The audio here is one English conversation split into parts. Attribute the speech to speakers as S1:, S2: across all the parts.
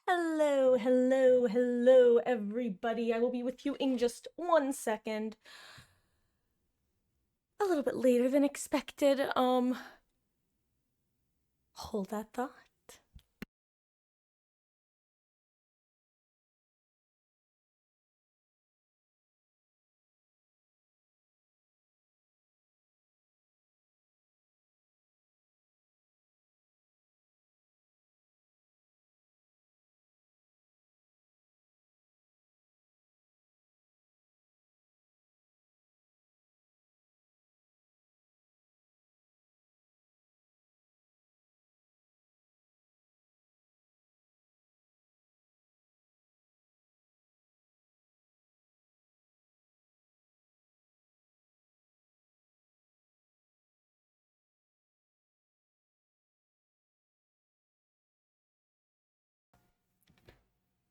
S1: Hello, hello, hello, everybody. I will be with you in just 1 second. A little bit later than expected. Hold that thought.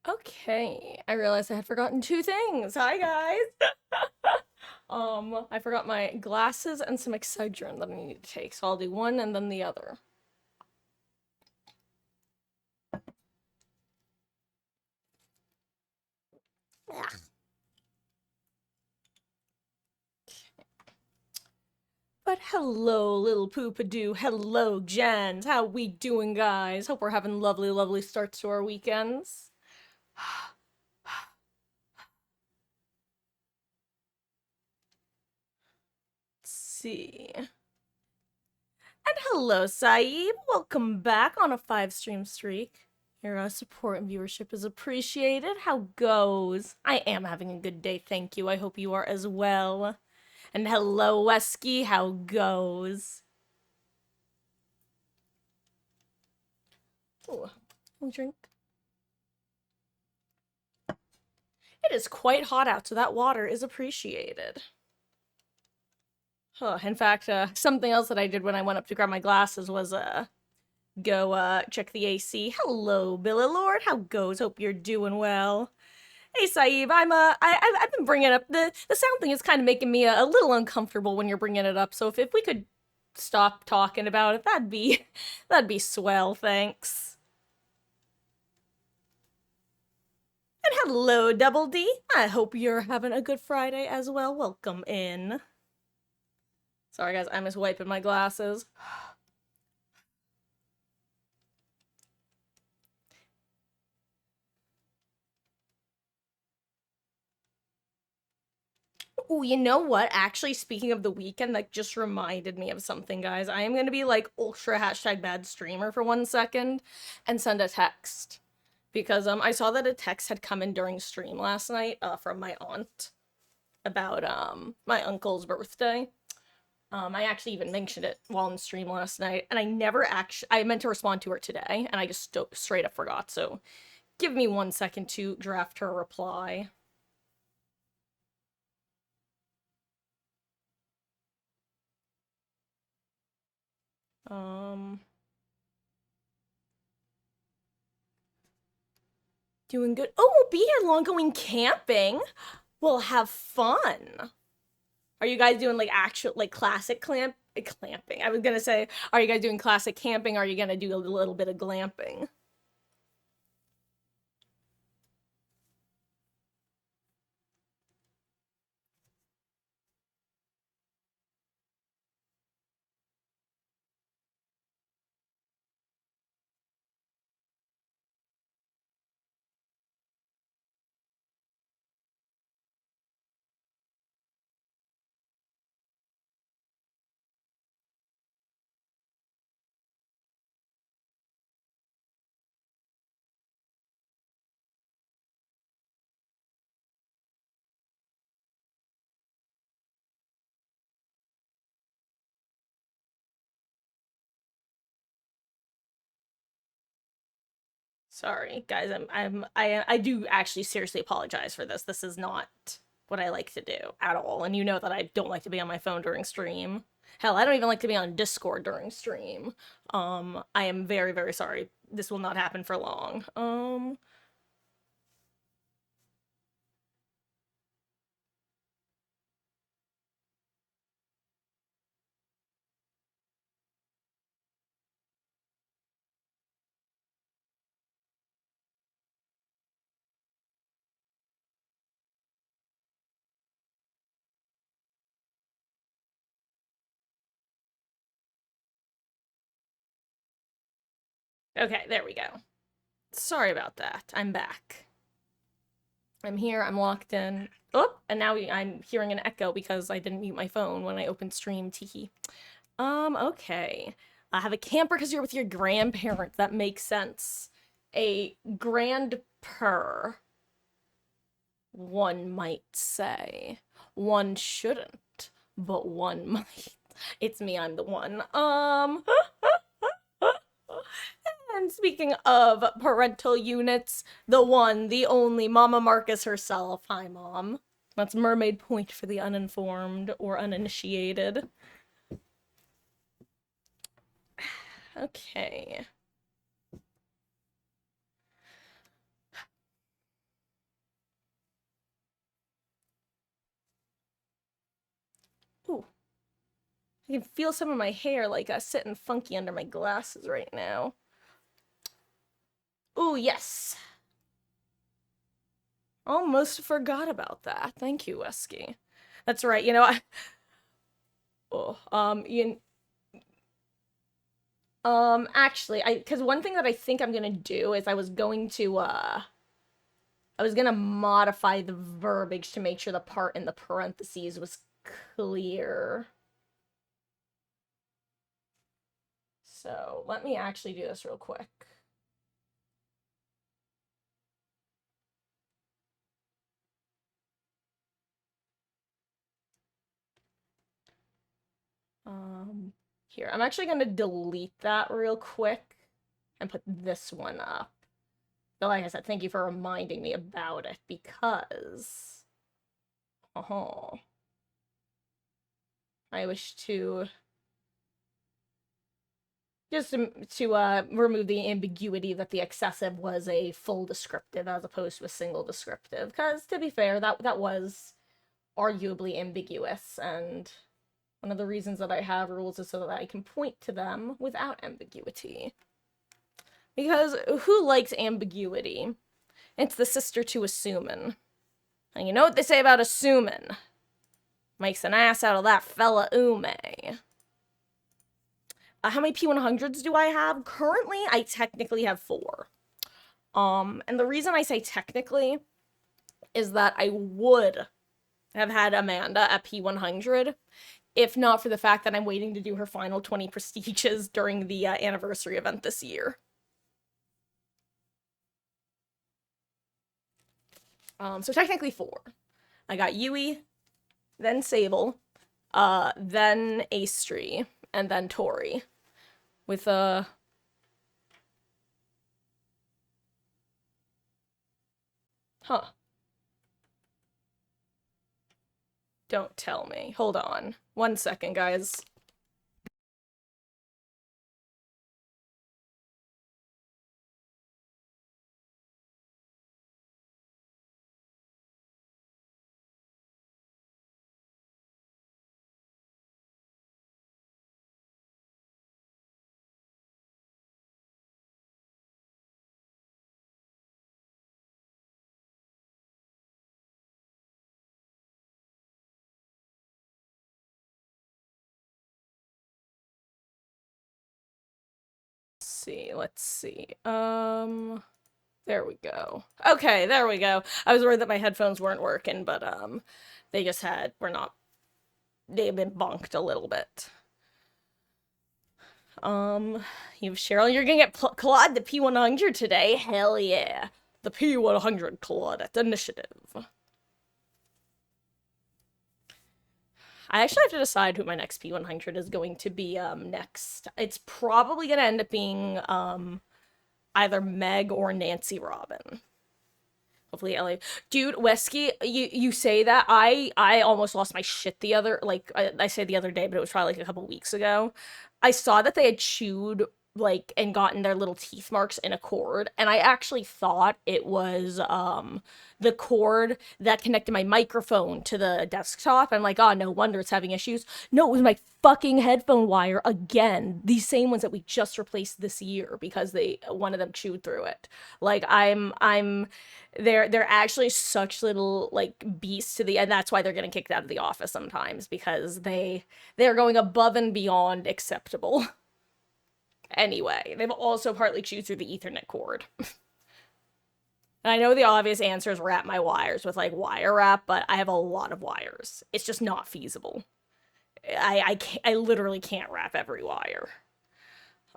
S1: Okay, I realized I had forgotten two things. Hi, guys. I forgot my glasses and some Excedrin that I need to take, so I'll do one and then the other. But hello, little poopadoo. Hello, gens. How we doing, guys? Hope we're having lovely, lovely starts to our weekends. Let's see. And hello, Saeed. Welcome back on a 5-stream streak. Your support and viewership is appreciated. How goes? I am having a good day, thank you. I hope you are as well. And hello, Wesky. How goes? Ooh, I'll drink. It is quite hot out, so that water is appreciated. Huh, in fact, something else that I did when I went up to grab my glasses was, go, check the AC. Hello, Billy Lord. How goes? Hope you're doing well. Hey, Saeed, I've been bringing up, the sound thing is kind of making me a little uncomfortable when you're bringing it up, so if we could stop talking about it, that'd be swell, thanks. And hello, Double D. I hope you're having a good Friday as well. Welcome in. Sorry, guys, I'm just wiping my glasses. Oh, you know what? Actually, speaking of the weekend, that just reminded me of something, guys. I am gonna be like ultra #bad streamer for 1 second and send a text. Because I saw that a text had come in during stream last night from my aunt about my uncle's birthday. I actually even mentioned it while in stream last night, and I never actually I meant to respond to her today, and I just straight up forgot. So give me 1 second to draft her reply. Um, doing good. Oh, we'll be here long going camping. We'll have fun. Are you guys doing like actual like classic clamping? I was gonna say, are you guys doing classic camping? Or are you gonna do a little bit of glamping? Sorry, guys. I do actually seriously apologize for this. This is not what I like to do at all, and you know that I don't like to be on my phone during stream. Hell, I don't even like to be on Discord during stream. I am very, very sorry. This will not happen for long. Okay, there we go. Sorry about that. I'm back. I'm here, I'm locked in. Oh, and now I'm hearing an echo because I didn't mute my phone when I opened stream, teehee. Okay. I have a camper because you're with your grandparents. That makes sense. A grandper, one might say. One shouldn't, but one might. It's me, I'm the one. And speaking of parental units, the one, the only, Mama Marcus herself. Hi, Mom. That's Mermaid Point for the uninformed or uninitiated. Okay. Ooh. I can feel some of my hair like sitting funky under my glasses right now. Ooh, yes. Almost forgot about that. Thank you, Wesky. That's right. You know, actually, because one thing that I think I'm gonna do is I was gonna modify the verbiage to make sure the part in the parentheses was clear. So let me actually do this real quick. Here, I'm actually gonna delete that real quick and put this one up. But like I said, thank you for reminding me about it because I wish to just to remove the ambiguity that the excessive was a full descriptive as opposed to a single descriptive. Because to be fair, that was arguably ambiguous, and one of the reasons that I have rules is so that I can point to them without ambiguity. Because who likes ambiguity? It's the sister to assuming. And you know what they say about assuming? Makes an ass out of that fella Ume. How many P100s do I have? Currently, I technically have 4. And the reason I say technically is that I would have had Amanda at P100 if not for the fact that I'm waiting to do her final 20 prestiges during the anniversary event this year. So technically 4. I got Yui, then Sable, then Astri, and then Tori. With Don't tell me. Hold on. 1 second, guys. Let's see. There we go. Okay, there we go. I was worried that my headphones weren't working, but they just they've been bonked a little bit. Cheryl, you're gonna get Claude the P100 today. Hell yeah. The P100 Claudette initiative. I actually have to decide who my next P100 is going to be next. It's probably gonna end up being either Meg or Nancy Robin. Hopefully LA. Dude, Wesky, you say that. I almost lost my shit the other, like, I say the other day, but it was probably like a couple weeks ago. I saw that they had chewed, like, and gotten their little teeth marks in a cord, and I actually thought it was, the cord that connected my microphone to the desktop. I'm like, oh, no wonder it's having issues. No, it was my fucking headphone wire again. These same ones that we just replaced this year because one of them chewed through it. Like, they're actually such little, like, beasts to and that's why they're getting kicked out of the office sometimes, because they're going above and beyond acceptable. Anyway, they've also partly chewed through the Ethernet cord. I know the obvious answer is wrap my wires with like wire wrap, but I have a lot of wires. It's just not feasible. I literally can't wrap every wire.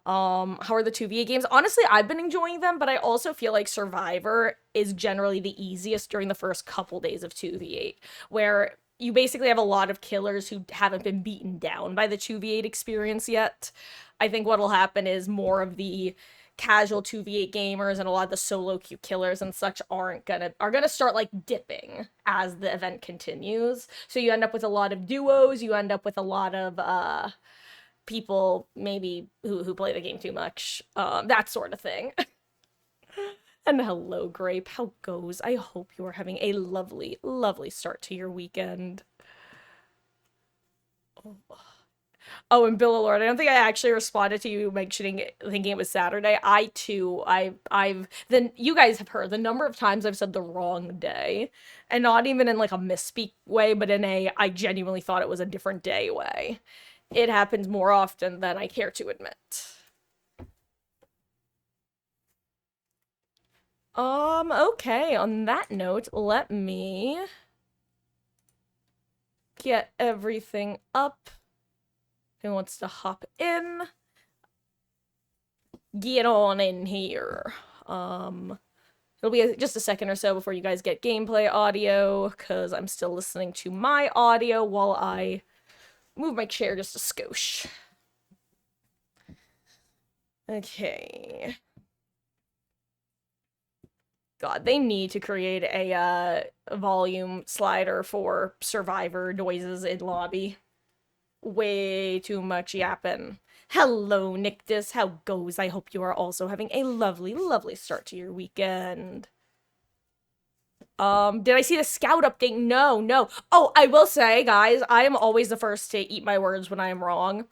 S1: How are the 2v8 games? Honestly, I've been enjoying them, but I also feel like Survivor is generally the easiest during the first couple days of 2v8, where you basically have a lot of killers who haven't been beaten down by the 2v8 experience yet. I think what'll happen is more of the casual 2v8 gamers and a lot of the solo queue killers and such are gonna start like dipping as the event continues. So you end up with a lot of duos, you end up with a lot of people maybe who play the game too much, that sort of thing. And hello, Grape, how goes? I hope you are having a lovely, lovely start to your weekend. Oh, and Bill Lord, I don't think I actually responded to you mentioning thinking it was Saturday. I too, I've then you guys have heard the number of times I've said the wrong day, and not even in like a misspeak way, but in a I genuinely thought it was a different day way. It happens more often than I care to admit. Okay, on that note, let me get everything up. Who wants to hop in? Get on in here. It'll be just a second or so before you guys get gameplay audio, because I'm still listening to my audio while I move my chair just a skosh. Okay. God, they need to create a volume slider for Survivor noises in lobby. Way too much yapping. Hello, Nictus. How goes? I hope you are also having a lovely, lovely start to your weekend. Did I see the scout update? No. Oh, I will say, guys, I am always the first to eat my words when I am wrong.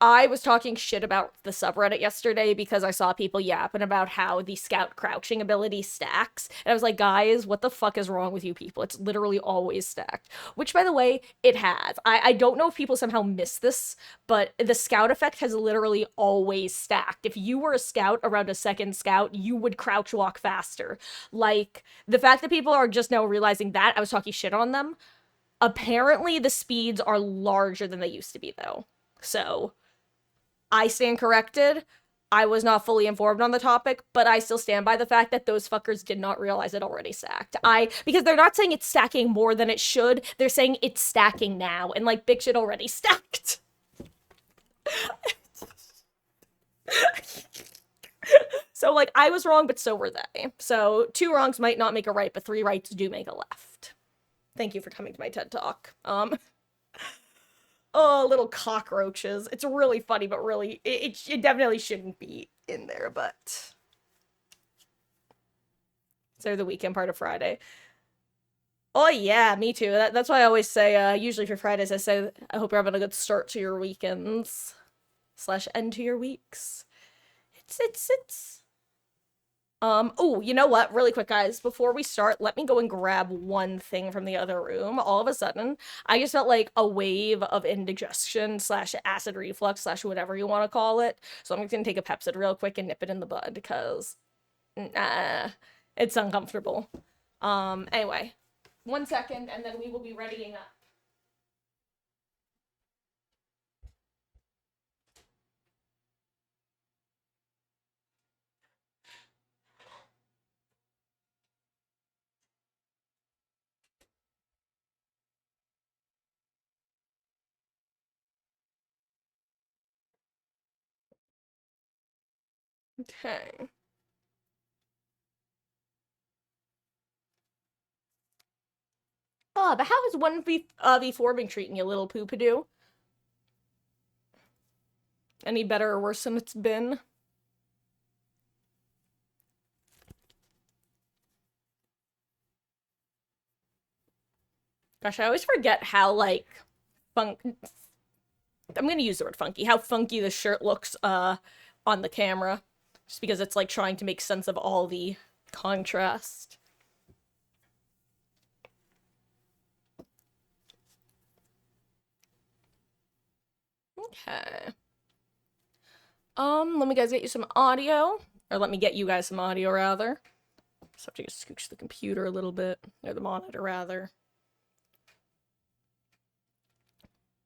S1: I was talking shit about the subreddit yesterday because I saw people yapping about how the scout crouching ability stacks. And I was like, guys, what the fuck is wrong with you people? It's literally always stacked. Which, by the way, it has. I don't know if people somehow miss this, but the scout effect has literally always stacked. If you were a scout around a second scout, you would crouch walk faster. Like, the fact that people are just now realizing that, I was talking shit on them. Apparently, the speeds are larger than they used to be, though. So I stand corrected. I was not fully informed on the topic, but I still stand by the fact that those fuckers did not realize it already stacked. Because they're not saying it's stacking more than it should, they're saying it's stacking now, and like, bitch, it already stacked. So, like, I was wrong, but so were they. So, 2 wrongs might not make a right, but 3 rights do make a left. Thank you for coming to my TED Talk. Oh, little cockroaches. It's really funny, but really, it definitely shouldn't be in there, but so the weekend part of Friday. Oh yeah, me too. That's why I always say, usually for Fridays, I say, I hope you're having a good start to your weekends / end to your weeks. It's oh, you know what? Really quick, guys, before we start, let me go and grab one thing from the other room. All of a sudden, I just felt like a wave of indigestion / acid reflux / whatever you want to call it. So I'm just gonna take a Pepsid real quick and nip it in the bud, because it's uncomfortable. Anyway, 1 second, and then we will be readying up. Okay. Oh, but how has 1v4 been treating you, little poopadoo? Any better or worse than it's been? Gosh, I always forget how, like, I'm gonna use the word funky. How funky the shirt looks, on the camera. Just because it's, like, trying to make sense of all the contrast. Okay. Let me guys get you some audio. Or let me get you guys some audio, rather. Just have to just scooch the computer a little bit. Or the monitor, rather.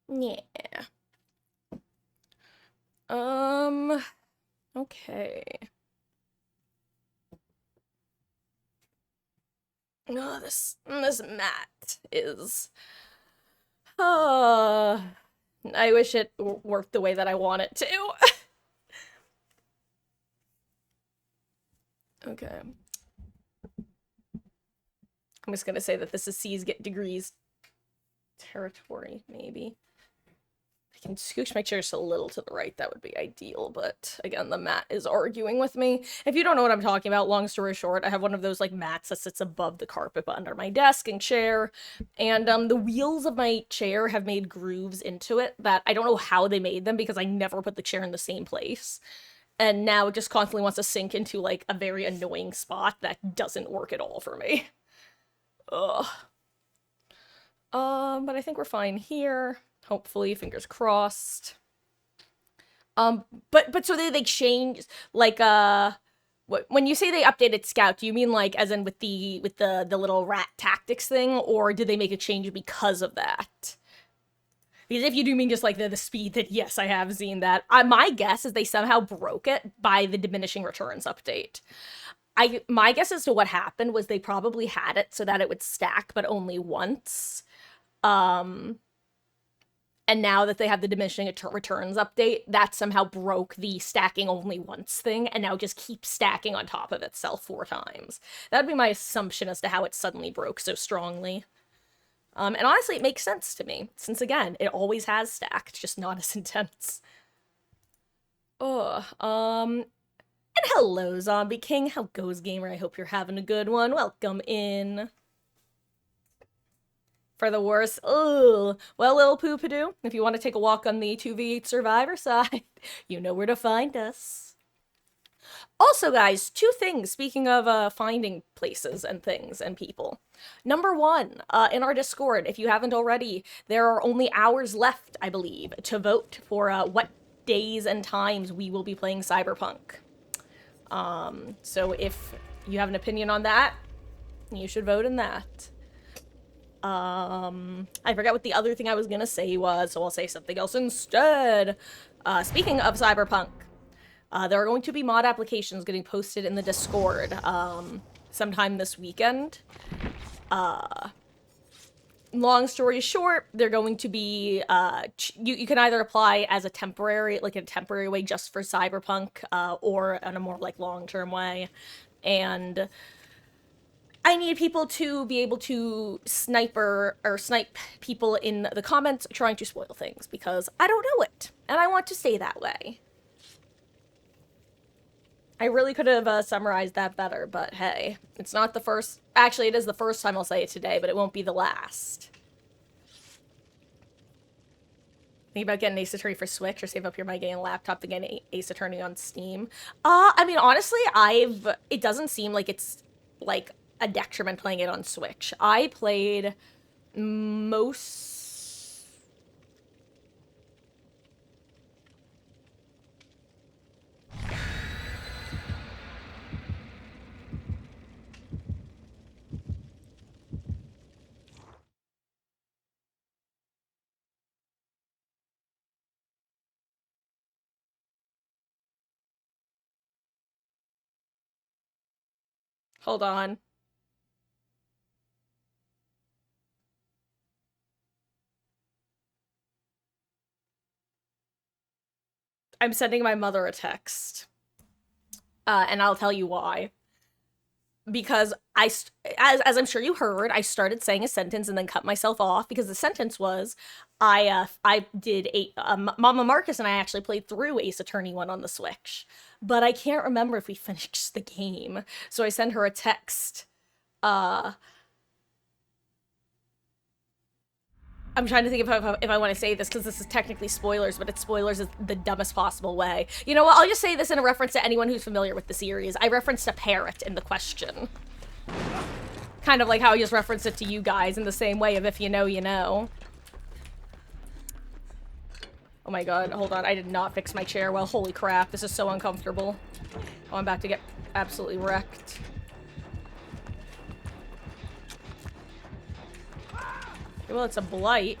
S1: Yeah. Okay. Oh, this mat is... I wish it worked the way that I want it to. Okay. I'm just gonna say that this is C's get degrees territory, maybe. I can scooch my chair just a little to the right, that would be ideal, but again, the mat is arguing with me. If you don't know what I'm talking about, long story short, I have one of those like mats that sits above the carpet but under my desk and chair, and the wheels of my chair have made grooves into it that I don't know how they made them because I never put the chair in the same place. And now it just constantly wants to sink into like a very annoying spot that doesn't work at all for me. Ugh. But I think we're fine here. Hopefully, fingers crossed. But so they changed, like, when you say they updated Scout, do you mean, like, as in with the little rat tactics thing, or did they make a change because of that? Because if you do mean just, like, the speed, then yes, I have seen that. My guess is they somehow broke it by the diminishing returns update. My guess as to what happened was they probably had it so that it would stack, but only once. And now that they have the diminishing returns update, that somehow broke the stacking only once thing, and now just keeps stacking on top of itself 4 times. That would be my assumption as to how it suddenly broke so strongly. And honestly, it makes sense to me, since again, it always has stacked, just not as intense. And hello, Zombie King. How goes, gamer? I hope you're having a good one. Welcome in. For the worst. Ugh. Well, little Poopadoo, if you want to take a walk on the 2v8 Survivor side, you know where to find us. Also, guys, 2 things, speaking of finding places and things and people. Number 1, in our Discord, if you haven't already, there are only hours left, I believe, to vote for what days and times we will be playing Cyberpunk. So if you have an opinion on that, you should vote in that. I forgot what the other thing I was gonna say was, so I'll say something else instead. Speaking of Cyberpunk, there are going to be mod applications getting posted in the Discord, sometime this weekend. Long story short, they're going to be, you can either apply as a temporary way just for Cyberpunk, or in a more, like, long-term way, and I need people to be able to snipe people in the comments trying to spoil things, because I don't know it, and I want to stay that way. I really could have summarized that better, but hey, it's not the first... Actually, it is the first time I'll say it today, but it won't be the last. Think about getting Ace Attorney for Switch, or save up your money getting a laptop to get Ace Attorney on Steam. I mean, honestly, it doesn't seem like it's, like, a detriment playing it on Switch. I played most... Hold on. I'm sending my mother a text. And I'll tell you why. Because as I'm sure you heard, I started saying a sentence and then cut myself off, because the sentence was, Mama Marcus and I actually played through Ace Attorney 1 on the Switch, but I can't remember if we finished the game, so I sent her a text. I'm trying to think if I want to say this, because this is technically spoilers, but it's spoilers is the dumbest possible way. You know what, I'll just say this in a reference to anyone who's familiar with the series. I referenced a parrot in the question. Kind of like how I just referenced it to you guys in the same way of if you know, you know. Oh my god, hold on. I did not fix my chair well. Holy crap, this is so uncomfortable. Oh, I'm about to get absolutely wrecked. Okay, well, it's a blight.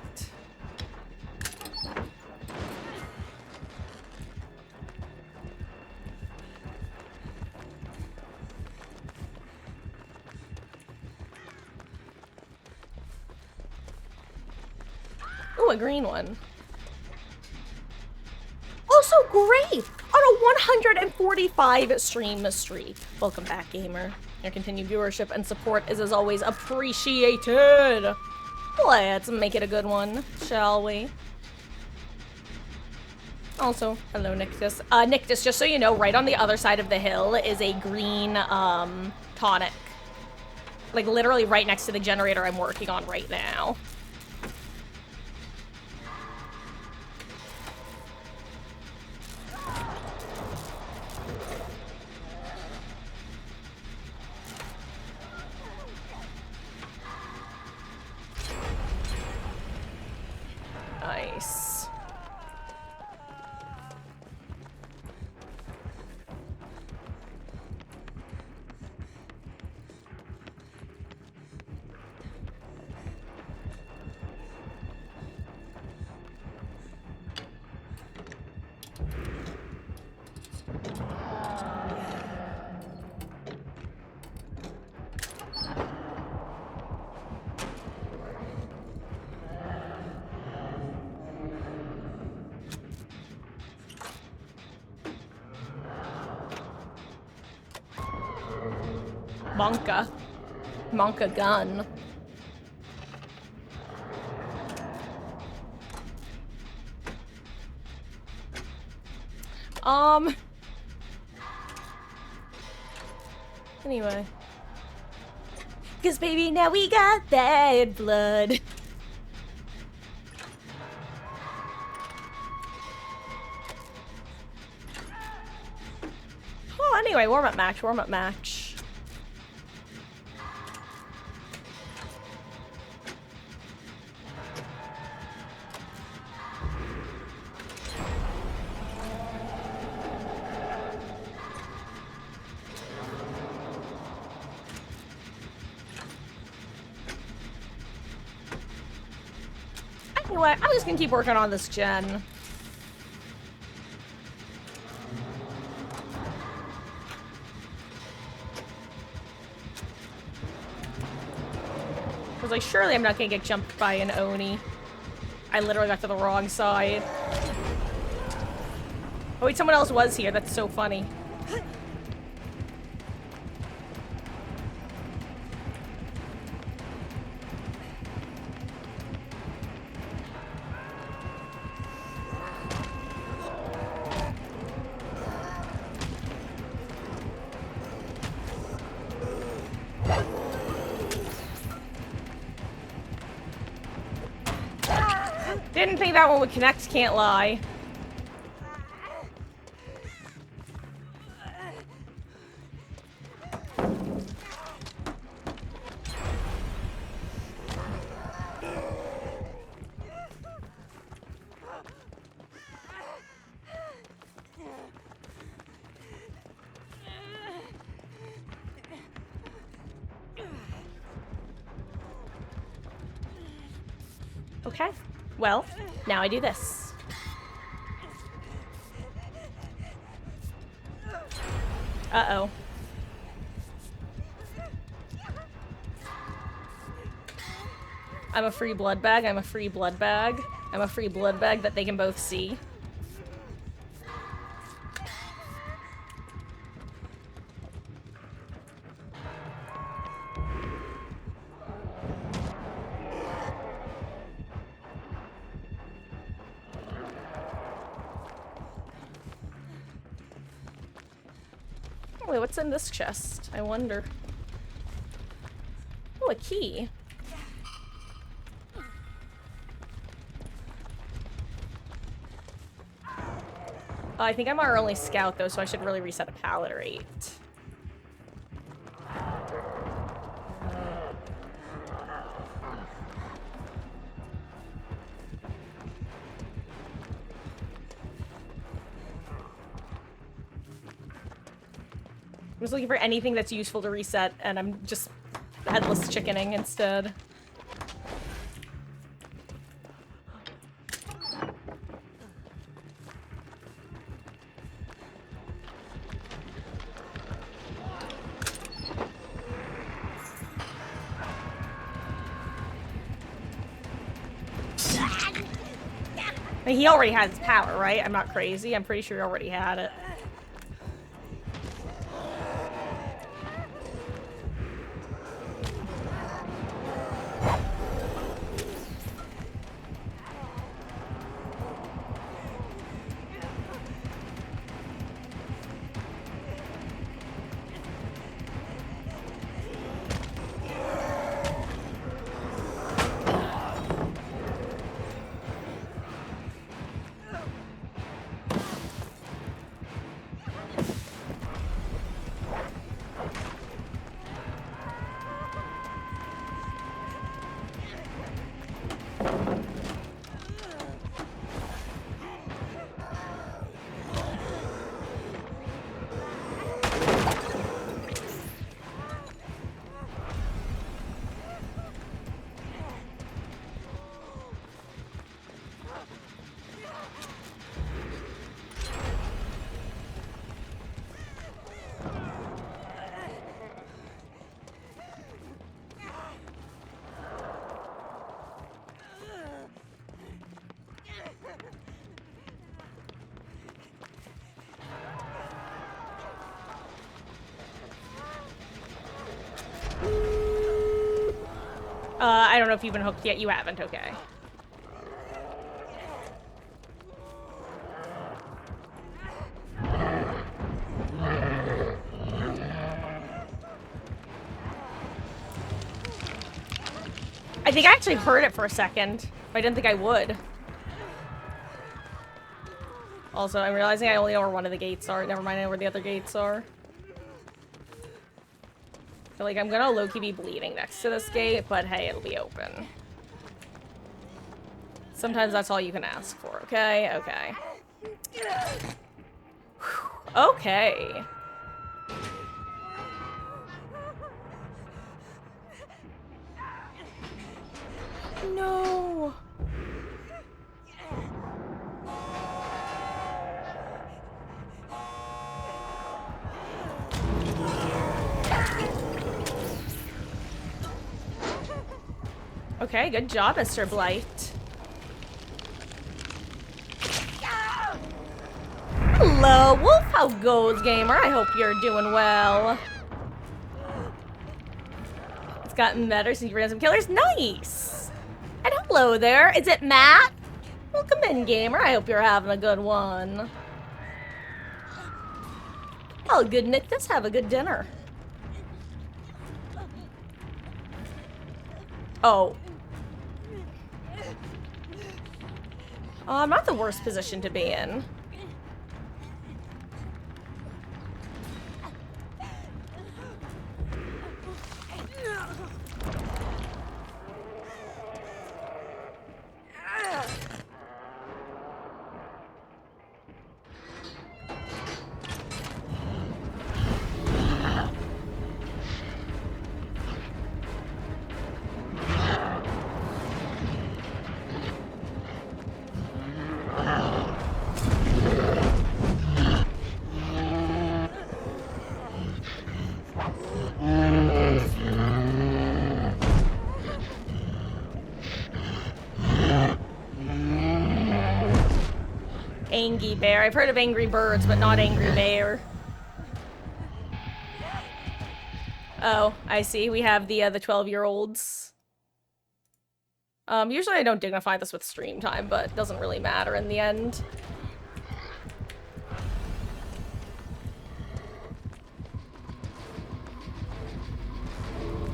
S1: Ooh, a green one. Also great! On a 145 stream streak. Welcome back, gamer. Your continued viewership and support is, as always, appreciated. Let's make it a good one, shall we? Also, hello, Nictus. Nictus, just so you know, right on the other side of the hill is a green, tonic. Like, literally right next to the generator I'm working on right now. Nice. Monka. Monka gun. Anyway. 'Cause baby, now we got bad blood. Oh, anyway, warm-up match, warm-up match. Anyway, I'm just gonna keep working on this gen. I was like, surely I'm not gonna get jumped by an Oni. I literally got to the wrong side. Oh wait, someone else was here. That's so funny. Didn't think that one would connect, can't lie. Okay. Well, now I do this. Uh-oh. I'm a free blood bag, I'm a free blood bag. I'm a free blood bag that they can both see. Wait, what's in this chest? I wonder. Oh, a key. I think I'm our only scout, though, so I should really reset a pallet rate. was looking for anything that's useful to reset, and I'm just headless chickening instead. I mean, he already has his power, right? I'm not crazy. I'm pretty sure he already had it. I don't know if you've been hooked yet. You haven't, okay. I think I actually heard it for a second. I didn't think I would. Also, I'm realizing I only know where one of the gates are. Never mind, I know where the other gates are. I feel like I'm gonna low-key be bleeding next to this gate, but hey, it'll be open. Sometimes that's all you can ask for, okay? Okay. Okay. No. Okay, good job, Mr. Blight. Hello, Wolf. How goes, gamer? I hope you're doing well. It's gotten better since you ran some killers. Nice. And hello there. Is it Matt? Welcome in, gamer. I hope you're having a good one. Oh, good Nick. Let's have a good dinner. Oh. Not the worst position to be in. Angry Bear. I've heard of Angry Birds, but not Angry Bear. Oh, I see. We have the 12-year-olds. Usually I don't dignify this with stream time, but it doesn't really matter in the end.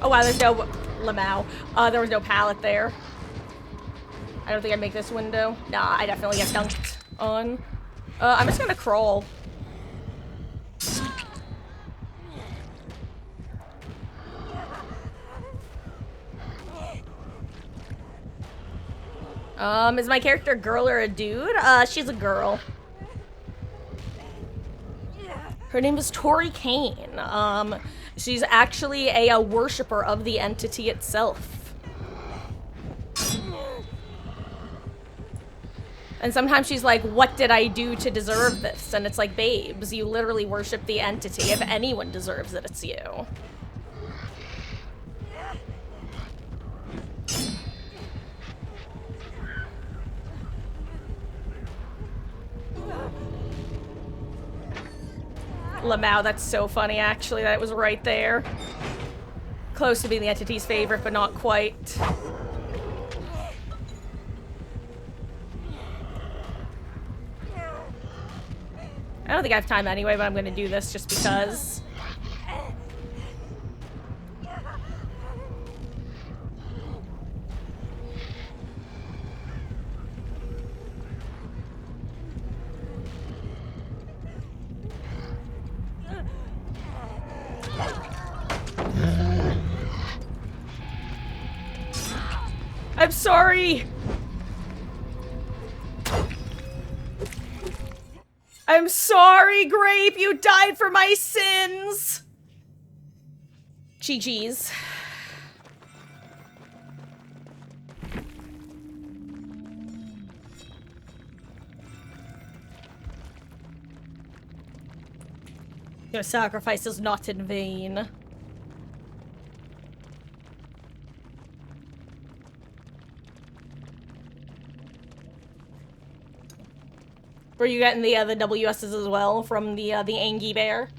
S1: Oh wow, there's no Lamau. There was no pallet there. I don't think I make this window. Nah, I definitely get dunked on. I'm just gonna crawl. Is my character a girl or a dude? She's a girl. Her name is Tori Kane. She's actually a worshiper of the entity itself. And sometimes she's like, what did I do to deserve this? And it's like, babes, you literally worship the entity. If anyone deserves it, it's you. Lamau, that's so funny, actually, that it was right there. Close to being the entity's favorite, but not quite. I don't think I have time anyway, but I'm gonna do this just because. I'm sorry! I'm sorry, Grape! You died for my sins! GG's. Your sacrifice is not in vain. Were you getting the WSs as well from the Angie Bear?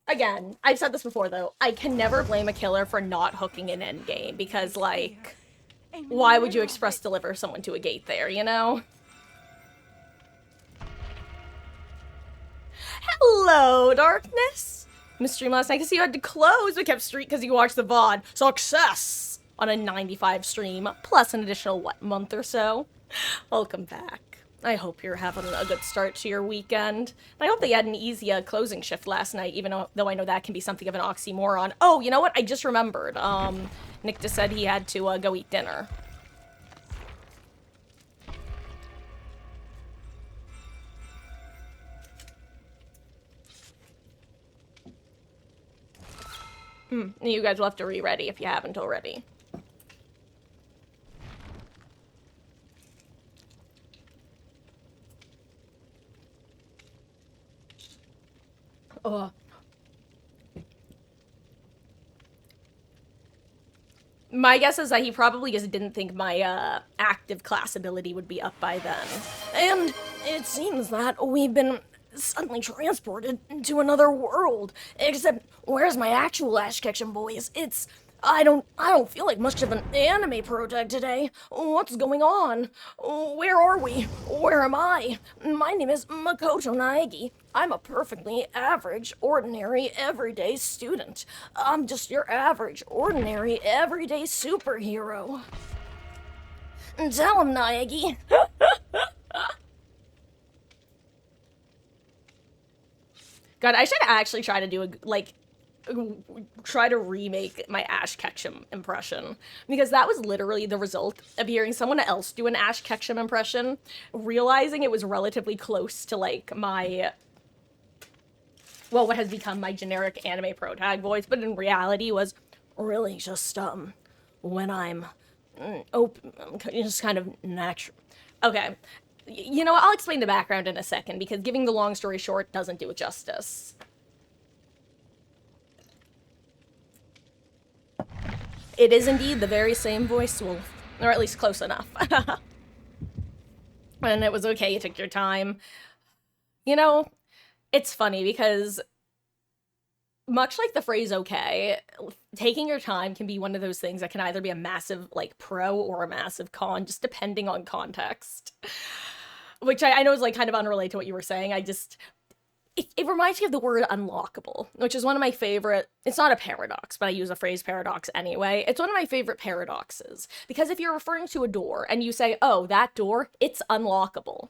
S1: Again, I've said this before though, I can never blame a killer for not hooking an endgame because, like, why would you express deliver someone to a gate there, you know? Hello, Darkness! Missed stream last night because you had to close. We kept streak because you watched the VOD. Success! On a 95 stream, plus an additional, what, month or so? Welcome back. I hope you're having a good start to your weekend. I hope they had an easy closing shift last night, even though I know that can be something of an oxymoron. Oh, you know what? I just remembered. Nick just said he had to go eat dinner. You guys will have to re-ready if you haven't already. My guess is that he probably just didn't think my active class ability would be up by then. And it seems that we've been suddenly transported to another world. Except, where's my actual Ash Ketchum, boys? I don't feel like much of an anime project today. What's going on? Where are we? Where am I? My name is Makoto Naegi. I'm a perfectly average, ordinary, everyday student. I'm just your average, ordinary, everyday superhero. Tell him, Naegi. God, I should actually try to do try to remake my Ash Ketchum impression, because that was literally the result of hearing someone else do an Ash Ketchum impression, realizing it was relatively close to, like, my, well, what has become my generic anime protag voice, but in reality was really just, when I'm, just kind of natural. Okay. You know what, I'll explain the background in a second, because giving the long story short doesn't do it justice. It is indeed the very same voice, well, or at least close enough. And it was okay, you took your time. You know, it's funny because, much like the phrase okay, taking your time can be one of those things that can either be a massive, like, pro or a massive con, just depending on context. Which I know is, like, kind of unrelated to what you were saying. It reminds me of the word unlockable, which is one of my favorite, it's not a paradox, but I use a phrase paradox anyway. It's one of my favorite paradoxes, because if you're referring to a door and you say, oh, that door, it's unlockable.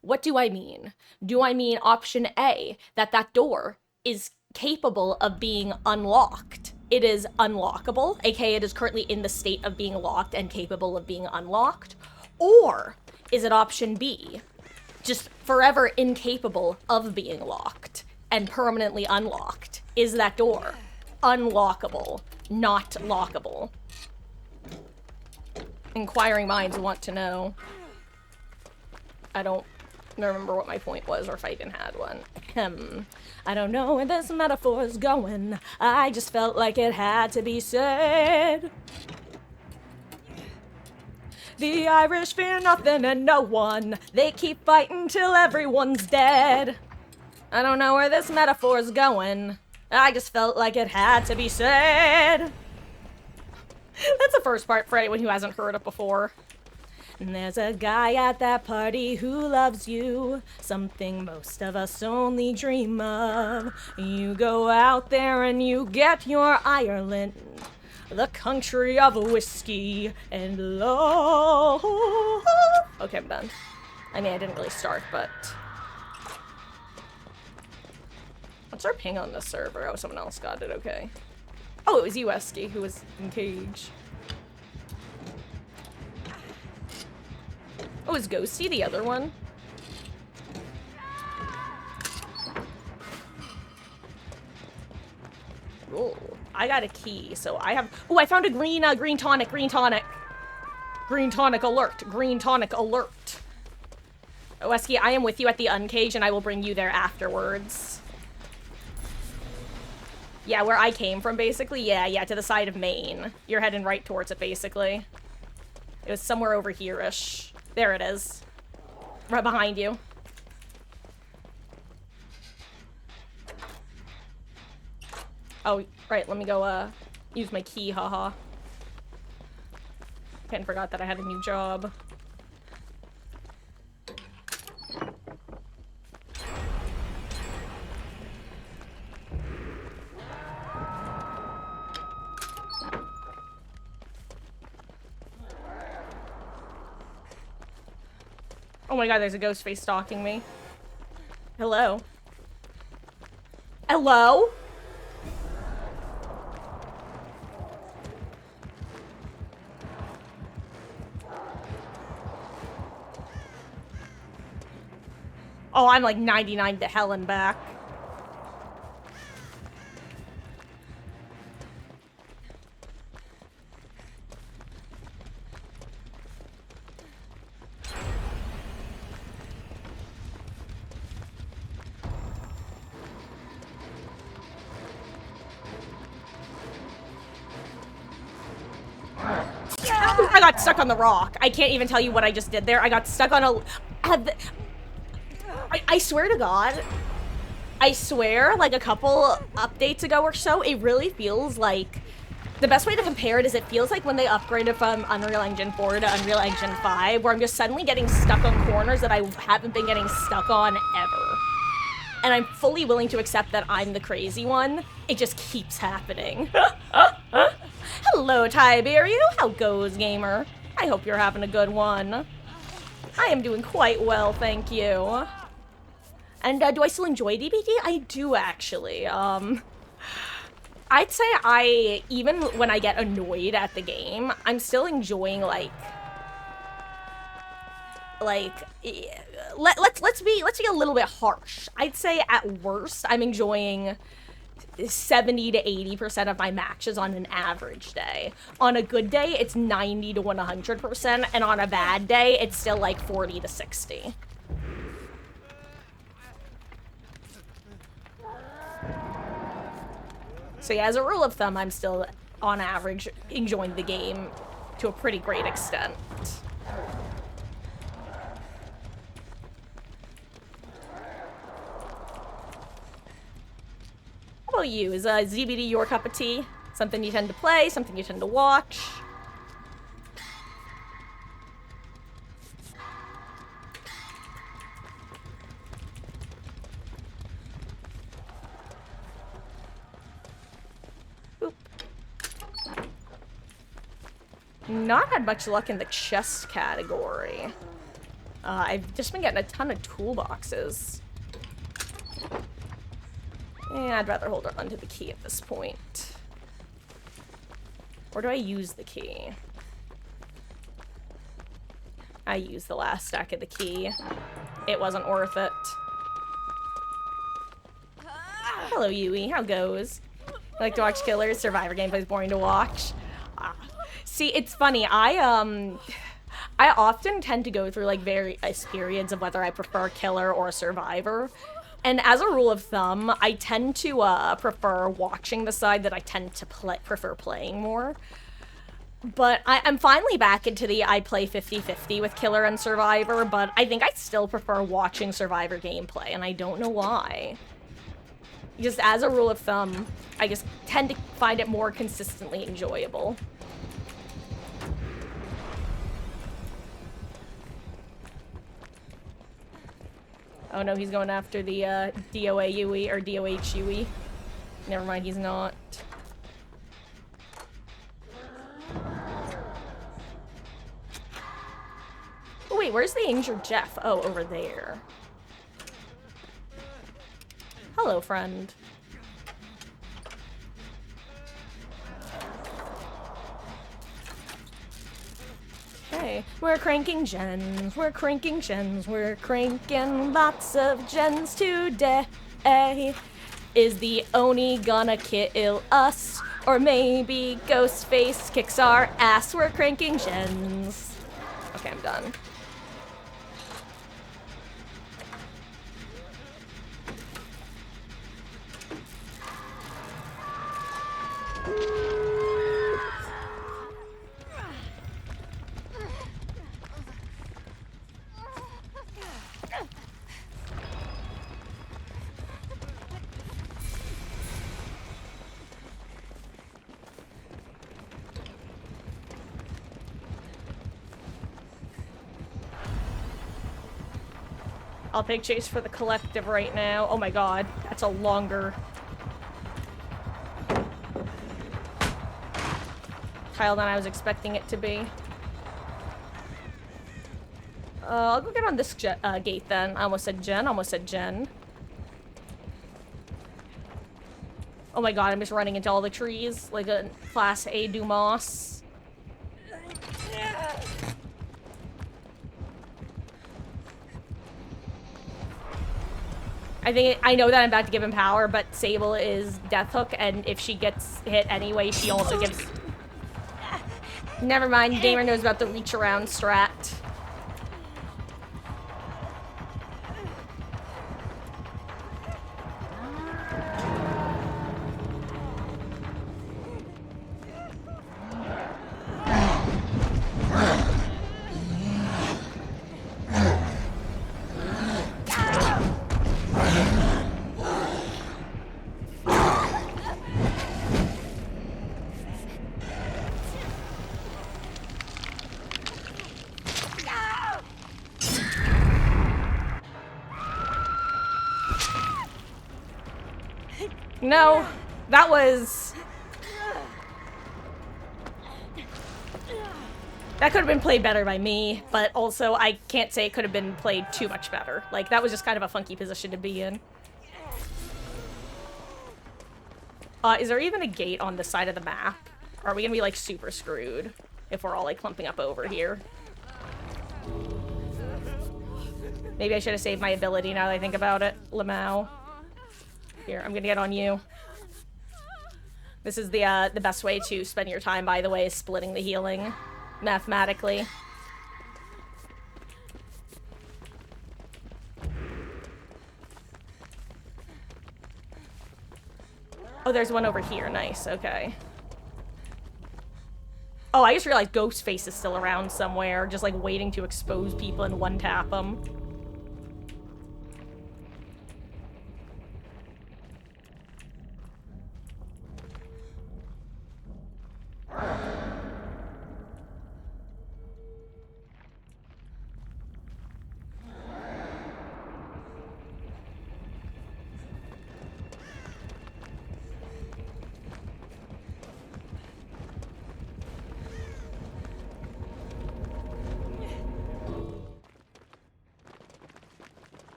S1: What do I mean? Do I mean option A, that door is capable of being unlocked. It is unlockable, aka it is currently in the state of being locked and capable of being unlocked. Or is it option B, just forever incapable of being locked and permanently unlocked? Is that door unlockable, not lockable? Inquiring minds want to know. I don't remember what my point was, or if I even had one. I don't know where this metaphor is going. I just felt like it had to be said. The Irish fear nothing and no one. They keep fighting till everyone's dead. I don't know where this metaphor is going. I just felt like it had to be said. That's the first part for anyone who hasn't heard it before. There's a guy at that party who loves you, something most of us only dream of. You go out there and you get your Ireland, the country of whiskey and love. Okay, I'm done. I mean, I didn't really start, but... What's our ping on this server? Oh, someone else got it, okay. Oh, it was you, Esky, who was in cage. Oh, is Ghosty the other one? Oh, I got a key, so I have... Oh, I found a green tonic, green tonic. Green tonic alert, green tonic alert. Oh, Esky, I am with you at the uncage, and I will bring you there afterwards. Yeah, where I came from, basically. Yeah, to the side of Maine. You're heading right towards it, basically. It was somewhere over here-ish. There it is. Right behind you. Oh, right, let me go, use my key, haha. Kinda forgot that I had a new job. Oh my god, there's a ghost face stalking me. Hello? Hello? Oh, I'm like 99 to hell and back. I got stuck on the rock. I can't even tell you what I just did there. I got stuck on a... I swear to God, I swear, like a couple updates ago or so, it really feels like... The best way to compare it is it feels like when they upgraded from Unreal Engine 4 to Unreal Engine 5, where I'm just suddenly getting stuck on corners that I haven't been getting stuck on ever. And I'm fully willing to accept that I'm the crazy one. It just keeps happening. Hello, Tiberiu. How goes, gamer? I hope you're having a good one. I am doing quite well, thank you. And do I still enjoy DBD? I do, actually. I'd say even when I get annoyed at the game, I'm still enjoying, let's be a little bit harsh. I'd say at worst, I'm enjoying 70 to 80% of my matches on an average day. On a good day, it's 90 to 100%, and on a bad day, it's still like 40 to 60. So yeah, as a rule of thumb, I'm still, on average, enjoying the game to a pretty great extent. How about you? Is ZBD your cup of tea? Something you tend to play? Something you tend to watch? Oop. Not had much luck in the chest category. I've just been getting a ton of toolboxes. Yeah, I'd rather hold on to the key at this point. Or do I use the key? I used the last stack of the key. It wasn't worth it. Hello, Yui. How goes? You like to watch killers? Survivor gameplay's boring to watch. See, it's funny. I often tend to go through like various periods of whether I prefer killer or survivor. And as a rule of thumb, I tend to prefer watching the side that I tend to prefer playing more. But I'm finally back into the I play 50-50 with killer and survivor, but I think I still prefer watching survivor gameplay, and I don't know why. Just as a rule of thumb, I just tend to find it more consistently enjoyable. Oh no, he's going after the DOA Yui, or DOH Yui. Never mind, he's not. Oh wait, where's the injured Jeff? Oh, over there. Hello, friend. Okay, we're cranking gens, we're cranking gens, we're cranking lots of gens today. Is the Oni gonna kill us? Or maybe Ghostface kicks our ass? We're cranking gens. Okay, I'm done. I'll pick Chase for the collective right now. Oh my god, that's a longer tile than I was expecting it to be. I'll go get on this gate then. I almost said Jen, almost said Jen. Oh my god, I'm just running into all the trees like a Class A Dumas. I know that I'm about to give him power, but Sable is Death Hook, and if she gets hit anyway, she also gives... Never mind, Gamer knows about the reach around strat. No, that was... That could have been played better by me, but also I can't say it could have been played too much better. Like, that was just kind of a funky position to be in. Is there even a gate on this side of the map? Or are we gonna be, like, super screwed if we're all, like, clumping up over here? Maybe I should have saved my ability now that I think about it. Lamau. Here, I'm gonna get on you. This is the best way to spend your time, by the way, is splitting the healing. Mathematically. Oh, there's one over here. Nice, okay. Oh, I just realized Ghostface is still around somewhere, just like waiting to expose people and one-tap them.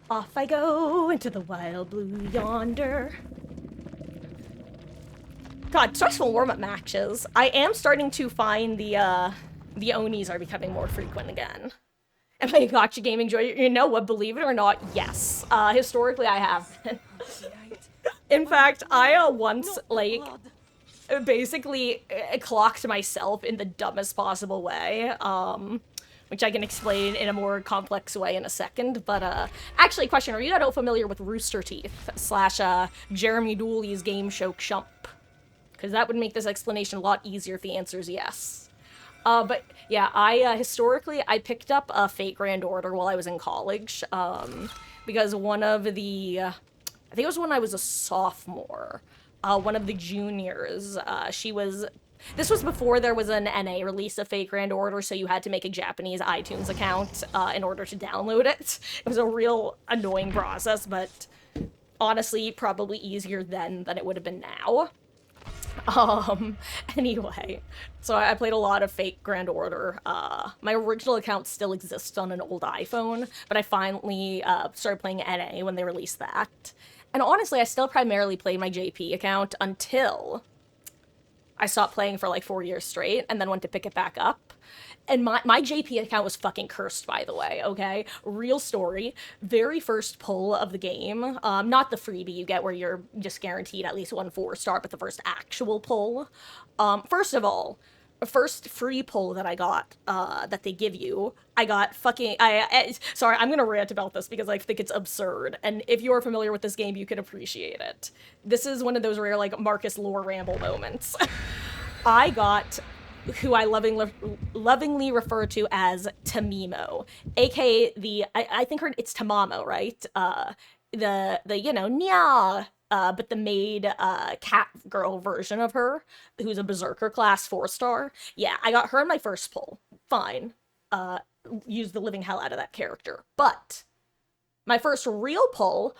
S1: Off I go into the wild blue yonder. God, stressful warm-up matches. I am starting to find the Onis are becoming more frequent again. Am I a gotcha gaming joy? You know what, believe it or not, yes. Historically, I have been. In fact, I, once, like, basically clocked myself in the dumbest possible way, which I can explain in a more complex way in a second, but, actually, question, are you at all familiar with Rooster Teeth / Jeremy Dooley's game show Chump? Because that would make this explanation a lot easier if the answer is yes. But yeah, historically, I picked up a Fate Grand Order while I was in college, because one of the, I think it was when I was a sophomore, one of the juniors, this was before there was an NA release of Fate Grand Order, so you had to make a Japanese iTunes account, in order to download it. It was a real annoying process, but honestly, probably easier then than it would have been now. Anyway, so I played a lot of Fate Grand Order. My original account still exists on an old iPhone, but I finally, started playing NA when they released that. And honestly, I still primarily played my JP account until I stopped playing for like 4 years straight, and then went to pick it back up. And my JP account was fucking cursed, by the way, okay? Real story. Very first pull of the game, not the freebie you get where you're just guaranteed at least 1 4-star, but the first actual pull. First of all, first free pull that I got, that they give you, I got fucking, sorry, I'm gonna rant about this because I think it's absurd, and if you are familiar with this game, you can appreciate it. This is one of those rare, like, Marcus lore ramble moments. I got who I lovingly refer to as Tamimo, aka I think it's Tamamo, right? The you know, Nya, but the maid, cat girl version of her, who's a Berserker class 4-star. Yeah, I got her in my first pull. Fine. Used the living hell out of that character. But my first real pull,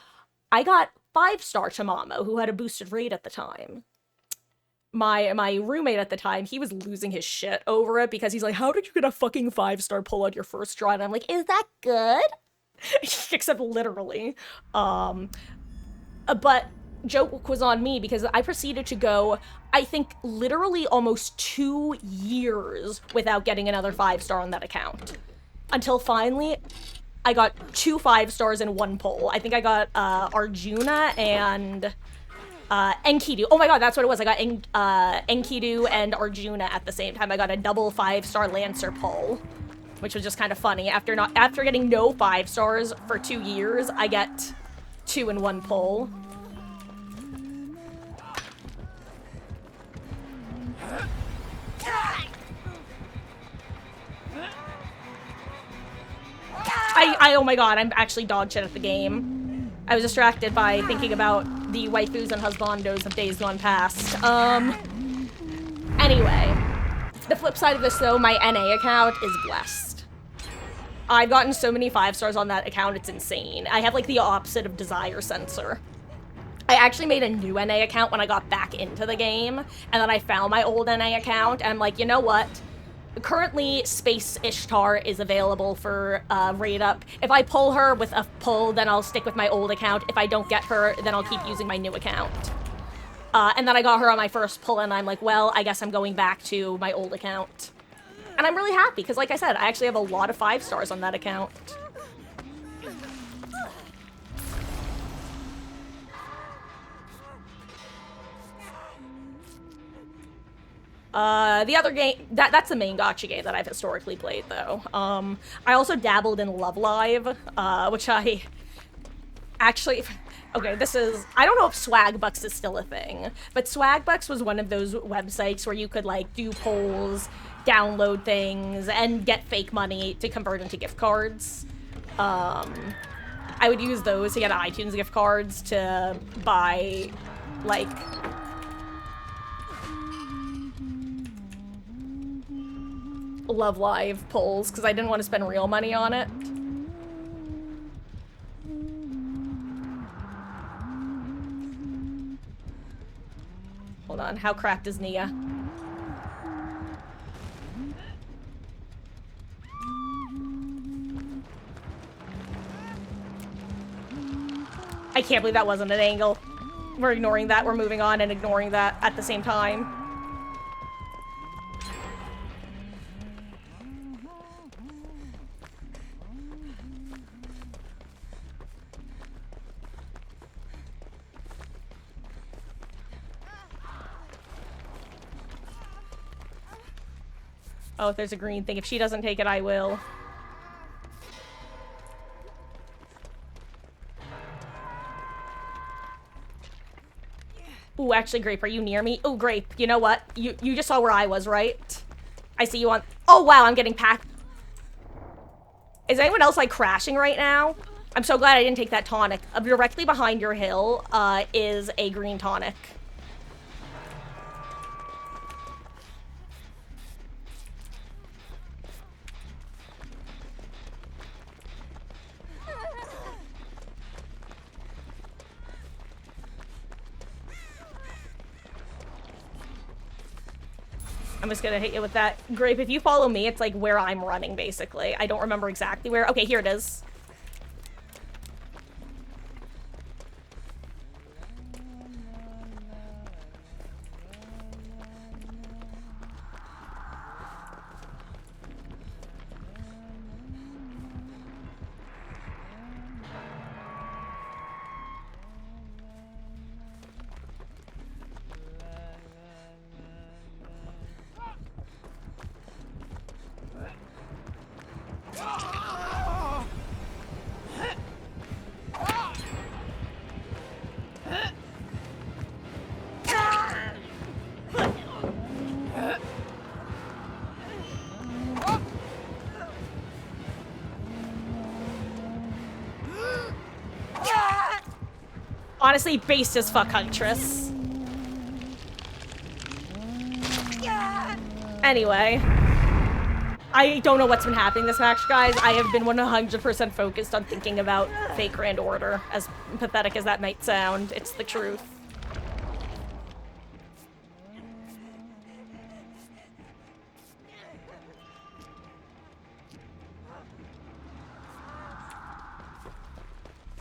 S1: I got 5-star Tamamo, who had a boosted rate at the time. My roommate at the time, he was losing his shit over it because he's like, how did you get a fucking 5-star pull on your first draw? And I'm like, is that good? Except literally. But joke was on me because I proceeded to go, I think, literally almost 2 years without getting another 5-star on that account. Until finally, I got 2 5-stars in 1 pull. I think I got Arjuna and Enkidu. Oh my god, that's what it was. I got Enkidu and Arjuna at the same time. I got a double 5-star Lancer pull, which was just kind of funny. After getting no 5-stars for 2 years, I get 2 in 1 pull. Oh my god, I'm actually dog shit at the game. I was distracted by thinking about the waifus and husbandos of days gone past. Anyway. The flip side of this, though, my NA account is blessed. I've gotten so many 5-stars on that account, it's insane. I have, like, the opposite of Desire Sensor. I actually made a new NA account when I got back into the game, and then I found my old NA account, and I'm like, you know what? Currently, Space Ishtar is available for raid up. If I pull her with a pull, then I'll stick with my old account. If I don't get her, then I'll keep using my new account. And then I got her on my first pull, and I'm like, well, I guess I'm going back to my old account. And I'm really happy, because like I said, I actually have a lot of 5-stars on that account. The other game, that's the main gacha game that I've historically played, though. I also dabbled in Love Live, which I actually, okay, this is, I don't know if Swagbucks is still a thing, but Swagbucks was one of those websites where you could, like, do polls, download things, and get fake money to convert into gift cards. I would use those to get iTunes gift cards to buy, like, Love Live polls, because I didn't want to spend real money on it. Hold on, how cracked is Nia? I can't believe that wasn't an angle. We're ignoring that. We're moving on and ignoring that at the same time. Oh, if there's a green thing. If she doesn't take it, I will. Ooh, actually, Grape, are you near me? Oh, Grape, you know what? You just saw where I was, right? I see you on... Oh, wow, I'm getting packed. Is anyone else, like, crashing right now? I'm so glad I didn't take that tonic. Directly behind your hill is a green tonic. I'm just gonna hit you with that. Grape, if you follow me, it's like where I'm running, basically. I don't remember exactly where. Okay, here it is. Honestly, based as fuck, Huntress. Anyway. I don't know what's been happening this match, guys. I have been 100% focused on thinking about fake Grand Order. As pathetic as that might sound, it's the truth.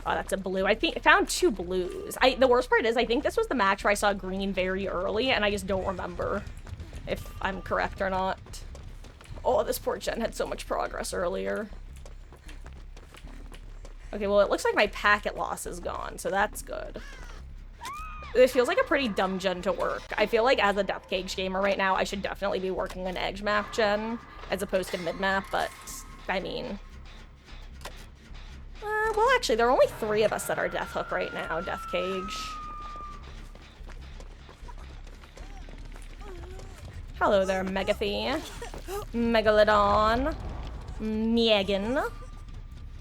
S1: Oh, that's a blue. I found 2 blues. The worst part is I think this was the match where I saw green very early, and I just don't remember if I'm correct or not. Oh, this poor gen had so much progress earlier. Okay, well, it looks like my packet loss is gone, so that's good. This feels like a pretty dumb gen to work. I feel like as a Death Cage gamer right now, I should definitely be working an edge map gen as opposed to mid map, but I mean... well, actually, there are only 3 of us that are Death Hook right now, Death Cage. Hello there, Megathy. Megalodon. Megan.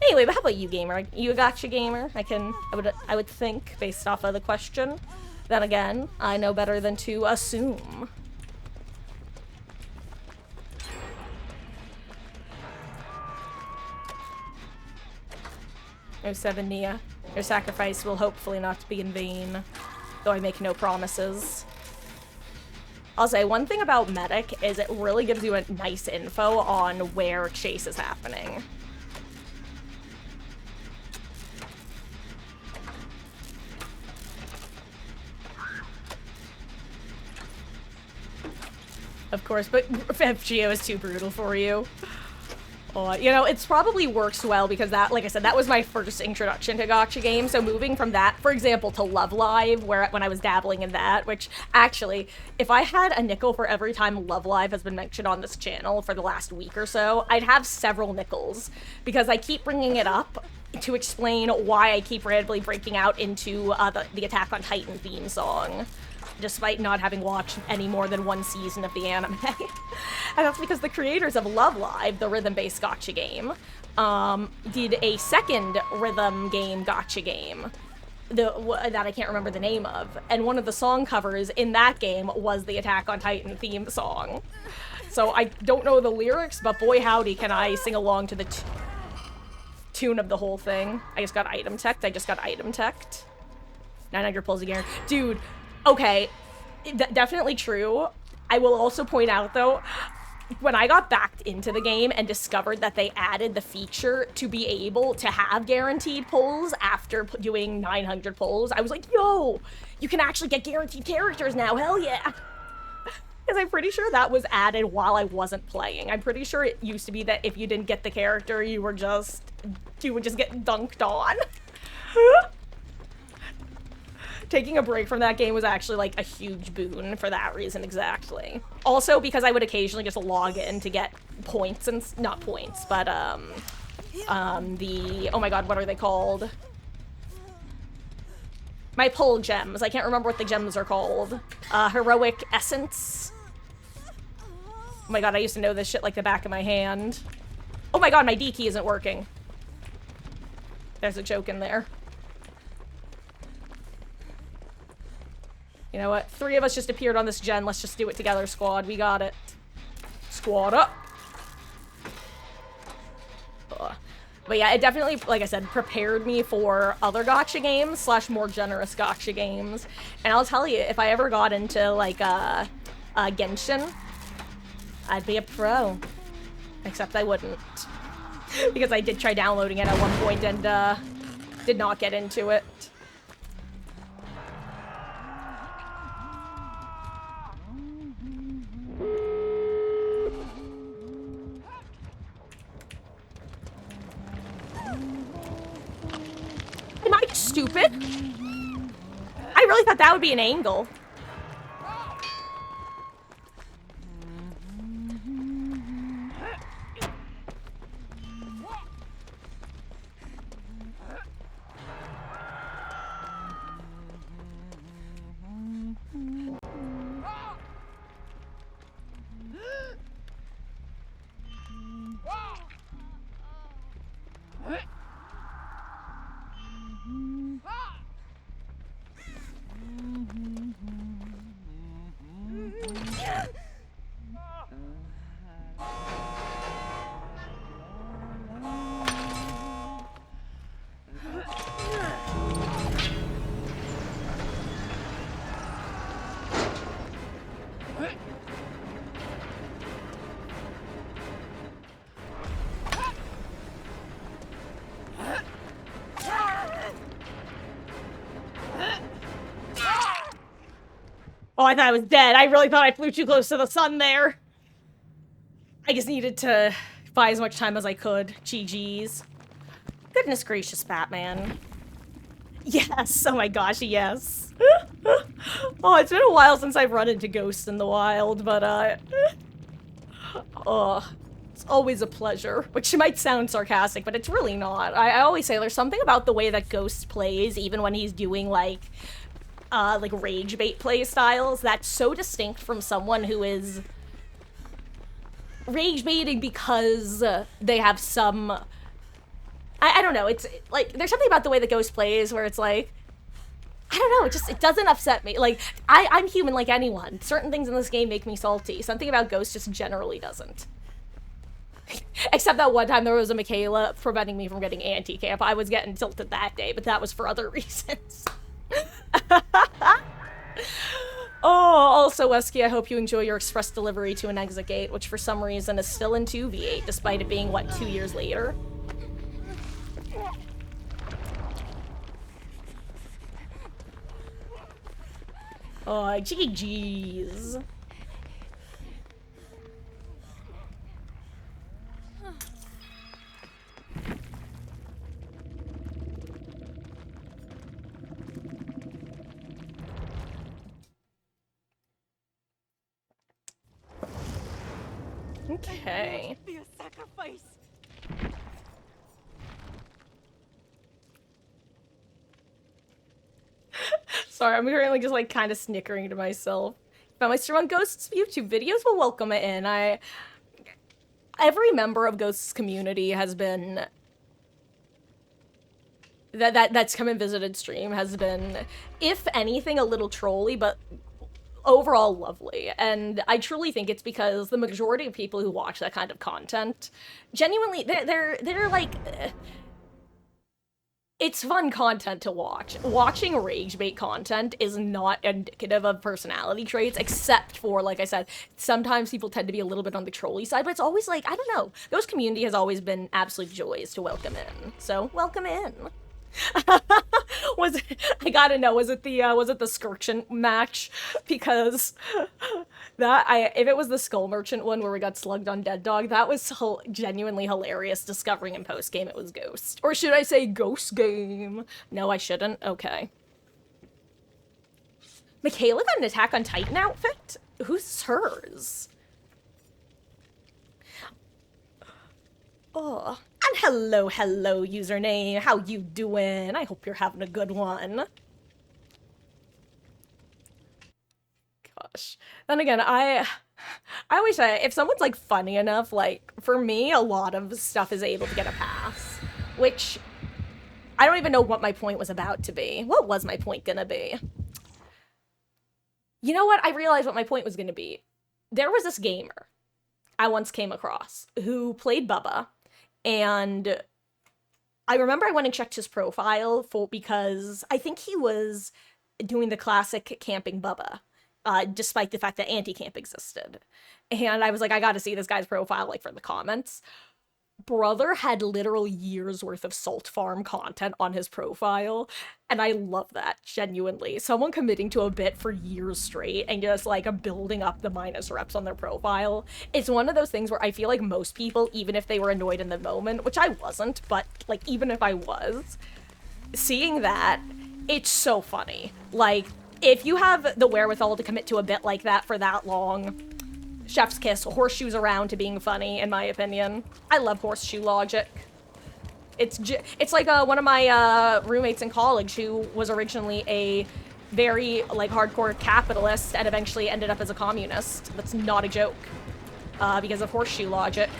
S1: Anyway, but how about you, gamer? You a gotcha gamer? I would think, based off of the question. Then again, I know better than to assume. Oh, 7 Nia. Your sacrifice will hopefully not be in vain, though I make no promises. I'll say one thing about Medic is it really gives you a nice info on where chase is happening. Of course, but FGO is too brutal for you. You know, it's probably works well because that, like I said, that was my first introduction to gacha games. So moving from that, for example, to Love Live, when I was dabbling in that, which actually, if I had a nickel for every time Love Live has been mentioned on this channel for the last week or so, I'd have several nickels because I keep bringing it up to explain why I keep randomly breaking out into the Attack on Titan theme song, despite not having watched any more than 1 season of the anime. And that's because the creators of Love Live, the rhythm-based gacha game, did a second rhythm game gacha game that I can't remember the name of. And one of the song covers in that game was the Attack on Titan theme song. So I don't know the lyrics, but boy howdy can I sing along to the tune of the whole thing. I just got item teched. 900 pulls again. Dude, okay, definitely true. I will also point out, though, when I got backed into the game and discovered that they added the feature to be able to have guaranteed pulls after doing 900 pulls, I was like, yo, you can actually get guaranteed characters now, hell yeah. Because I'm pretty sure that was added while I wasn't playing. I'm pretty sure it used to be that if you didn't get the character, you would just get dunked on. Taking a break from that game was actually, like, a huge boon for that reason exactly. Also, because I would occasionally just log in to get points and... not points, but, the... oh my god, what are they called? My pull gems. I can't remember what the gems are called. Heroic Essence. Oh my god, I used to know this shit like the back of my hand. Oh my god, my D key isn't working. There's a joke in there. You know what? 3 of us just appeared on this gen. Let's just do it together, squad. We got it. Squad up. Ugh. But yeah, it definitely, like I said, prepared me for other gacha games / more generous gacha games. And I'll tell you, if I ever got into, like, Genshin, I'd be a pro. Except I wouldn't. Because I did try downloading it at one point and, did not get into it. Am I stupid? I really thought that would be an angle. Oh, I thought I was dead. I really thought I flew too close to the sun there. I just needed to buy as much time as I could. GG's. Goodness gracious, Batman. Yes, oh my gosh, yes. Oh, it's been a while since I've run into ghosts in the wild, but, oh, it's always a pleasure. Which might sound sarcastic, but it's really not. I always say there's something about the way that Ghost plays, even when he's doing, like rage bait play styles, that's so distinct from someone who is rage baiting because they have some... I don't know, it's, like, there's something about the way that Ghost plays where it's like, I don't know, it doesn't upset me. Like, I'm human like anyone. Certain things in this game make me salty. Something about Ghost just generally doesn't. Except that one time there was a Michaela preventing me from getting anti-camp. I was getting tilted that day, but that was for other reasons. Oh, also, Wesky, I hope you enjoy your express delivery to an exit gate, which for some reason is still in 2v8, despite it being, what, 2 years later? Oh, GG's. Okay.
S2: Be a sacrifice.
S1: Sorry, I'm currently just, like, kind of snickering to myself. Found my stream on Ghost's YouTube videos, will welcome it in. Every member of Ghost's community has been... That's come and visited stream has been, if anything, a little trolly, but overall lovely. And I truly think it's because the majority of people who watch that kind of content, genuinely, they're like... It's fun content to watch. Watching rage bait content is not indicative of personality traits, except for, like I said, sometimes people tend to be a little bit on the trolly side, but it's always like, I don't know, those community has always been absolute joys to welcome in. So, welcome in. Was it, I gotta know, was it the Skirkshin match? Because if it was the Skull Merchant one where we got slugged on Dead Dog, that was genuinely hilarious, discovering in post game it was Ghost. Or should I say Ghost Game? No, I shouldn't. Okay. Michaela got an Attack on Titan outfit? Who's hers? Oh. And hello, username. How you doing? I hope you're having a good one. Gosh. Then again, I always say, if someone's, like, funny enough, like, for me, a lot of stuff is able to get a pass. Which, I don't even know what my point was about to be. What was my point gonna be? You know what? I realized what my point was gonna be. There was this gamer I once came across who played Bubba, and I remember I went and checked his profile because I think he was doing the classic camping Bubba, despite the fact that anti-camp existed. And I was like, I gotta see this guy's profile, like, for the comments. Brother had literal years worth of Salt Farm content on his profile, and I love that, genuinely. Someone committing to a bit for years straight and just, like, building up the minus reps on their profile. It's one of those things where I feel like most people, even if they were annoyed in the moment, which I wasn't, but, like, even if I was, seeing that, it's so funny. Like, if you have the wherewithal to commit to a bit like that for that long, chef's kiss, horseshoes around to being funny, in my opinion. I love horseshoe logic. It's like one of my roommates in college who was originally a very, like, hardcore capitalist and eventually ended up as a communist. That's not a joke. Because of horseshoe logic.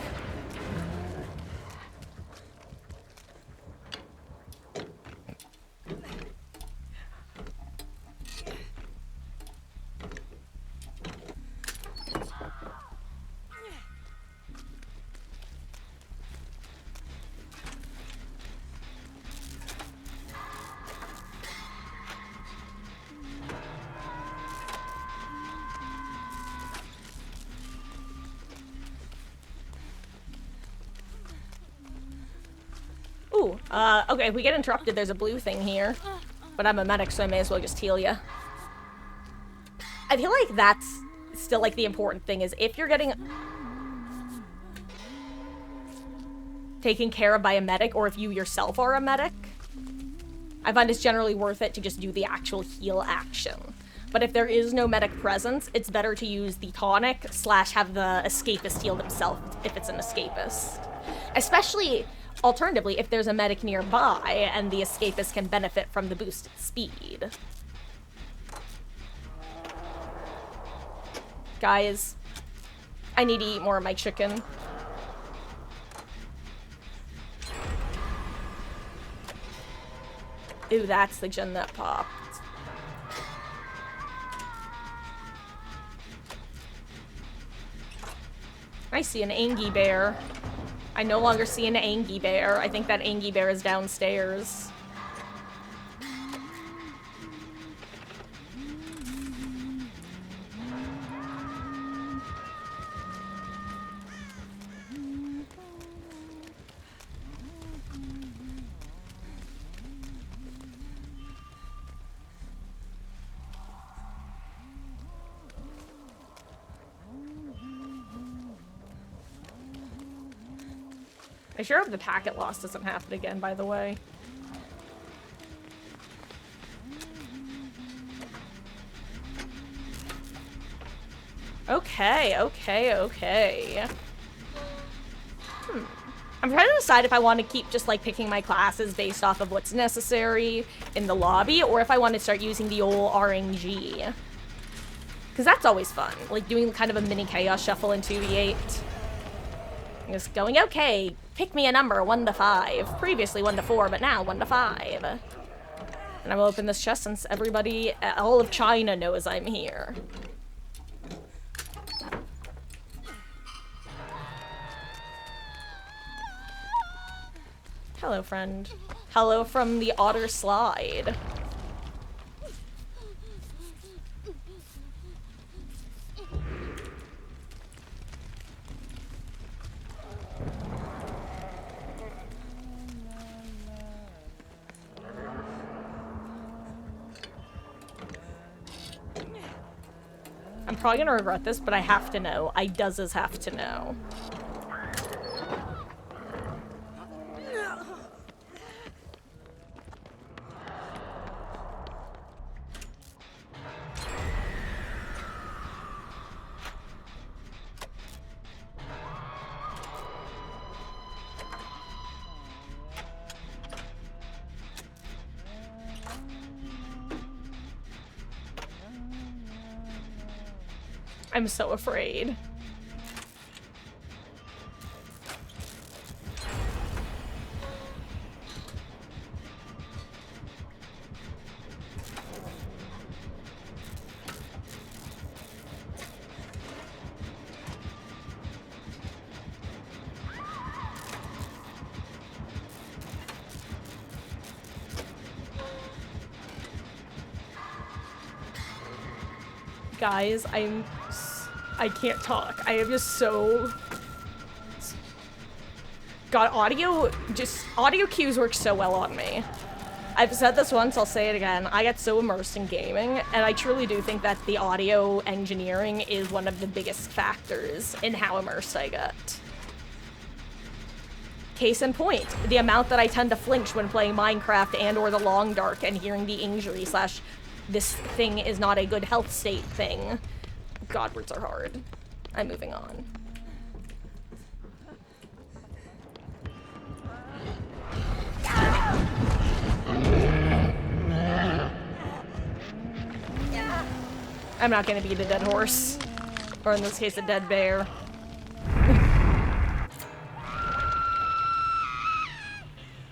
S1: Ooh, okay, if we get interrupted, there's a blue thing here. But I'm a medic, so I may as well just heal you. I feel like that's still, like, the important thing is if you're getting taken care of by a medic, or if you yourself are a medic, I find it's generally worth it to just do the actual heal action. But if there is no medic presence, it's better to use the tonic / have the escapist heal himself if it's an escapist. Especially, alternatively, if there's a medic nearby and the escapist can benefit from the boosted speed. Guys, I need to eat more of my chicken. Ooh, that's the gen that popped. I see an Angie bear. I no longer see an Angie bear. I think that Angie bear is downstairs. I sure hope the packet loss doesn't happen again, by the way. Okay. I'm trying to decide if I want to keep just, like, picking my classes based off of what's necessary in the lobby, or if I want to start using the old RNG. Because that's always fun, like doing kind of a mini chaos shuffle in 2v8. Just going, okay, pick me a number, 1 to 5. Previously 1 to 4, but now 1 to 5. And I will open this chest since everybody, all of China knows I'm here. Hello, friend. Hello from the Otter Slide. I'm probably gonna regret this, but I have to know. I does have to know. I'm so afraid. Guys, I can't talk. I am just so... God, audio cues work so well on me. I've said this once, I'll say it again. I get so immersed in gaming, and I truly do think that the audio engineering is one of the biggest factors in how immersed I get. Case in point, the amount that I tend to flinch when playing Minecraft and or the Long Dark and hearing the injury slash this thing is not a good health state thing. God, words are hard. I'm moving on. I'm not gonna beat a dead horse. Or in this case, a dead bear.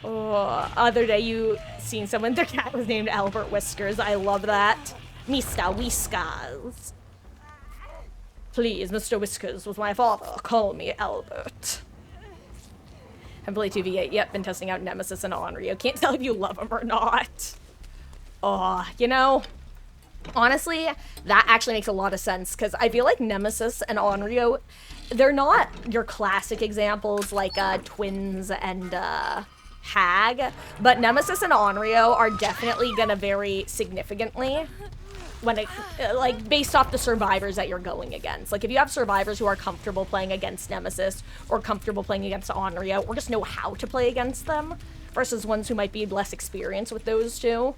S1: Oh, other day you seen someone, their cat was named Albert Whiskers. I love that. Mr. Whiskers. Please, Mr. Whiskers was my father. Call me Albert. I play 2v8. Yep, been testing out Nemesis and Onryo. Can't tell if you love them or not. Oh, you know, honestly, that actually makes a lot of sense, because I feel like Nemesis and Onryo, they're not your classic examples like Twins and Hag, but Nemesis and Onryo are definitely gonna vary significantly when it, like, based off the survivors that you're going against. Like, if you have survivors who are comfortable playing against Nemesis or comfortable playing against Onryo or just know how to play against them versus ones who might be less experienced with those two,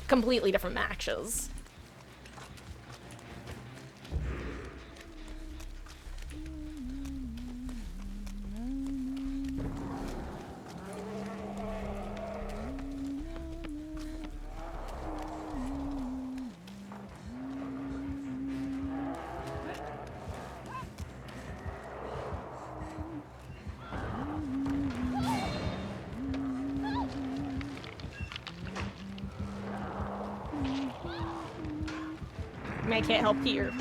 S1: completely different matches. I mean, I can't help here.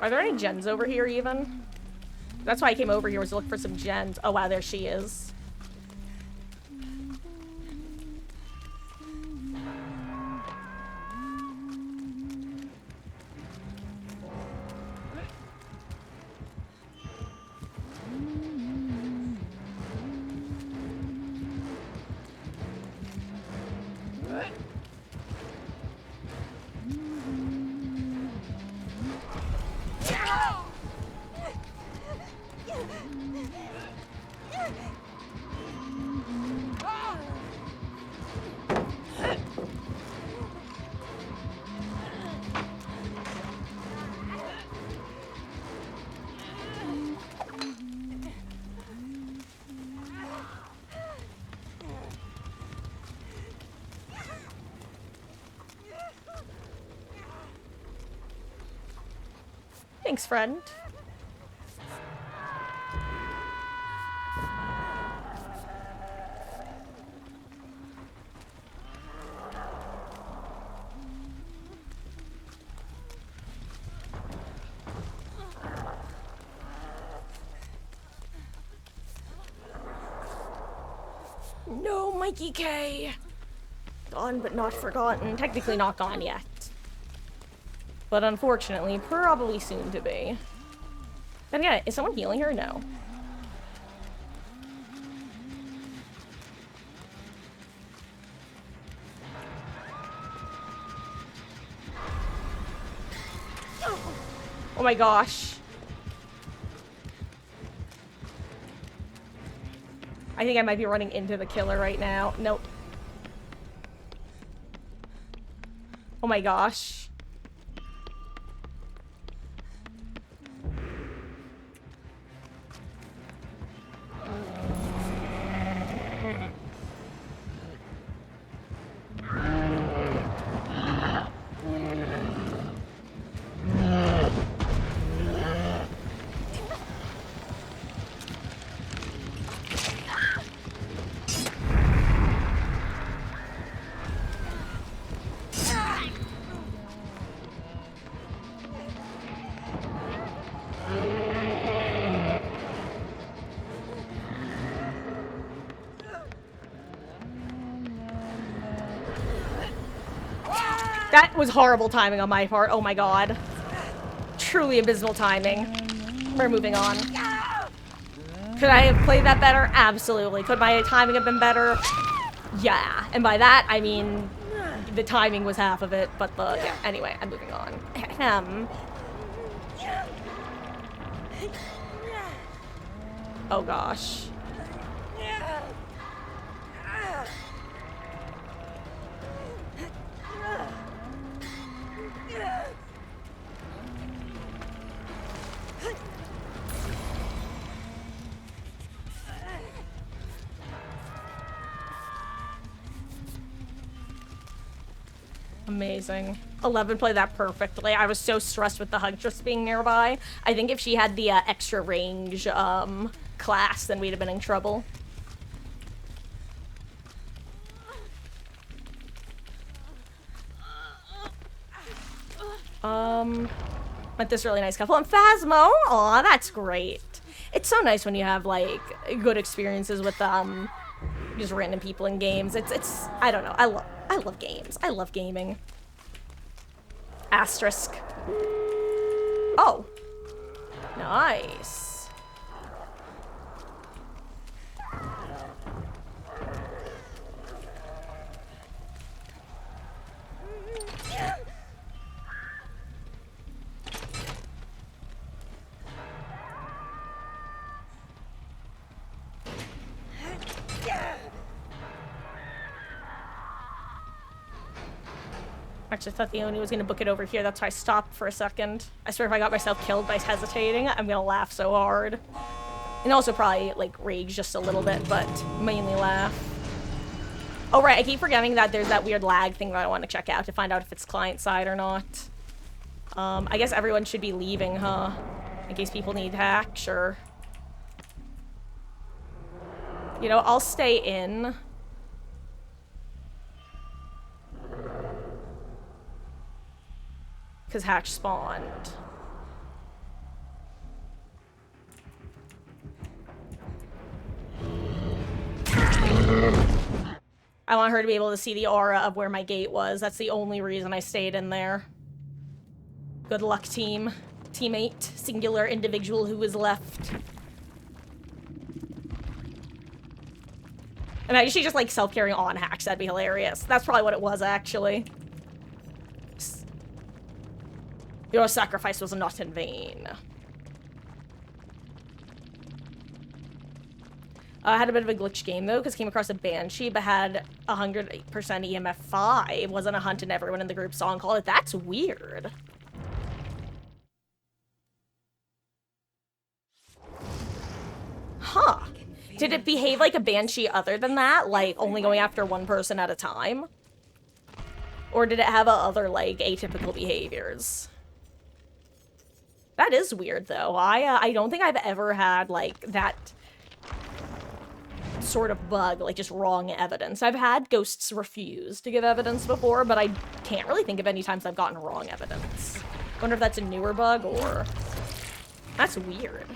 S1: Are there any gens over here even? That's why I came over here, was to look for some gens. Oh wow, there she is. Thanks, friend. No, Mikey K! Gone but not forgotten. Technically not gone yet. But unfortunately, probably soon to be. Then again, is someone healing her? No. Oh my gosh. I think I might be running into the killer right now. Nope. Oh my gosh. That was horrible timing on my part. Oh my god. Truly abysmal timing. We're moving on. Could I have played that better? Absolutely. Could my timing have been better? Yeah. And by that, I mean the timing was half of it, but the... Yeah. Anyway, I'm moving on. Oh gosh. Amazing. 11 played that perfectly. I was so stressed with the Huntress being nearby. I think if she had the extra range class, then we'd have been in trouble. Met this really nice couple. And Phasmo! Aw, that's great. It's so nice when you have, like, good experiences with, just random people in games. It's, I don't know. I love games. I love gaming. Asterisk. Oh. Nice. Actually, I thought the Oni was gonna book it over here. That's why I stopped for a second. I swear if I got myself killed by hesitating, I'm gonna laugh so hard. And also probably, like, rage just a little bit, but mainly laugh. Oh, right, I keep forgetting that there's that weird lag thing that I want to check out to find out if it's client-side or not. I guess everyone should be leaving, huh? In case people need hack, sure. You know, I'll stay in. Because hatch spawned. I want her to be able to see the aura of where my gate was. That's the only reason I stayed in there. Good luck, team. Teammate. Singular individual who is left. Imagine she just, like, self-carrying on hacks. That'd be hilarious. That's probably what it was, actually. Your sacrifice was not in vain. I had a bit of a glitch game, though, because came across a Banshee, but had 100% EMF 5. Wasn't a hunt and everyone in the group saw and called it. That's weird. Huh. Did it behave like a Banshee other than that? Like, only going after one person at a time? Or did it have other, like, atypical behaviors? That is weird, though. I don't think I've ever had, like, that sort of bug, like, just wrong evidence. I've had ghosts refuse to give evidence before, but I can't really think of any times I've gotten wrong evidence. Wonder if that's a newer bug, or... That's weird.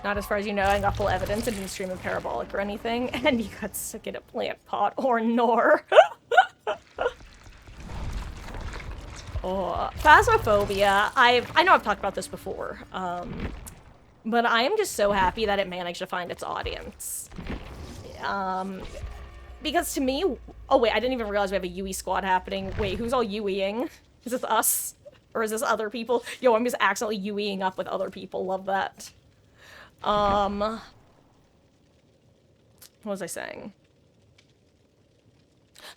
S1: Not as far as you know, I got full evidence. I didn't stream a parabolic or anything. And you got sick in a plant pot or nor. Oh, Phasmophobia. I know I've talked about this before. But I am just so happy that it managed to find its audience. Because to me... Oh, wait, I didn't even realize we have a UE squad happening. Wait, who's all UEing? Is this us? Or is this other people? Yo, I'm just accidentally UEing up with other people. Love that. What was I saying?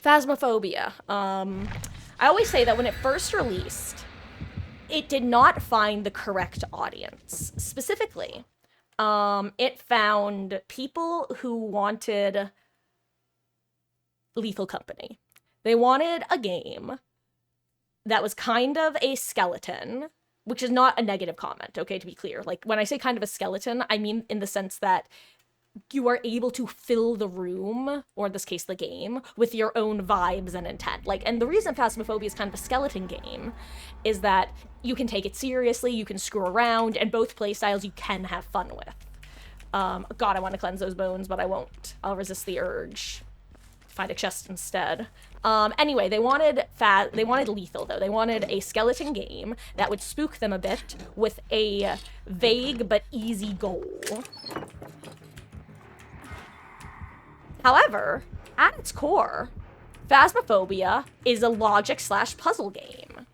S1: Phasmophobia. I always say that when it first released, it did not find the correct audience. Specifically, it found people who wanted Lethal Company. They wanted a game that was kind of a skeleton, which is not a negative comment, okay, to be clear. Like, when I say kind of a skeleton, I mean in the sense that you are able to fill the room, or in this case, the game, with your own vibes and intent. Like, and the reason Phasmophobia is kind of a skeleton game is that you can take it seriously, you can screw around, and both playstyles you can have fun with. God, I want to cleanse those bones, but I won't. I'll resist the urge. Find a chest instead. Anyway, they wanted lethal, though. They wanted a skeleton game that would spook them a bit with a vague but easy goal. However, at its core, Phasmophobia is a logic/puzzle game.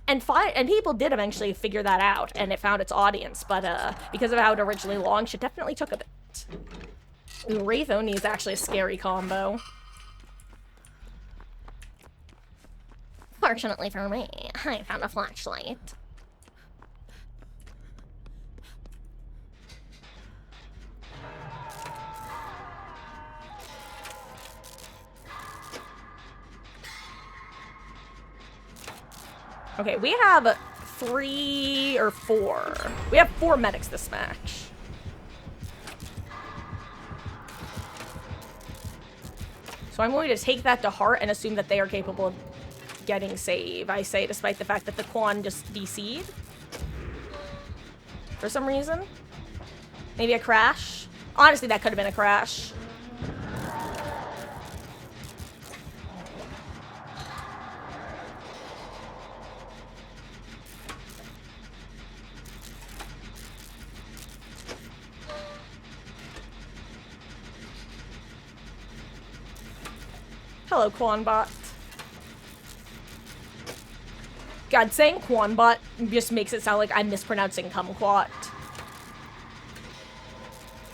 S1: And people did eventually figure that out, and it found its audience, but because of how it originally launched, it definitely took a bit. Ooh, Wraith Oni is actually a scary combo. Fortunately for me, I found a flashlight. Okay, we have 3 or 4. We have 4 medics this match. So I'm going to take that to heart and assume that they are capable of getting save. I say despite the fact that the Quan just DC'd. For some reason. Maybe a crash? Honestly, that could have been a crash. Hello, Quanbot. God, saying Quanbot just makes it sound like I'm mispronouncing kumquat.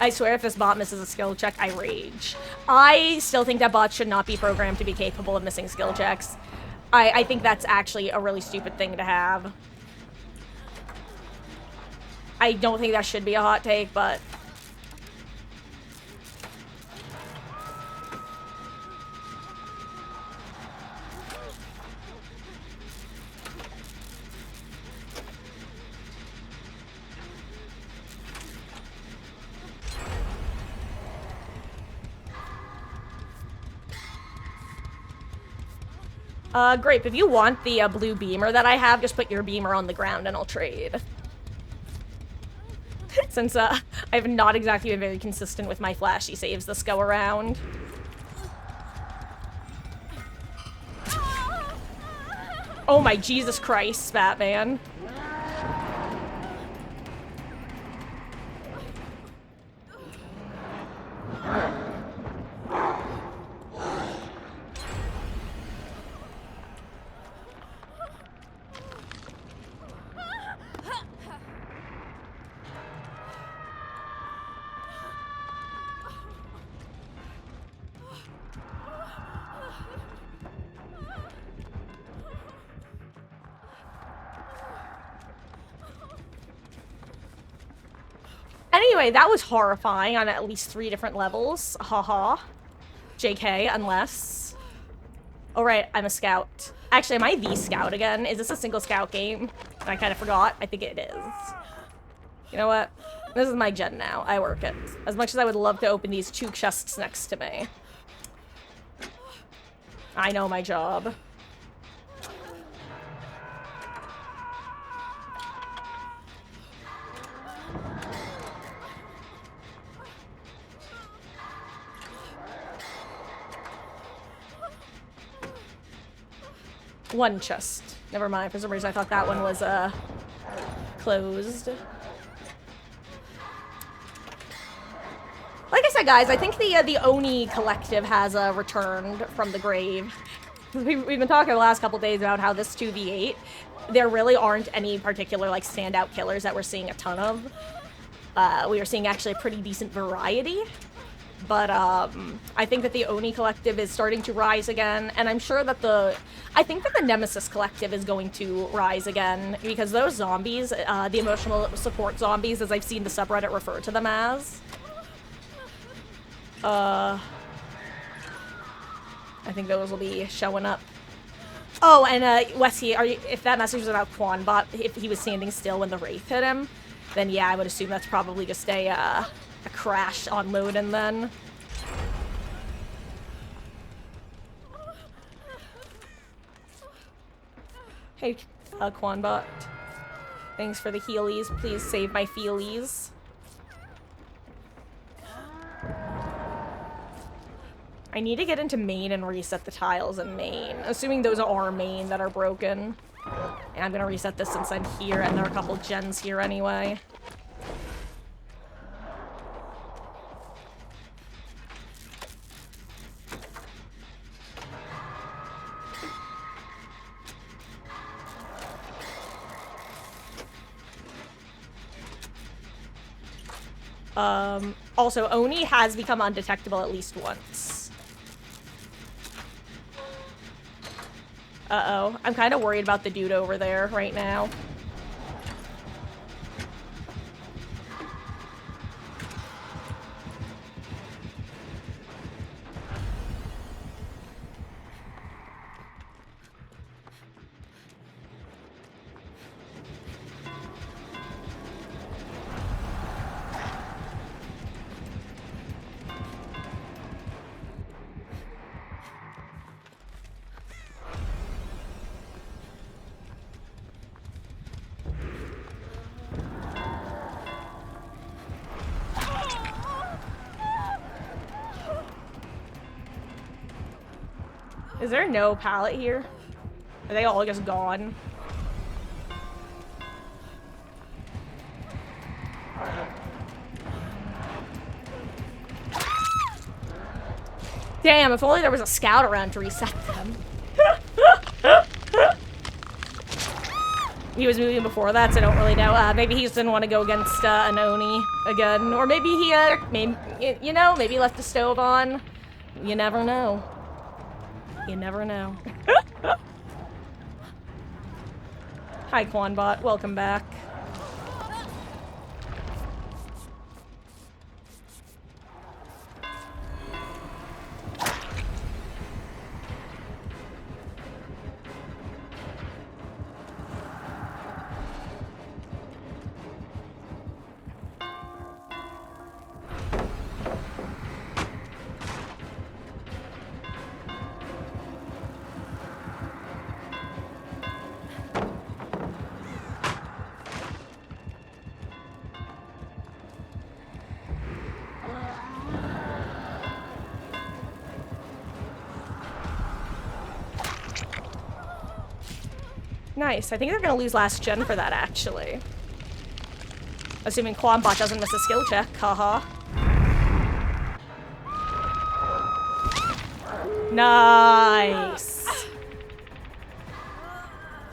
S1: I swear if this bot misses a skill check, I rage. I still think that bots should not be programmed to be capable of missing skill checks. I think that's actually a really stupid thing to have. I don't think that should be a hot take, but... Grape, if you want the blue beamer that I have, just put your beamer on the ground and I'll trade. Since I've not exactly been very consistent with my flashy saves this go around. Oh my Jesus Christ, Batman. Anyway, that was horrifying on at least 3 different levels. Haha. JK, unless... Oh, right, I'm a scout. Actually, am I the scout again? Is this a single scout game? I kind of forgot. I think it is. You know what? This is my gen now. I work it. As much as I would love to open these 2 chests next to me. I know my job. One chest. Never mind. For some reason, I thought that one was, closed. Like I said, guys, I think the Oni collective has, returned from the grave. We've been talking the last couple days about how this 2v8, there really aren't any particular, like, standout killers that we're seeing a ton of. We are seeing actually a pretty decent variety. But, I think that the Oni collective is starting to rise again, and I'm sure that I think that the Nemesis collective is going to rise again, because those zombies, the emotional support zombies, as I've seen the subreddit refer to them as, I think those will be showing up. Oh, and, Westy, if that message was about Quanbot, if he was standing still when the Wraith hit him, then yeah, I would assume that's probably just a crash on loading then. Hey, Quanbot. Thanks for the healies. Please save my feelies. I need to get into main and reset the tiles in main. Assuming those are main that are broken. And I'm gonna reset this since I'm here, and there are a couple gens here anyway. Also, Oni has become undetectable at least once. Uh-oh. I'm kind of worried about the dude over there right now. Is there no pallet here? Are they all just gone? Damn, if only there was a scout around to reset them. He was moving before that, so I don't really know. Maybe he just didn't want to go against an Oni again. Or maybe he, you know, maybe he left the stove on. You never know. You never know. Hi, Quanbot. Welcome back. Nice. I think they're gonna lose last gen for that, actually. Assuming Quanbot doesn't miss a skill check. Haha. Nice.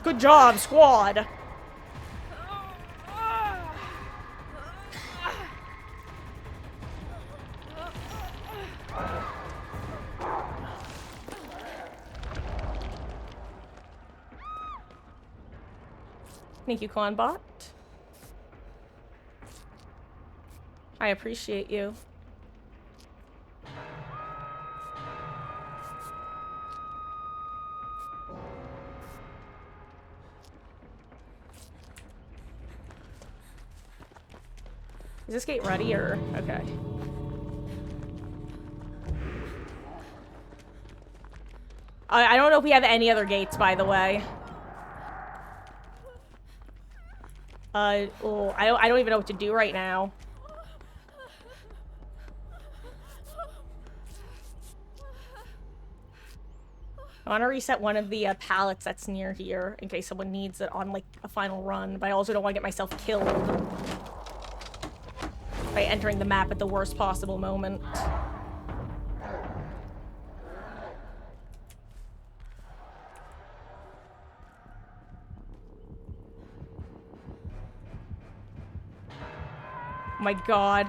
S1: Good job, squad. Thank you, Quanbot. I appreciate you. Is this gate ready or okay? I don't know if we have any other gates, by the way. Oh, I don't even know what to do right now. I want to reset one of the pallets that's near here in case someone needs it on, like, a final run, but I also don't want to get myself killed by entering the map at the worst possible moment. Oh my god.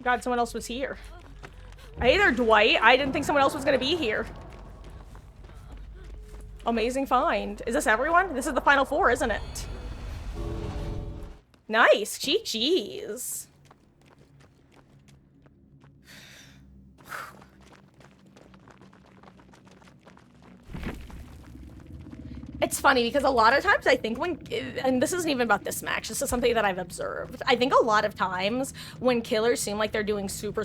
S1: God, someone else was here. Hey there, Dwight. I didn't think someone else was gonna be here. Amazing find. Is this everyone? This is the final four, isn't it? Nice. Jeez. It's funny because a lot of times I think when, and this isn't even about this match, this is something that I've observed. I think a lot of times when killers seem like they're doing super,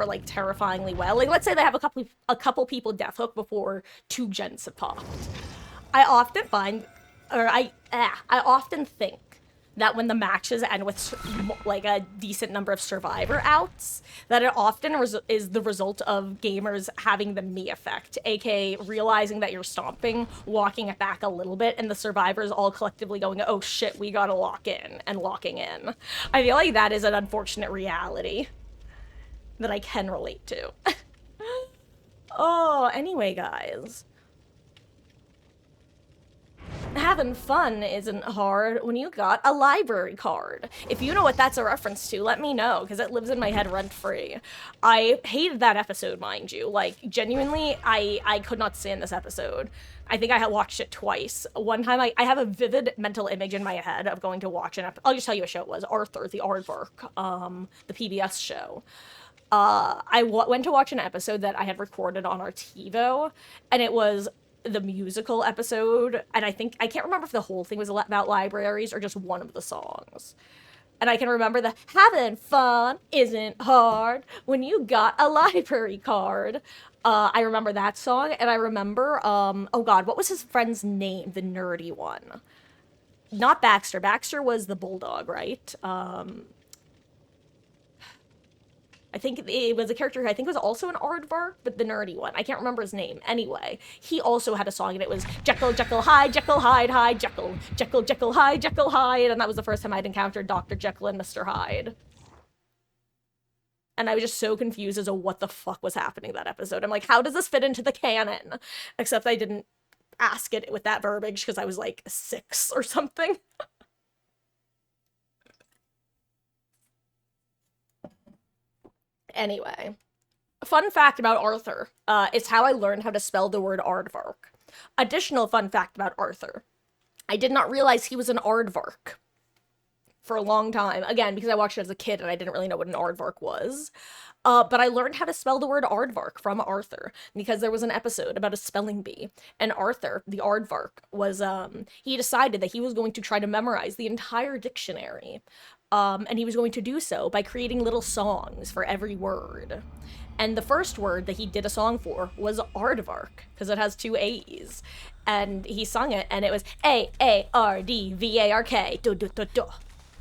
S1: like terrifyingly well, like let's say they have a couple people death hook before 2 gens have popped. I often find, or I often think that when the matches end with like a decent number of survivor outs, that it often is the result of gamers having the me effect, aka realizing that you're stomping, walking it back a little bit, and the survivors all collectively going, oh shit, we gotta lock in, and locking in. I feel like that is an unfortunate reality that I can relate to. Oh, anyway, guys. Having fun isn't hard when you got a library card. If you know what that's a reference to, let me know, because it lives in my head rent-free. I hated that episode, mind you. Like, genuinely, I could not stand this episode. I think I had watched it twice. One time, I have a vivid mental image in my head of going to watch an episode. I'll just tell you what show it was. Arthur, the Aardvark, the PBS show. I went to watch an episode that I had recorded on our TiVo, and it was the musical episode, and I can't remember if the whole thing was about libraries or just one of the songs. And I can remember the having fun isn't hard when you got a library card. I remember that song, and I remember, oh god, what was his friend's name? The nerdy one. Not Baxter. Baxter was the bulldog, right? I think it was a character who I think was also an aardvark, but the nerdy one. I can't remember his name. Anyway, he also had a song, and it was Jekyll, Jekyll, Hyde, Jekyll, Hyde, Hyde, Jekyll, Jekyll, Jekyll, Hyde, Jekyll, Hyde, and that was the first time I'd encountered Dr. Jekyll and Mr. Hyde. And I was just so confused as to what the fuck was happening that episode. I'm like, how does this fit into the canon? Except I didn't ask it with that verbiage because I was like 6 or something. Anyway, fun fact about Arthur is how I learned how to spell the word aardvark. Additional fun fact about Arthur. I did not realize he was an aardvark for a long time. Again, because I watched it as a kid and I didn't really know what an aardvark was. But I learned how to spell the word aardvark from Arthur because there was an episode about a spelling bee. And Arthur, the aardvark, was, he decided that he was going to try to memorize the entire dictionary. And he was going to do so by creating little songs for every word. And the first word that he did a song for was aardvark, because it has 2 A's. And he sung it, and it was A-A-R-D-V-A-R-K. Do-do-do-do.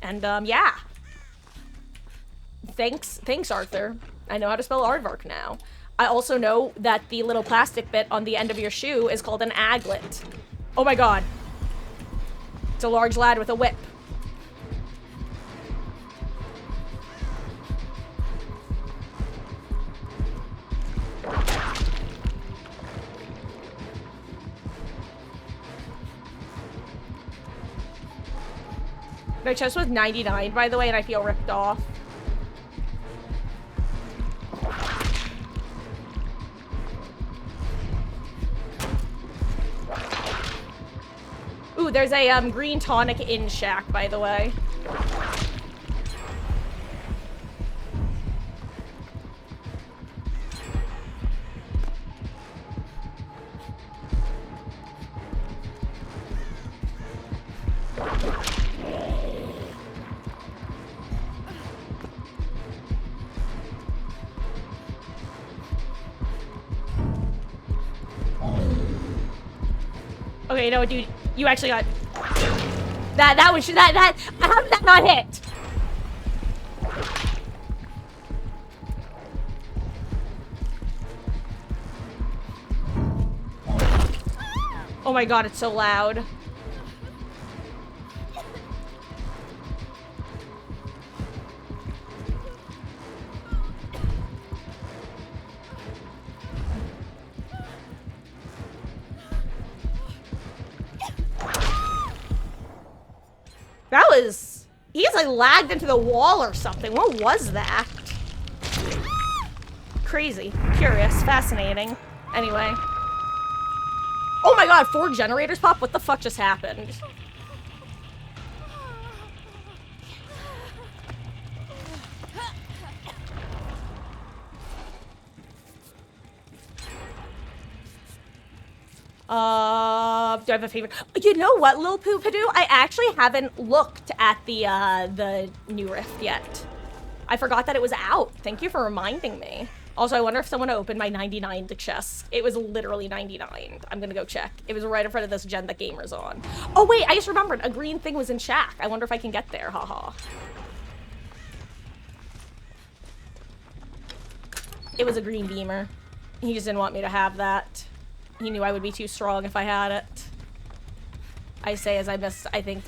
S1: And, yeah. Thanks, Arthur. I know how to spell aardvark now. I also know that the little plastic bit on the end of your shoe is called an aglet. Oh my god. It's a large lad with a whip. My chest was 99, by the way, and I feel ripped off. Ooh, there's a green tonic in shack, by the way. Okay, you know what, dude? You actually got... How did that not hit? Oh my god, it's so loud. That was... He's like lagged into the wall or something. What was that? Crazy. Curious. Fascinating. Anyway. Oh my god, 4 generators pop? What the fuck just happened? Do I have a favorite? You know what, Lil Poo Padoo? I actually haven't looked at the new Rift yet. I forgot that it was out. Thank you for reminding me. Also, I wonder if someone opened my 99 chest. It was literally 99. I'm gonna go check. It was right in front of this gen that Gamer's on. Oh wait, I just remembered. A green thing was in Shack. I wonder if I can get there. Haha. It was a green beamer. He just didn't want me to have that. He knew I would be too strong if I had it. I say as I missed, I think...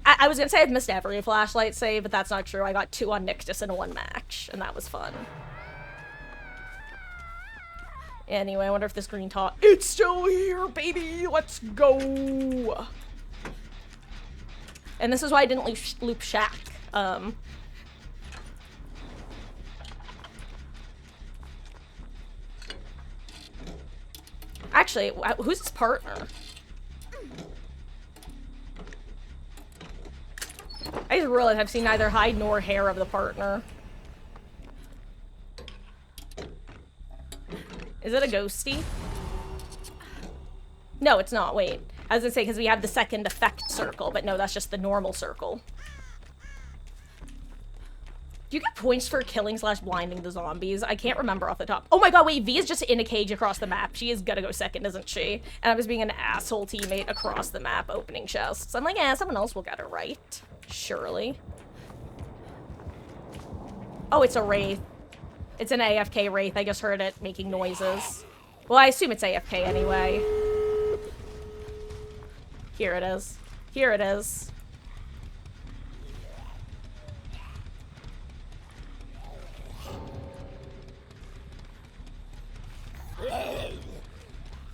S1: I was gonna say I've missed every flashlight save, but that's not true. I got 2 on Nictus in 1 match, and that was fun. Anyway, I wonder if this green top... It's still here, baby! Let's go! And this is why I didn't loop Shack. Actually, who's his partner? I just realized I've seen neither hide nor hair of the partner. Is it a ghosty? No, it's not. Wait. I was gonna say, because we have the second effect circle, but no, that's just the normal circle. Do you get points for killing / blinding the zombies? I can't remember off the top. Oh my god, wait, V is just in a cage across the map. She is gonna go second, isn't she? And I was being an asshole teammate across the map opening chests. I'm like, eh, someone else will get her right. Surely. Oh, it's a Wraith. It's an AFK Wraith. I just heard it making noises. Well, I assume it's AFK anyway. Here it is. Here it is.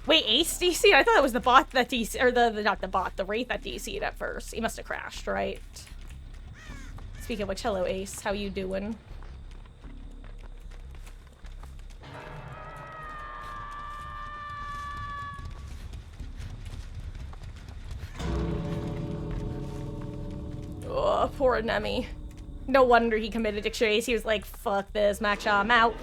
S1: Wait, Ace DC'd? I thought it was the bot that DC, or not the bot, the Wraith that DC'd at first. He must have crashed, right? Speaking of which, hello Ace, how you doing? Oh, poor Anemi. No wonder he committed to Chase. He was like, fuck this, Max, I'm out.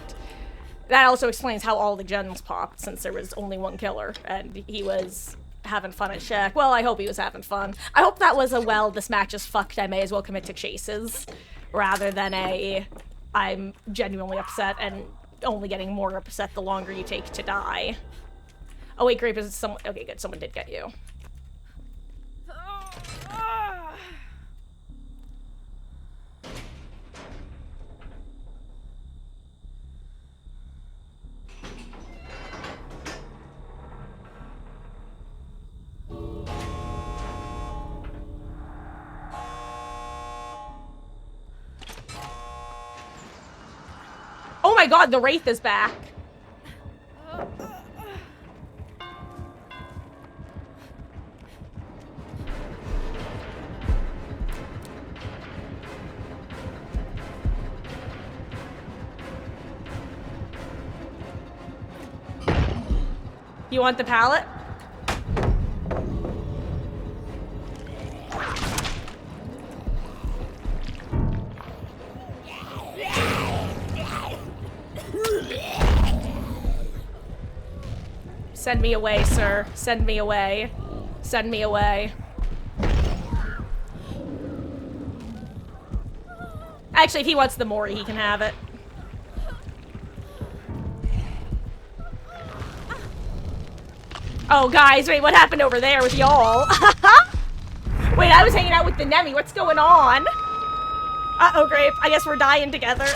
S1: That also explains how all the gens popped, since there was only 1 killer, and he was having fun at Shack. Well, I hope he was having fun. I hope that was a, well, this match is fucked, I may as well commit to chases, rather than a, I'm genuinely upset and only getting more upset the longer you take to die. Oh wait, Grape, is it someone? Okay, good, someone did get you. Oh my god, the Wraith is back. You want the pallet? Send me away, sir. Send me away. Send me away. Actually, if he wants the Mori, he can have it. Oh, guys, wait, what happened over there with y'all? Wait, I was hanging out with the Nemi. What's going on? Uh-oh, Grape. I guess we're dying together.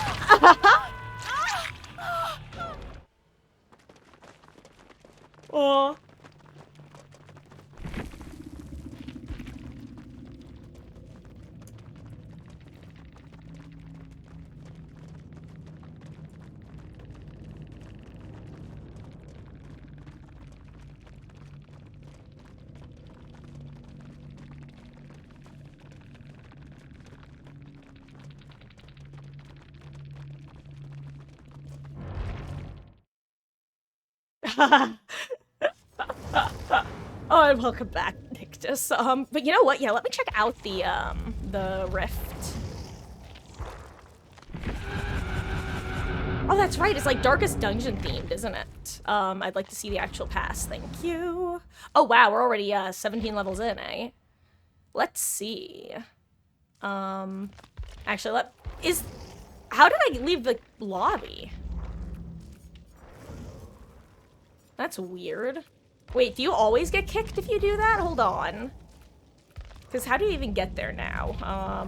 S1: Oh. Oh, and welcome back, Nictus. But you know what? Yeah, let me check out the rift. Oh, that's right. It's like Darkest Dungeon themed, isn't it? I'd like to see the actual pass. Thank you. Oh, wow. We're already, 17 levels in, eh? Let's see. Actually, how did I leave the lobby? That's weird. Wait, do you always get kicked if you do that? Hold on. Because how do you even get there now?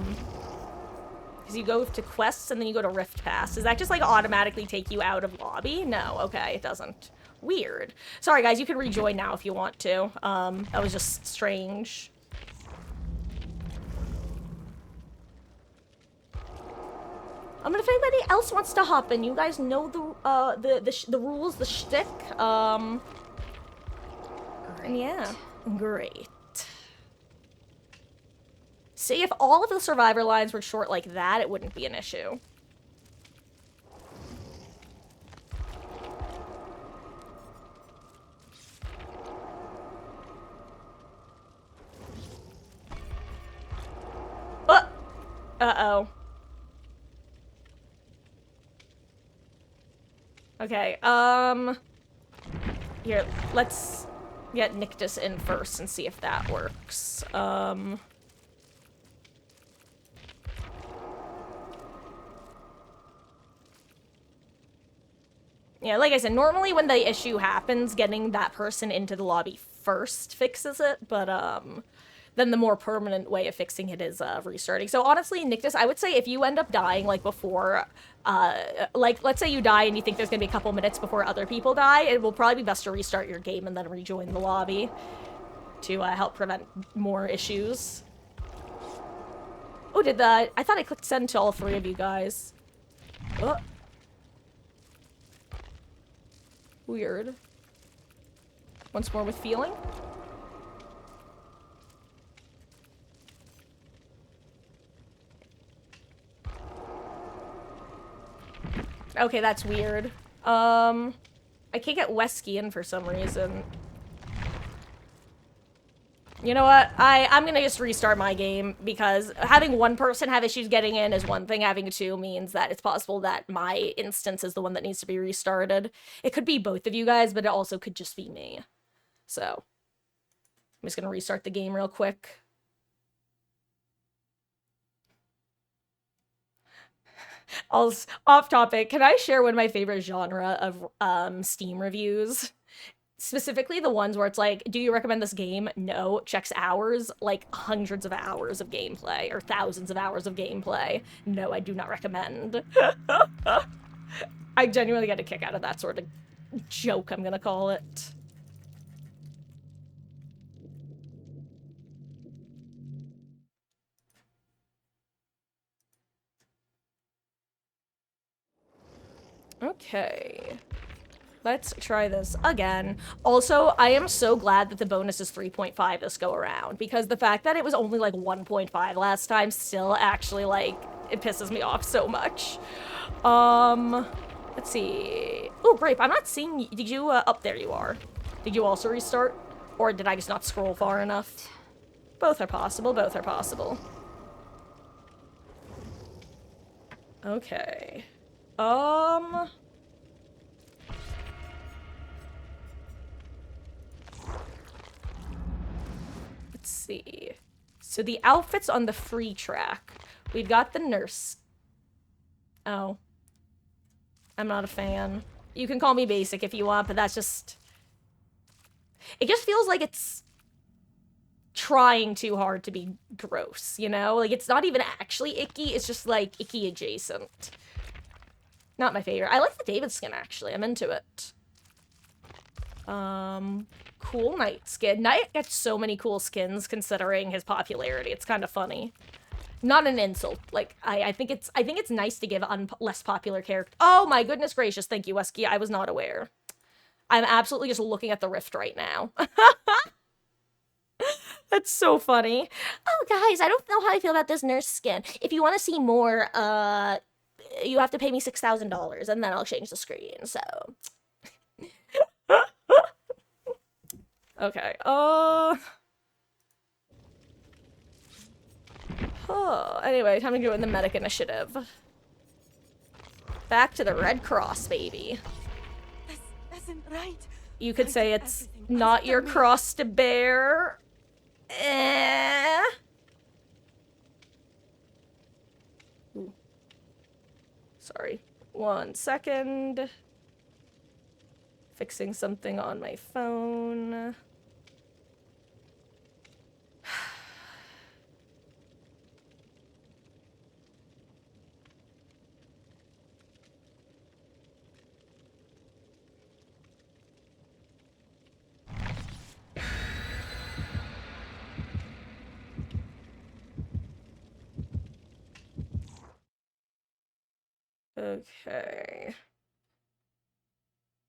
S1: Because you go to quests and then you go to Rift Pass. Does that just, like, automatically take you out of lobby? No, okay, it doesn't. Weird. Sorry, guys, you can rejoin now if you want to. That was just strange. But if anybody else wants to hop in, you guys know the rules, the shtick. And yeah, great. See, if all of the survivor lines were short like that, it wouldn't be an issue. Uh-oh. Okay, here, let's get Nictus in first and see if that works. Yeah, like I said, normally when the issue happens, getting that person into the lobby first fixes it, but, then the more permanent way of fixing it is, restarting. So honestly, Nictus, I would say if you end up dying, like, before, like, let's say you die and you think there's gonna be a couple minutes before other people die, it will probably be best to restart your game and then rejoin the lobby to, help prevent more issues. Oh, I thought I clicked send to all three of you guys. Oh. Weird. Once more with feeling. Okay, that's weird. I can't get Wesky in for some reason. You know what? I'm gonna just restart my game, because having one person have issues getting in is one thing. Having two means that it's possible that my instance is the one that needs to be restarted. It could be both of you guys, but it also could just be me. So, I'm just gonna restart the game real quick. Off topic, can I share one of my favorite genre of Steam reviews? Specifically the ones where it's like, do you recommend this game? No. Checks hours, like hundreds of hours of gameplay, or thousands of hours of gameplay. No, I do not recommend. I genuinely get a kick out of that sort of joke, I'm gonna call it. Okay. Let's try this again. Also, I am so glad that the bonus is 3.5 this go around, because the fact that it was only like 1.5 last time still actually, like, it pisses me off so much. Let's see. Oh, Grape, I'm not seeing you. Did you, up there you are. Did you also restart? Or did I just not scroll far enough? Both are possible, both are possible. Okay. Let's see. So the outfits on the free track. We've got the nurse. Oh. I'm not a fan. You can call me basic if you want, but that's just... It just feels like it's trying too hard to be gross, you know? Like, it's not even actually icky, it's just, like, icky adjacent. Not my favorite. I like the David skin, actually. I'm into it. Cool Knight skin. Knight gets so many cool skins considering his popularity. It's kind of funny. Not an insult. Like, I think it's nice to give less popular character. Oh my goodness gracious, thank you, Wesky. I was not aware. I'm absolutely just looking at the rift right now. That's so funny. Oh, guys, I don't know how I feel about this nurse skin. If you want to see more, you have to pay me $6,000, and then I'll change the screen, so... Okay, anyway, time to go in the medic initiative. Back to the Red Cross, baby.
S2: This isn't right.
S1: You could say it's not your cross to bear. Ooh. Sorry. 1 second. Fixing something on my phone. Okay.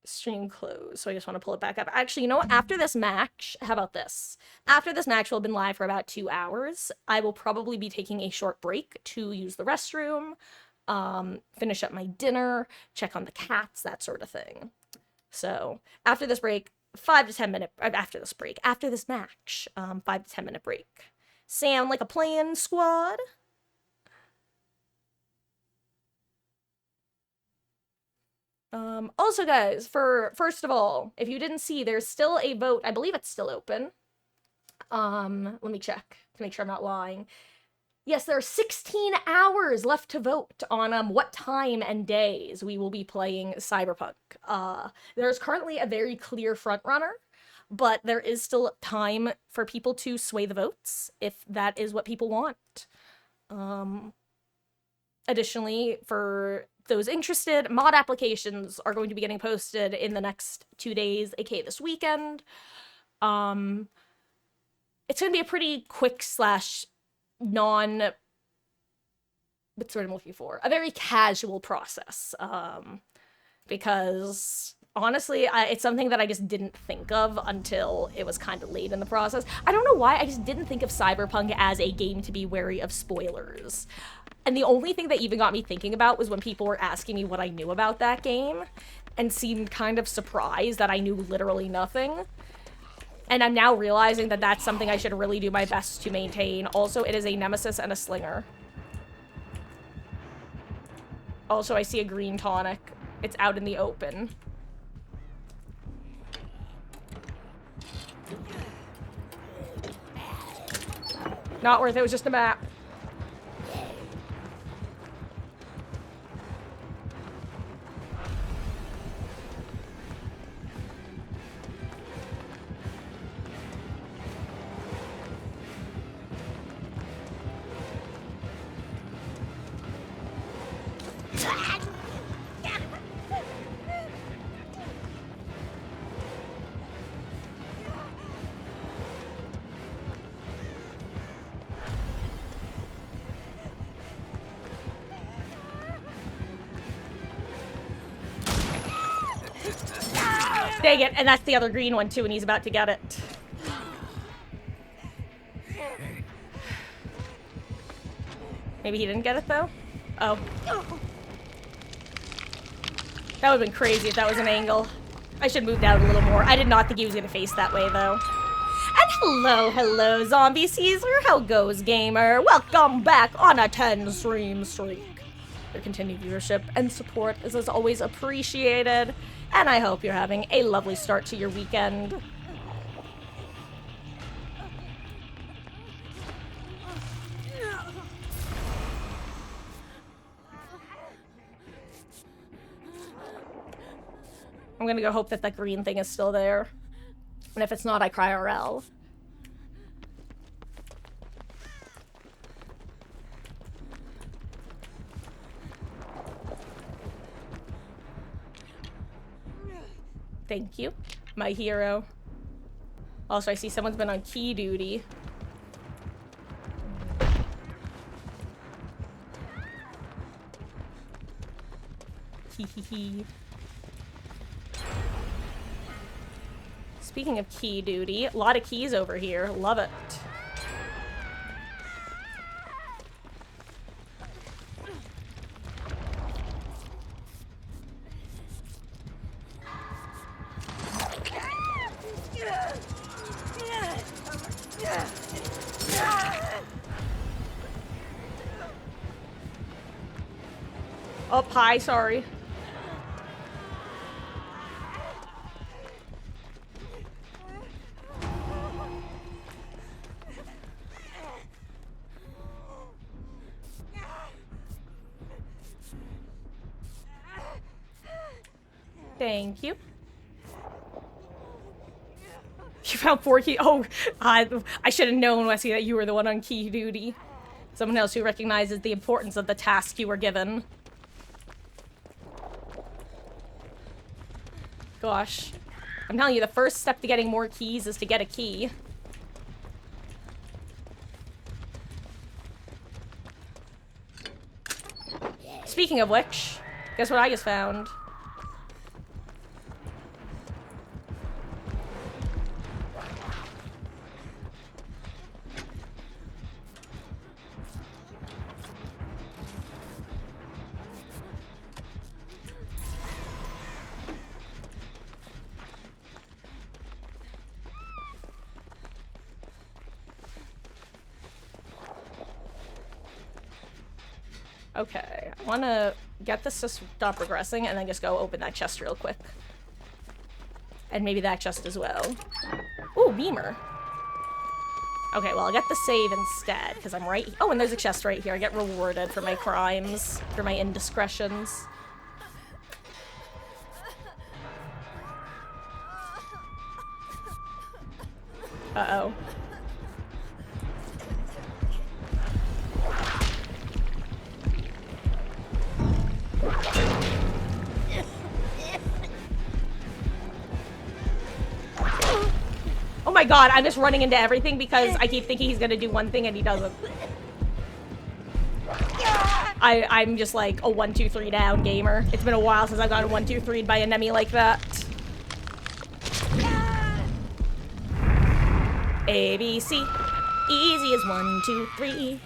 S1: Stream closed, so I just want to pull it back up. Actually, you know what? After this match, how about this? After this match will have been live for about 2 hours. I will probably be taking a short break to use the restroom, finish up my dinner, check on the cats, that sort of thing. So, after this break, 5 to 10 minute, after this match, 5 to 10 minute break. Sound like a plan, squad? Also, guys, first of all, if you didn't see, there's still a vote. I believe it's still open. Let me check to make sure I'm not lying. Yes, there are 16 hours left to vote on, what time and days we will be playing Cyberpunk. There's currently a very clear frontrunner, but there is still time for people to sway the votes, if that is what people want. Additionally, for those interested, mod applications are going to be getting posted in the next 2 days, aka this weekend. It's going to be a pretty quick slash what's what I'm looking for? A very casual process. Because honestly, it's something that I just didn't think of until it was kind of late in the process. I don't know why, I just didn't think of Cyberpunk as a game to be wary of spoilers. And the only thing that even got me thinking about was when people were asking me what I knew about that game, and seemed kind of surprised that I knew literally nothing. And I'm now realizing that that's something I should really do my best to maintain. Also, it is a nemesis and a slinger. Also, I see a green tonic. It's out in the open. Not worth it, it was just a map. Dang it, and that's the other green one too, and he's about to get it. Maybe he didn't get it though? Oh. That would've been crazy if that was an angle. I should move down a little more. I did not think he was gonna face that way though. And hello, Zombie Caesar. How goes, gamer? Welcome back on a 10 stream streak. Your continued viewership and support is as always appreciated. And I hope you're having a lovely start to your weekend. I'm gonna go hope that that green thing is still there. And if it's not, I cry RL. Thank you, my hero. Also, I see someone's been on key duty. Hee. Speaking of key duty, a lot of keys over here. Love it. Oh, hi, sorry. Thank you. You found 4 keys. Oh, I should have known, Wesley, that you were the one on key duty. Someone else who recognizes the importance of the task you were given. Gosh. I'm telling you, the first step to getting more keys is to get a key. Speaking of which, guess what I just found? Okay, I want to get this to stop regressing and then just go open that chest real quick. And maybe that chest as well. Ooh, beamer. Okay, well, I'll get the save instead, because I'm right... Oh, and there's a chest right here. I get rewarded for my crimes, for my indiscretions. Uh-oh. Oh my god, I'm just running into everything because I keep thinking he's gonna do one thing and he doesn't. I'm just like a 1-2-3 down gamer. It's been a while since I've gotten 1-2-3'd by an enemy like that. A, B, C. Easy as 1, 2, 3.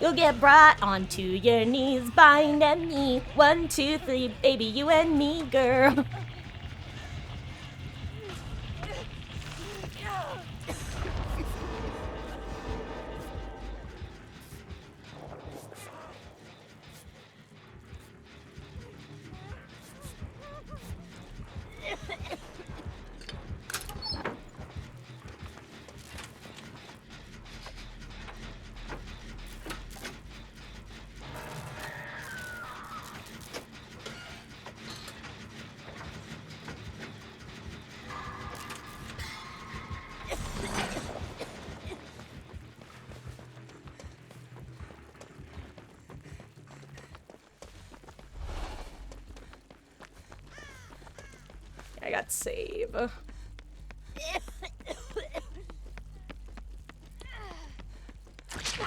S1: You'll get brought onto your knees by an enemy. 1, 2, 3, baby, you and me, girl. I got save.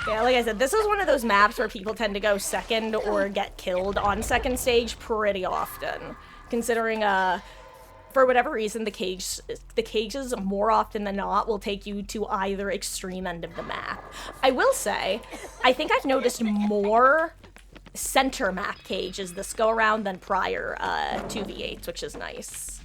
S1: Yeah, like I said, this is one of those maps where people tend to go second or get killed on second stage pretty often. Considering, for whatever reason, the cages more often than not will take you to either extreme end of the map. I will say, I think I've noticed more center map cages this go around than prior 2v8s, which is nice.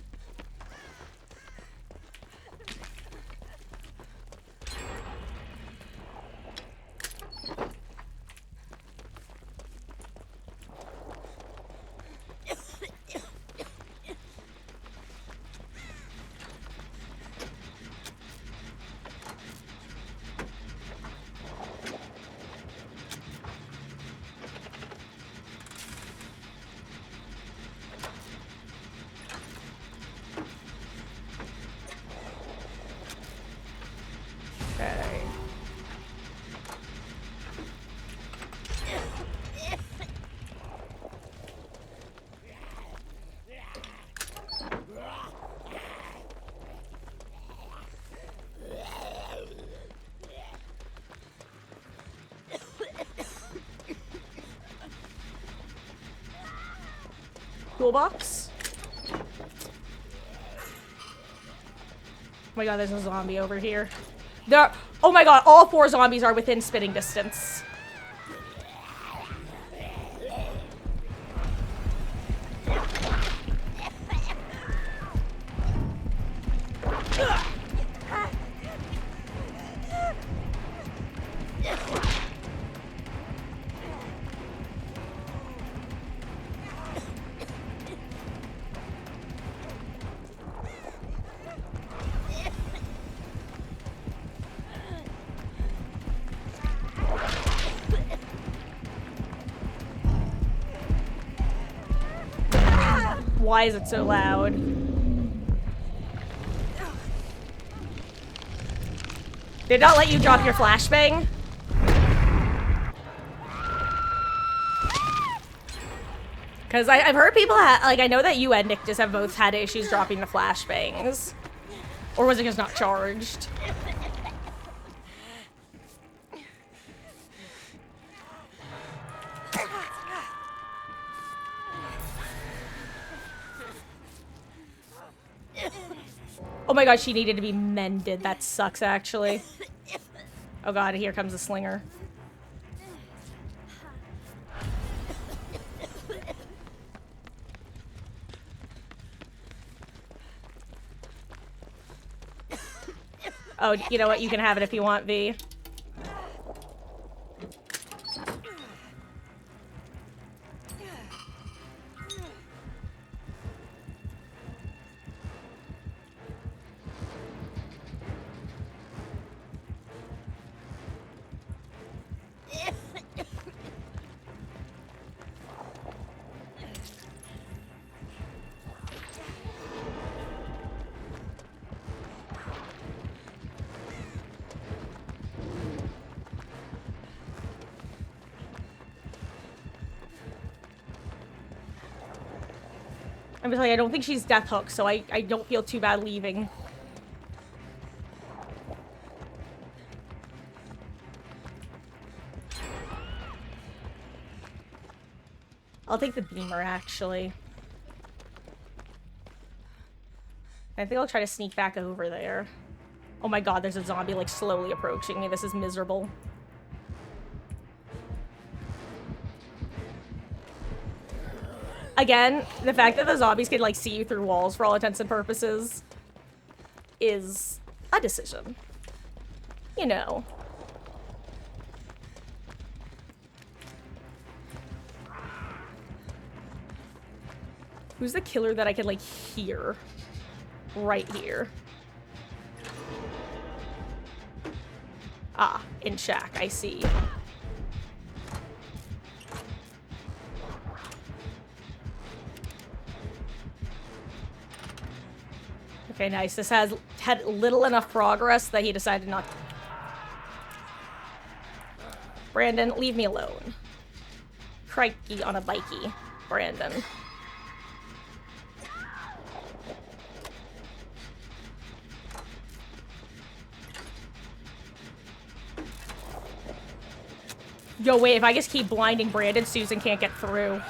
S1: toolbox. Oh my god, there's a zombie over here. There. Oh my god, all 4 zombies are within spitting distance. Why is it so loud? Did not let you drop your flashbang? Because I've heard people like, I know that you and Nick just have both had issues dropping the flashbangs. Or was it just not charged? Oh my god, she needed to be mended. That sucks, actually. Oh god, here comes the slinger. Oh, you know what? You can have it if you want, V. I'm just like, I don't think she's death hooked, so I don't feel too bad leaving. I'll take the beamer, actually. I think I'll try to sneak back over there. Oh my god, there's a zombie, like, slowly approaching me. This is miserable. Again, the fact that the zombies can, like, see you through walls for all intents and purposes is a decision. You know. Who's the killer that I can, like, hear? Right here. Ah, in shack, I see. Okay, nice. This has had little enough progress that he decided not to. Brandon, leave me alone. Crikey on a bikey, Brandon. Yo, wait, if I just keep blinding Brandon, Susan can't get through.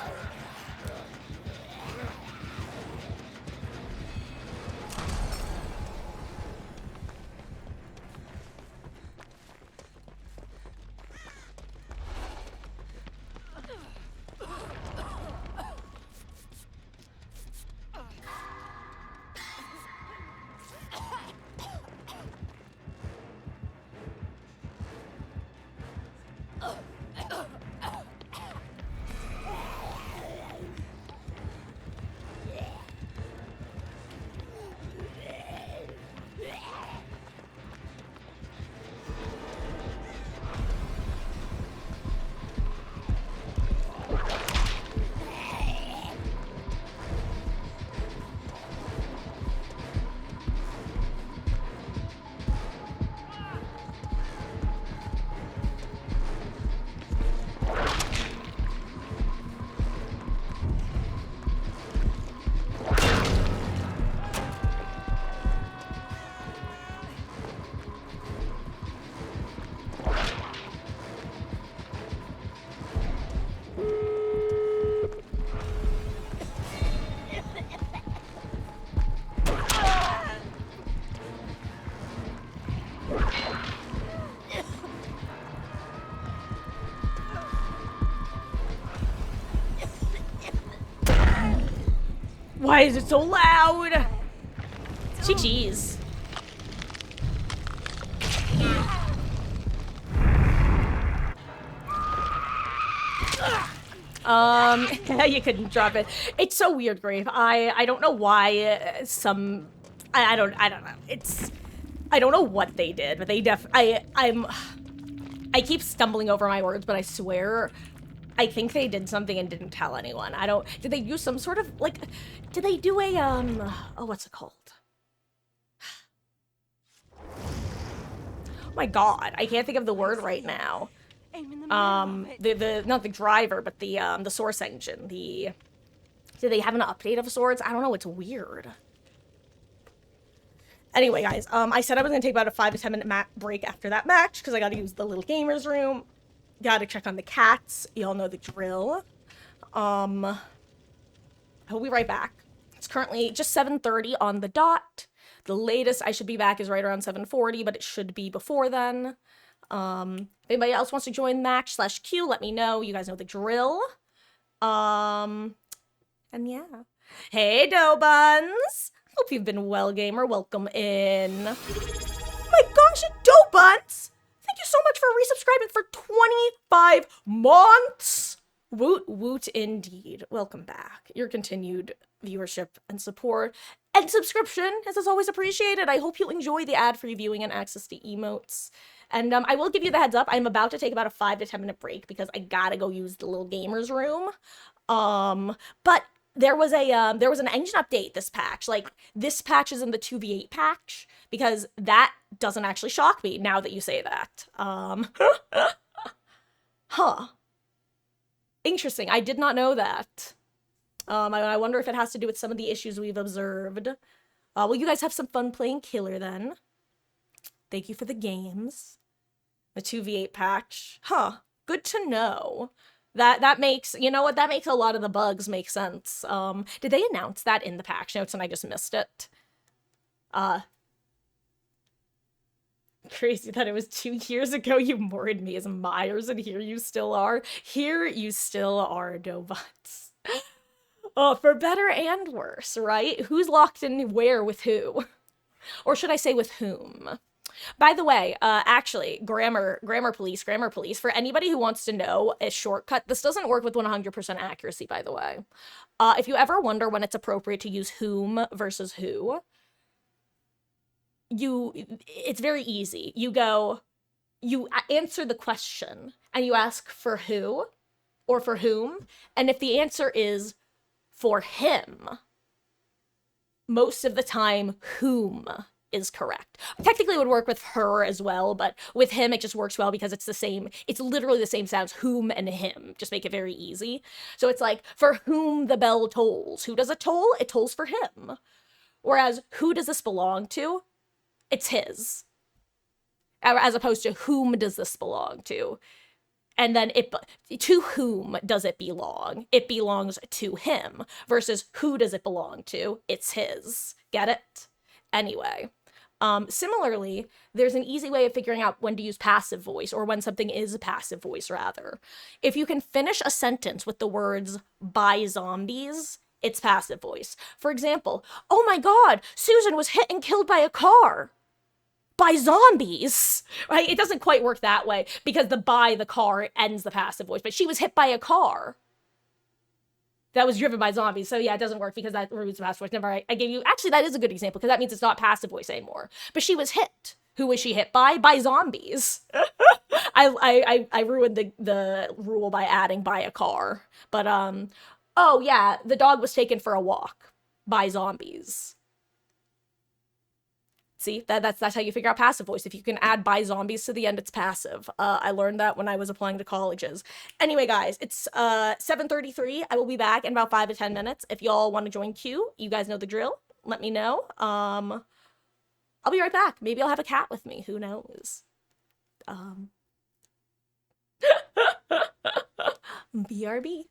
S1: Why is it so loud? GG's. You couldn't drop it. It's so weird, Grave. I don't know why I don't know. I don't know what they did, but they I keep stumbling over my words, but I swear I think they did something and didn't tell anyone. Did they use some sort of, like, did they do a, oh, what's it called? Oh my god, I can't think of the word right now.
S2: Aim in the middle of it.
S1: Not the driver, but the source engine. Did they have an update of sorts? I don't know, it's weird. Anyway, guys, I said I was gonna take about a 5 to 10 minute break after that match, because I gotta use the little gamers room. Gotta check on the cats. Y'all know the drill. I will be right back. It's currently just 7:30 on the dot. The latest I should be back is right around 7:40, but it should be before then. If anybody else wants to join match/queue, let me know. You guys know the drill. And yeah. Hey, dough buns! Hope you've been well, gamer. Welcome in. Oh my gosh, dough buns! Thank you so much for resubscribing for 25 months! Woot woot indeed. Welcome back. Your continued viewership and support and subscription is always appreciated. I hope you enjoy the ad-free viewing and access to emotes. And I will give you the heads up. I'm about to take about a 5 to 10 minute break because I gotta go use the little gamers room. But there was an engine update this patch. Like, this patch is in the 2v8 patch, because that doesn't actually shock me now that you say that. Huh. Interesting. I did not know that. I wonder if it has to do with some of the issues we've observed. Well, you guys have some fun playing Killer then. Thank you for the games. The 2v8 patch. Huh. Good to know. That makes, you know what, that makes a lot of the bugs make sense. Did they announce that in the patch notes and I just missed it? Crazy that it was 2 years ago you mourned me as Myers, and here you still are. Here you still are, Dobuts. Oh, for better and worse, right? Who's locked in where with who? Or should I say with whom? By the way, actually, grammar police, for anybody who wants to know a shortcut, this doesn't work with 100% accuracy, by the way. If you ever wonder when it's appropriate to use whom versus who, it's very easy. You answer the question, and you ask for who, or for whom, and if the answer is for him, most of the time, whom is correct. Technically it would work with her as well, but with him it just works well because it's literally the same sounds, whom and him. Just make it very easy. So it's like, for whom the bell tolls. Who does it toll? It tolls for him. Whereas, who does this belong to? It's his. As opposed to, whom does this belong to? And then to whom does it belong? It belongs to him. Versus, who does it belong to? It's his. Get it? Anyway. Similarly, there's an easy way of figuring out when to use passive voice, or when something is a passive voice, rather. If you can finish a sentence with the words, by zombies, it's passive voice. For example, oh my god, Susan was hit and killed by a car. By zombies, right? It doesn't quite work that way, because the car ends the passive voice, but she was hit by a car that was driven by zombies. So yeah, it doesn't work because that removes the passive voice. Never, I gave you, actually that is a good example, because that means it's not passive voice anymore. But she was hit. Who was she hit by? By zombies. I ruined the rule by adding by a car. But oh yeah, the dog was taken for a walk by zombies. See, that's how you figure out passive voice. If you can add by zombies to the end, it's passive. I learned that when I was applying to colleges. Anyway, guys, it's 7:33. I will be back in about 5 to 10 minutes. If y'all want to join queue, you guys know the drill. Let me know. I'll be right back. Maybe I'll have a cat with me. Who knows? BRB.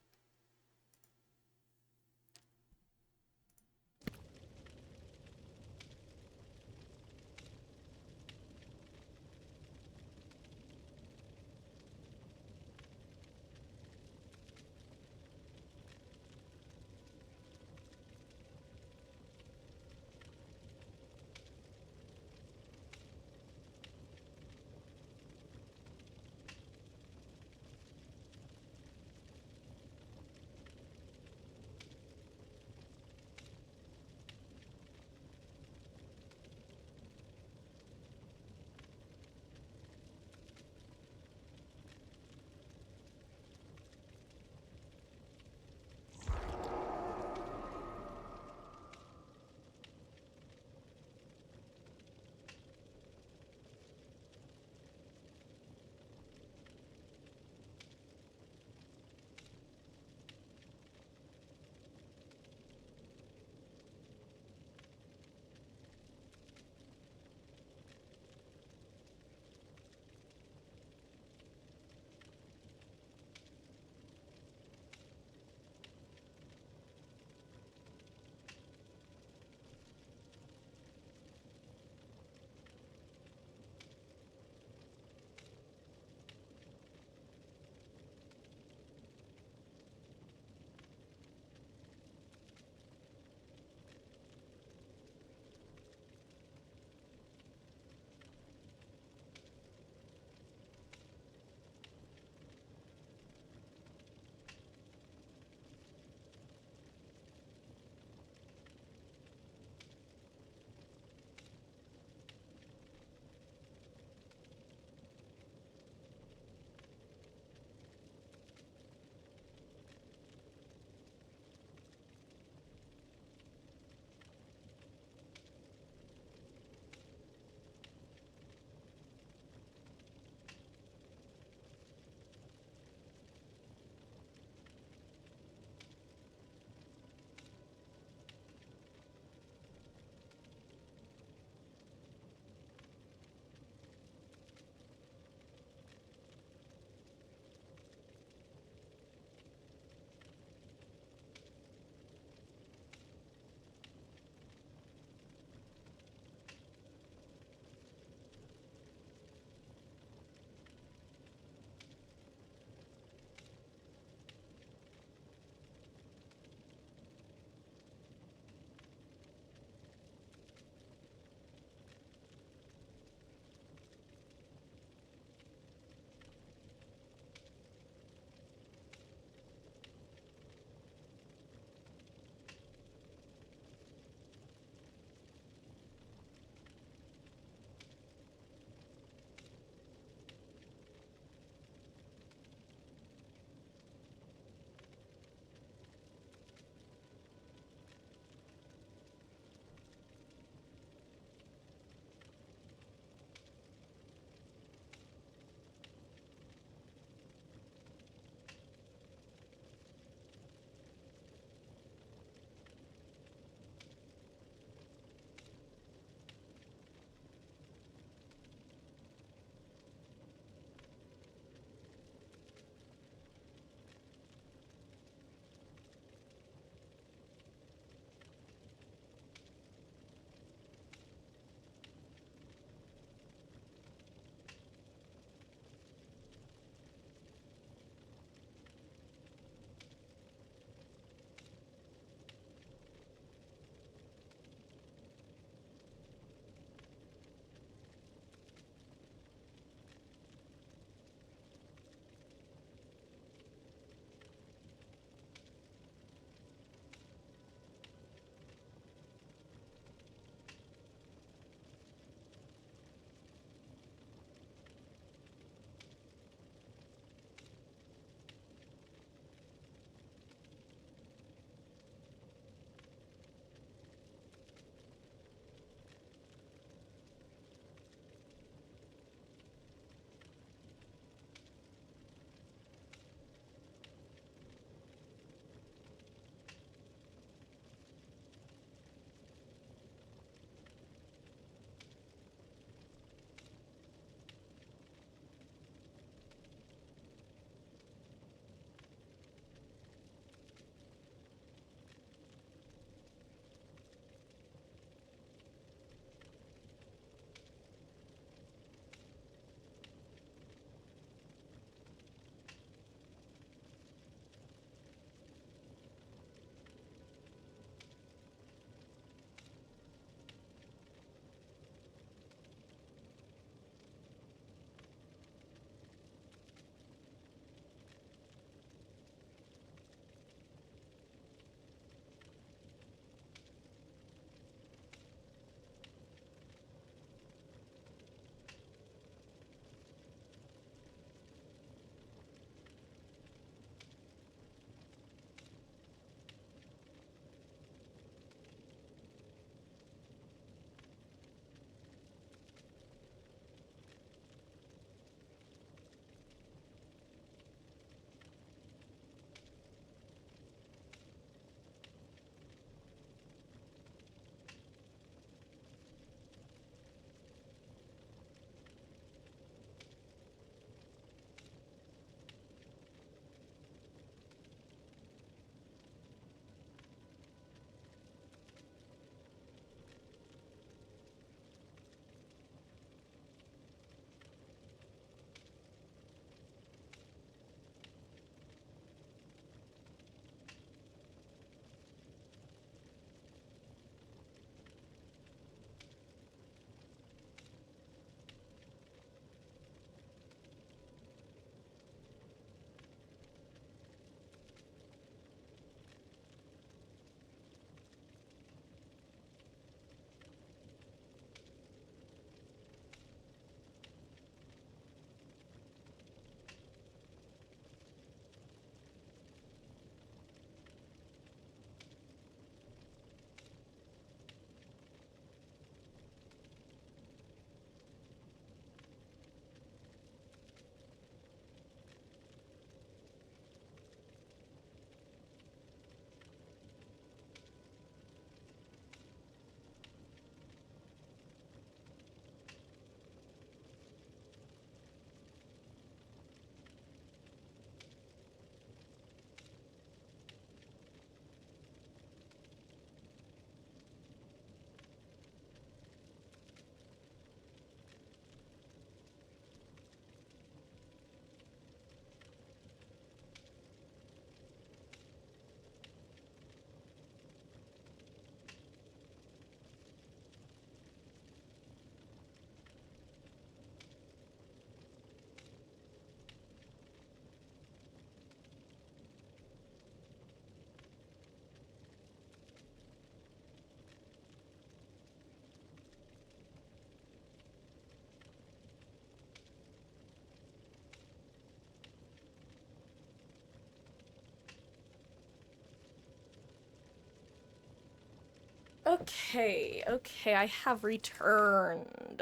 S1: Okay, okay, I have returned.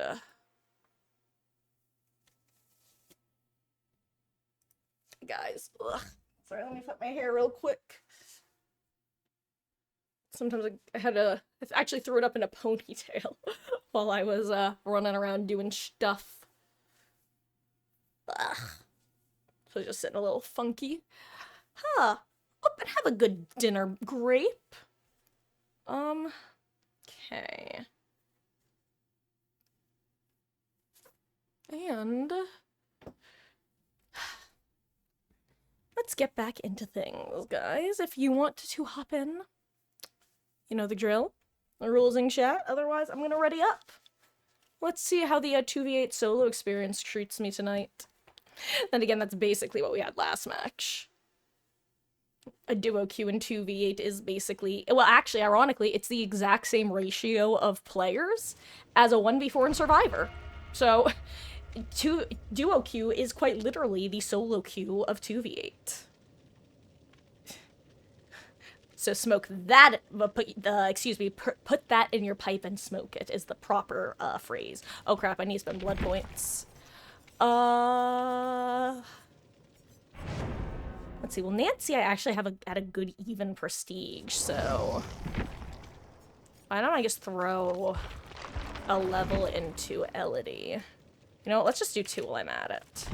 S1: Guys, ugh. Sorry, let me flip my hair real quick. Sometimes I had to, I actually threw it up in a ponytail while I was running around doing stuff. Ugh. So just sitting a little funky. Huh. Up and have a good dinner, grape. Okay. And let's get back into things, guys. If you want to hop in, you know the drill. The rules in chat. Otherwise, I'm gonna ready up. Let's see how the 2v8 solo experience treats me tonight. Then again, that's basically what we had last match. A duo queue in 2v8 is basically, well, actually, ironically, it's the exact same ratio of players as a 1v4 in Survivor. So, duo queue is quite literally the solo queue of 2v8. So smoke that, excuse me, put that in your pipe and smoke it is the proper phrase. Oh crap, I need to spend blood points. Let's see, well Nancy I actually have at a good even prestige, so why don't I just throw a level into Elodie? You know what, let's just do 2 while I'm at it.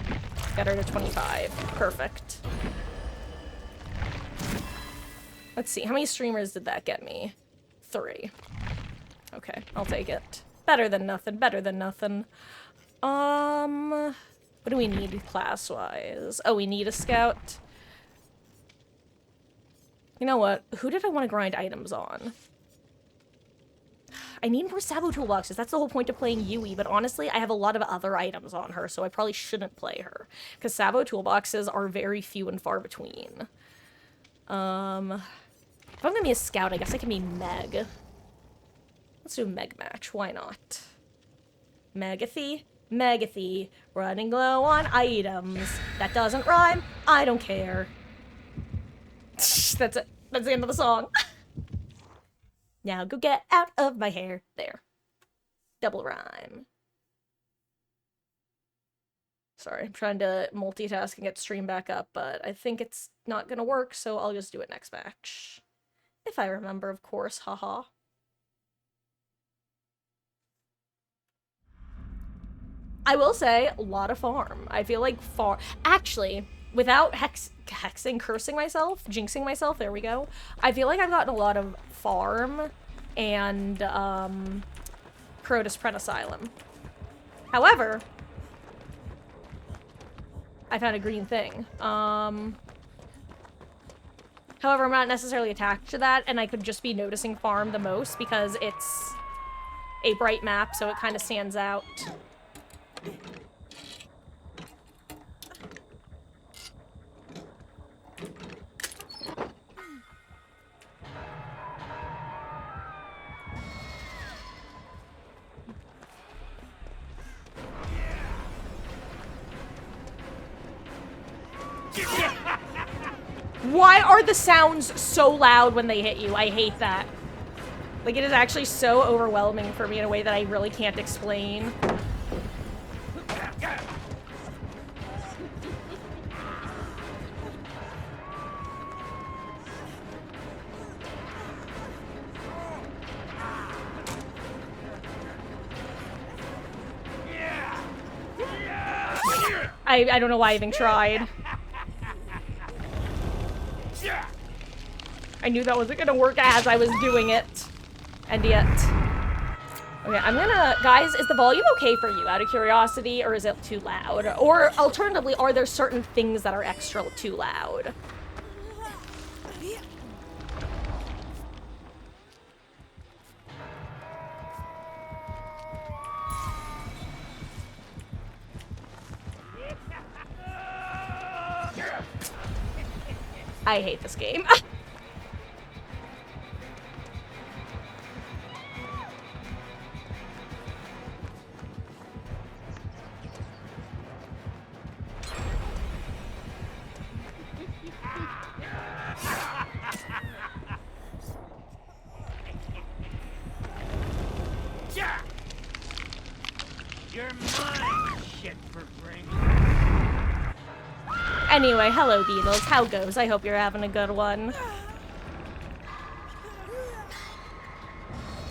S1: Get her to 25, perfect. Let's see, how many streamers did that get me? 3. Okay, I'll take it. Better than nothing, better than nothing. What do we need class-wise? Oh, we need a scout. You know what? Who did I want to grind items on? I need more Sabo toolboxes. That's the whole point of playing Yui, but honestly, I have a lot of other items on her, so I probably shouldn't play her. Because Sabo toolboxes are very few and far between. If I'm gonna be a scout, I guess I can be Meg. Let's do a Meg match. Why not? Megathy? Megathy. Running low on items. That doesn't rhyme. I don't care. That's it. That's the end of the song. Now go get out of my hair. There. Double rhyme. Sorry, I'm trying to multitask and get stream back up, but I think it's not gonna work, so I'll just do it next match. If I remember, of course, haha. I will say, a lot of farm. I feel like actually, without cursing myself, jinxing myself, there we go. I feel like I've gotten a lot of farm and, Crotus Pren Asylum. However, I found a green thing. However, I'm not necessarily attached to that, and I could just be noticing farm the most because it's a bright map, so it kind of stands out. Why are the sounds so loud when they hit you? I hate that. Like, it is actually so overwhelming for me in a way that I really can't explain. I don't know why I even tried. I knew that wasn't gonna work as I was doing it. And yet. Okay, I'm gonna... Guys, is the volume okay for you, out of curiosity, or is it too loud? Or, alternatively, are there certain things that are extra too loud? I hate this game.
S3: You're mine, shit for brains.
S1: Anyway, hello Beatles, how goes? I hope you're having a good one.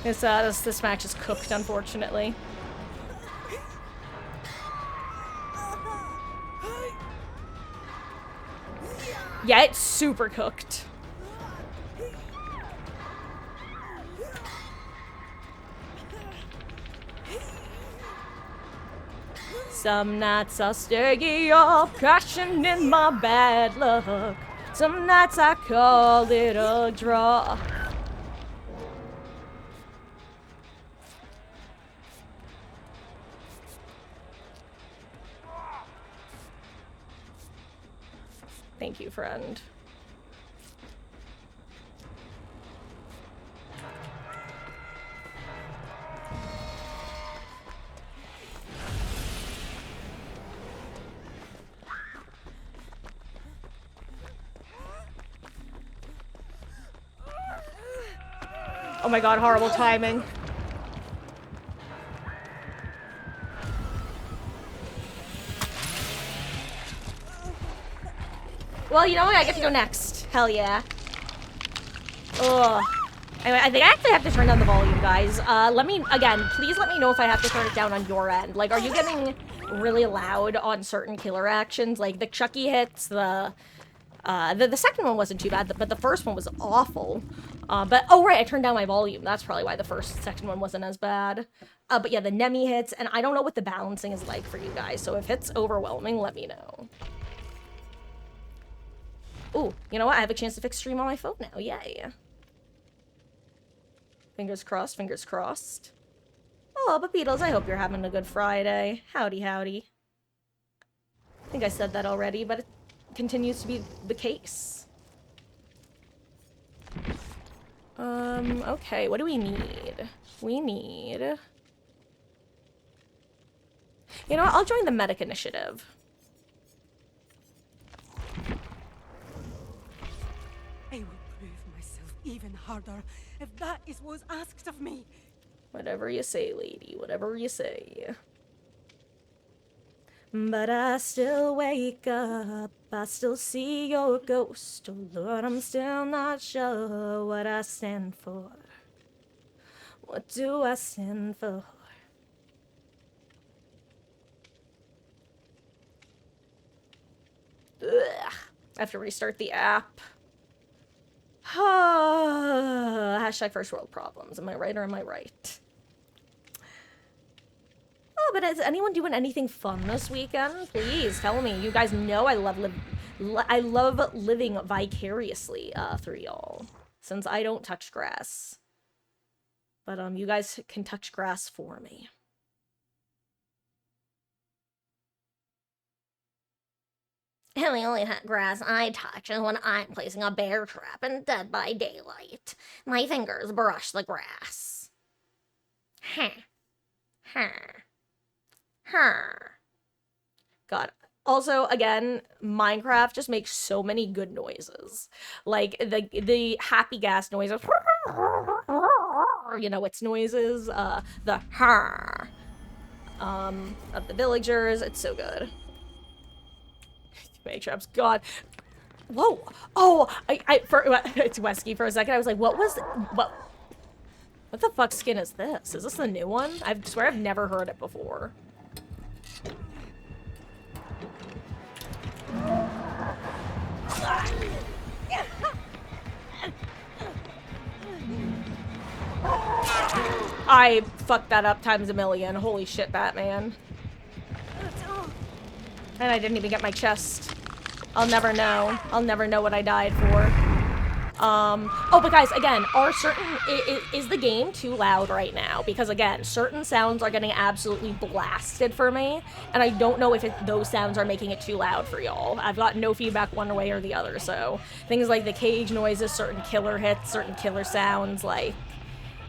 S1: This match is cooked, unfortunately. Yeah, it's super cooked. Some nights I'll stay up, crashing in my bad luck. Some nights I call it a draw. Thank you, friend. Oh my god, horrible timing. Well, you know what? I get to go next. Hell yeah. Ugh. I think I actually have to turn down the volume, guys. Please let me know if I have to turn it down on your end. Like, are you getting really loud on certain killer actions? Like, the Chucky hits, the second one wasn't too bad, but the first one was awful. Oh right, I turned down my volume. That's probably why the second one wasn't as bad. But yeah, the Nemi hits, and I don't know what the balancing is like for you guys, so if it's overwhelming, let me know. Ooh, you know what? I have a chance to fix stream on my phone now. Yay. Fingers crossed, fingers crossed. Oh, but Beatles, I hope you're having a good Friday. Howdy, howdy. I think I said that already, but it continues to be the case. Okay, what do we need? We need... You know what? I'll join the medic initiative.
S2: I will prove myself even harder if that is what's asked of me.
S1: Whatever you say, lady. Whatever you say. But I still wake up. I still see your ghost. Oh Lord, I'm still not sure what I stand for. What do I stand for? Ugh. I have to restart the app. Hashtag first world problems. Am I right or am I right? Oh, but is anyone doing anything fun this weekend? Please tell me. You guys know I love living vicariously through y'all, since I don't touch grass. But you guys can touch grass for me. And the only grass I touch is when I'm placing a bear trap in Dead by Daylight. My fingers brush the grass. Huh. Huh. Huh. God. Also, again, Minecraft just makes so many good noises. Like, the happy gas noises. You know, its noises. The huh. Of the villagers. It's so good. Traps, God. Whoa. Oh, it's Wesky for a second. I was like, what the fuck skin is this? Is this the new one? I swear I've never heard it before. I fucked that up times a million. Holy shit, Batman. And I didn't even get my chest. I'll never know. I'll never know what I died for. Oh, but guys, again, is the game too loud right now? Because again, certain sounds are getting absolutely blasted for me, and I don't know if those sounds are making it too loud for y'all. I've got no feedback one way or the other, so things like the cage noises, certain killer hits, certain killer sounds, like,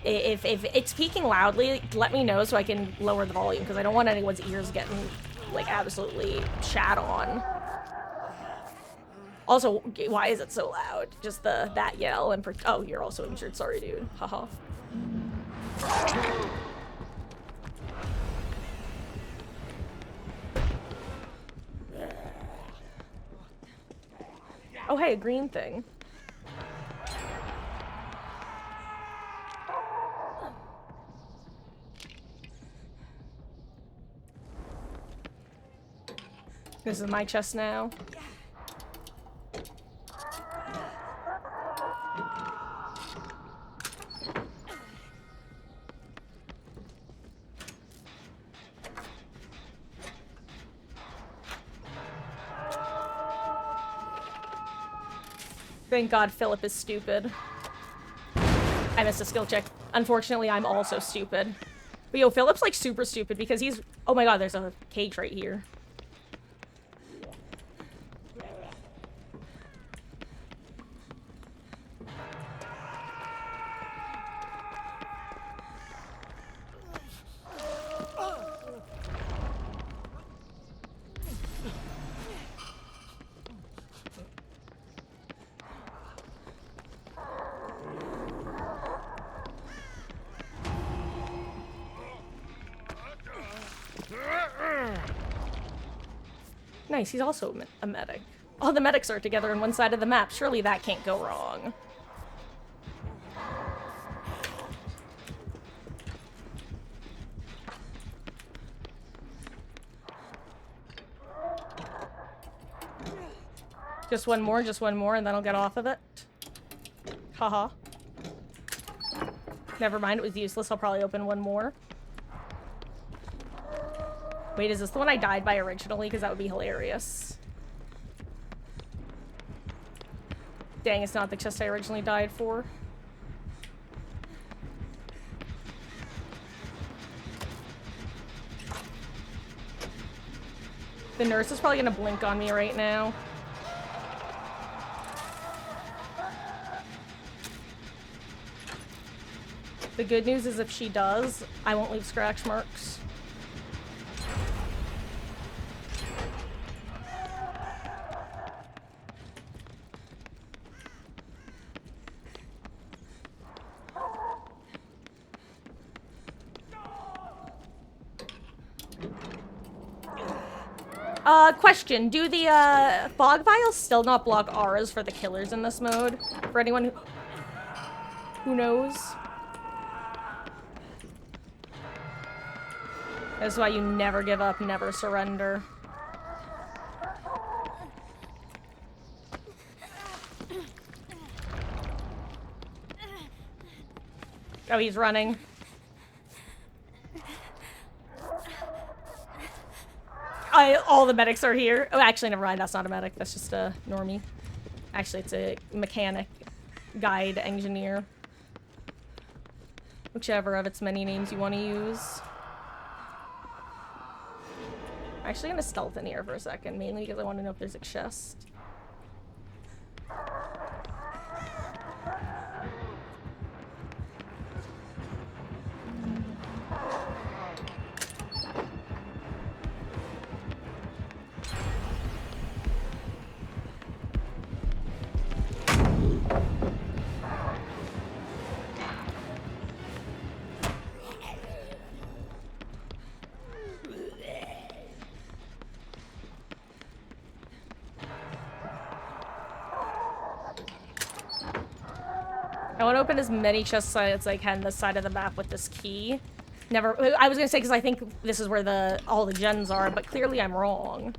S1: if it's peaking loudly, let me know so I can lower the volume, because I don't want anyone's ears getting, like, absolutely shat on. Also, why is it so loud? Just that yell and oh, you're also injured. Sorry, dude. Haha. Oh, hey, a green thing. This is my chest now. Thank God Philip is stupid. I missed a skill check. Unfortunately, I'm also stupid. But yo, Philip's like super stupid because he's... Oh my God, there's a cage right here. Nice, he's also a medic. All the medics are together on one side of the map. Surely that can't go wrong. Just one more, and then I'll get off of it. Haha. Never mind, it was useless. I'll probably open one more. Wait, is this the one I died by originally? Because that would be hilarious. Dang, it's not the chest I originally died for. The nurse is probably gonna blink on me right now. The good news is if she does, I won't leave scratch marks. Question. Do the, fog vials still not block auras for the killers in this mode? For anyone who knows? That's why you never give up, never surrender. Oh, he's running. All the medics are here. Oh, actually, never mind. That's not a medic. That's just a normie. Actually, it's a mechanic, guide, engineer. Whichever of its many names you want to use. I'm actually gonna stealth in here for a second, mainly because I want to know if there's a chest. I want to open as many chests as I can this side of the map with this key. Never. I was gonna say because I think this is where all the gens are, but clearly I'm wrong.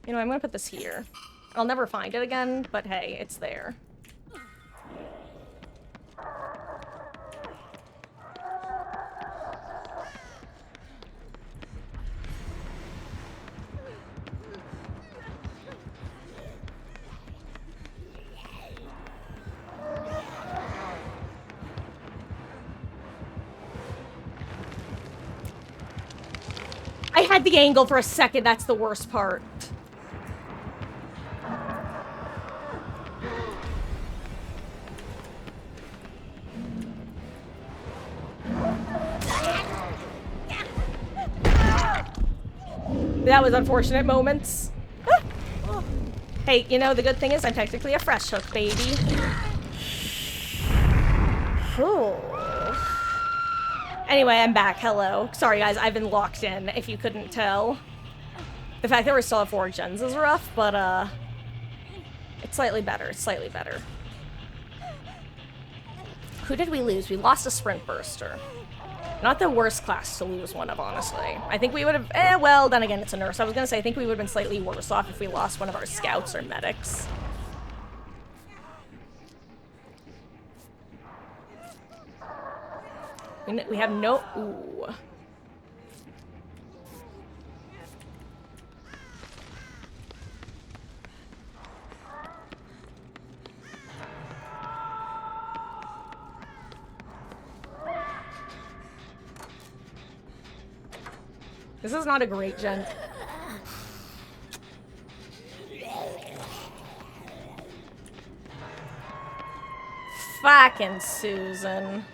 S1: You know, I'm gonna put this here. I'll never find it again, but hey, it's there. I had the angle for a second, that's the worst part. That was unfortunate moments. Hey, you know, the good thing is I'm technically a fresh hook, baby. Ooh. Anyway, I'm back. Hello. Sorry, guys. I've been locked in, if you couldn't tell. The fact that we're still at 4 gens is rough, but, it's slightly better. It's slightly better. Who did we lose? We lost a sprint burster. Not the worst class to lose one of, honestly. I think we would have... well, then again, it's a nurse. I was gonna say, I think we would have been slightly worse off if we lost one of our scouts or medics. We have no... Ooh. This is not a great gen. Fucking Susan.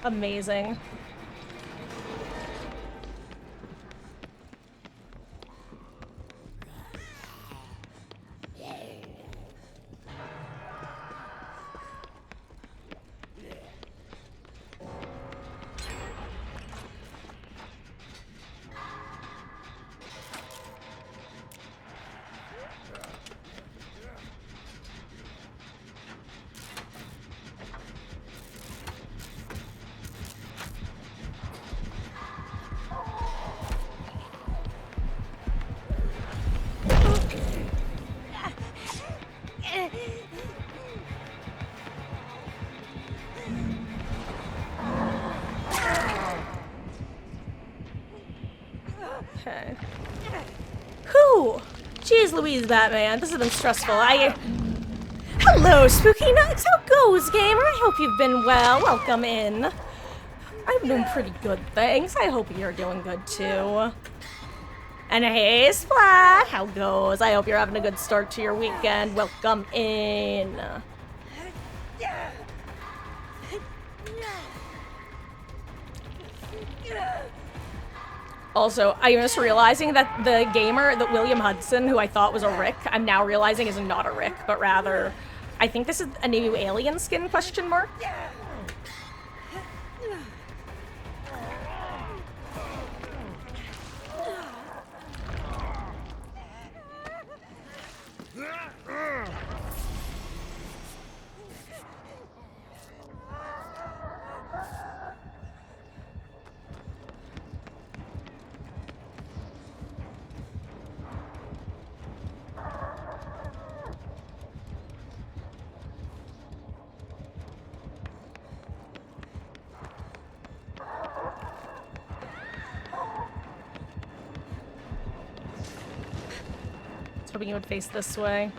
S1: Amazing. Okay. Whew! Jeez Louise, Batman. This has been stressful. Hello, Spooky Nuts! How goes, gamer? I hope you've been well. Welcome in. I'm doing pretty good, thanks. I hope you're doing good, too. And hey, Splat! How goes? I hope you're having a good start to your weekend. Welcome in. Also, I'm just realizing that the gamer, that William Hudson, who I thought was a Rick, I'm now realizing is not a Rick, but rather, I think this is a new alien skin, question mark? Hoping you would face this way.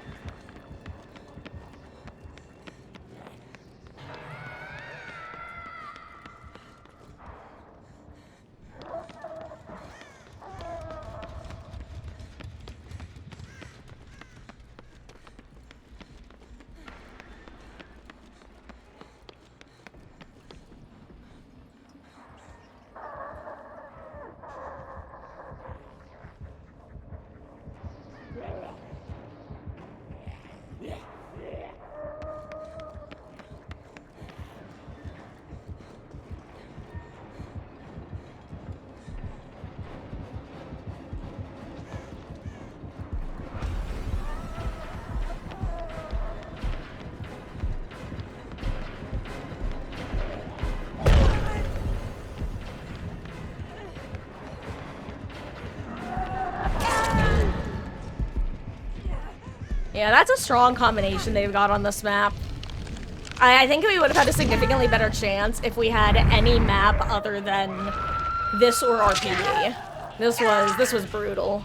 S1: Yeah, that's a strong combination they've got on this map. I think we would have had a significantly better chance if we had any map other than this or RPD. This was brutal.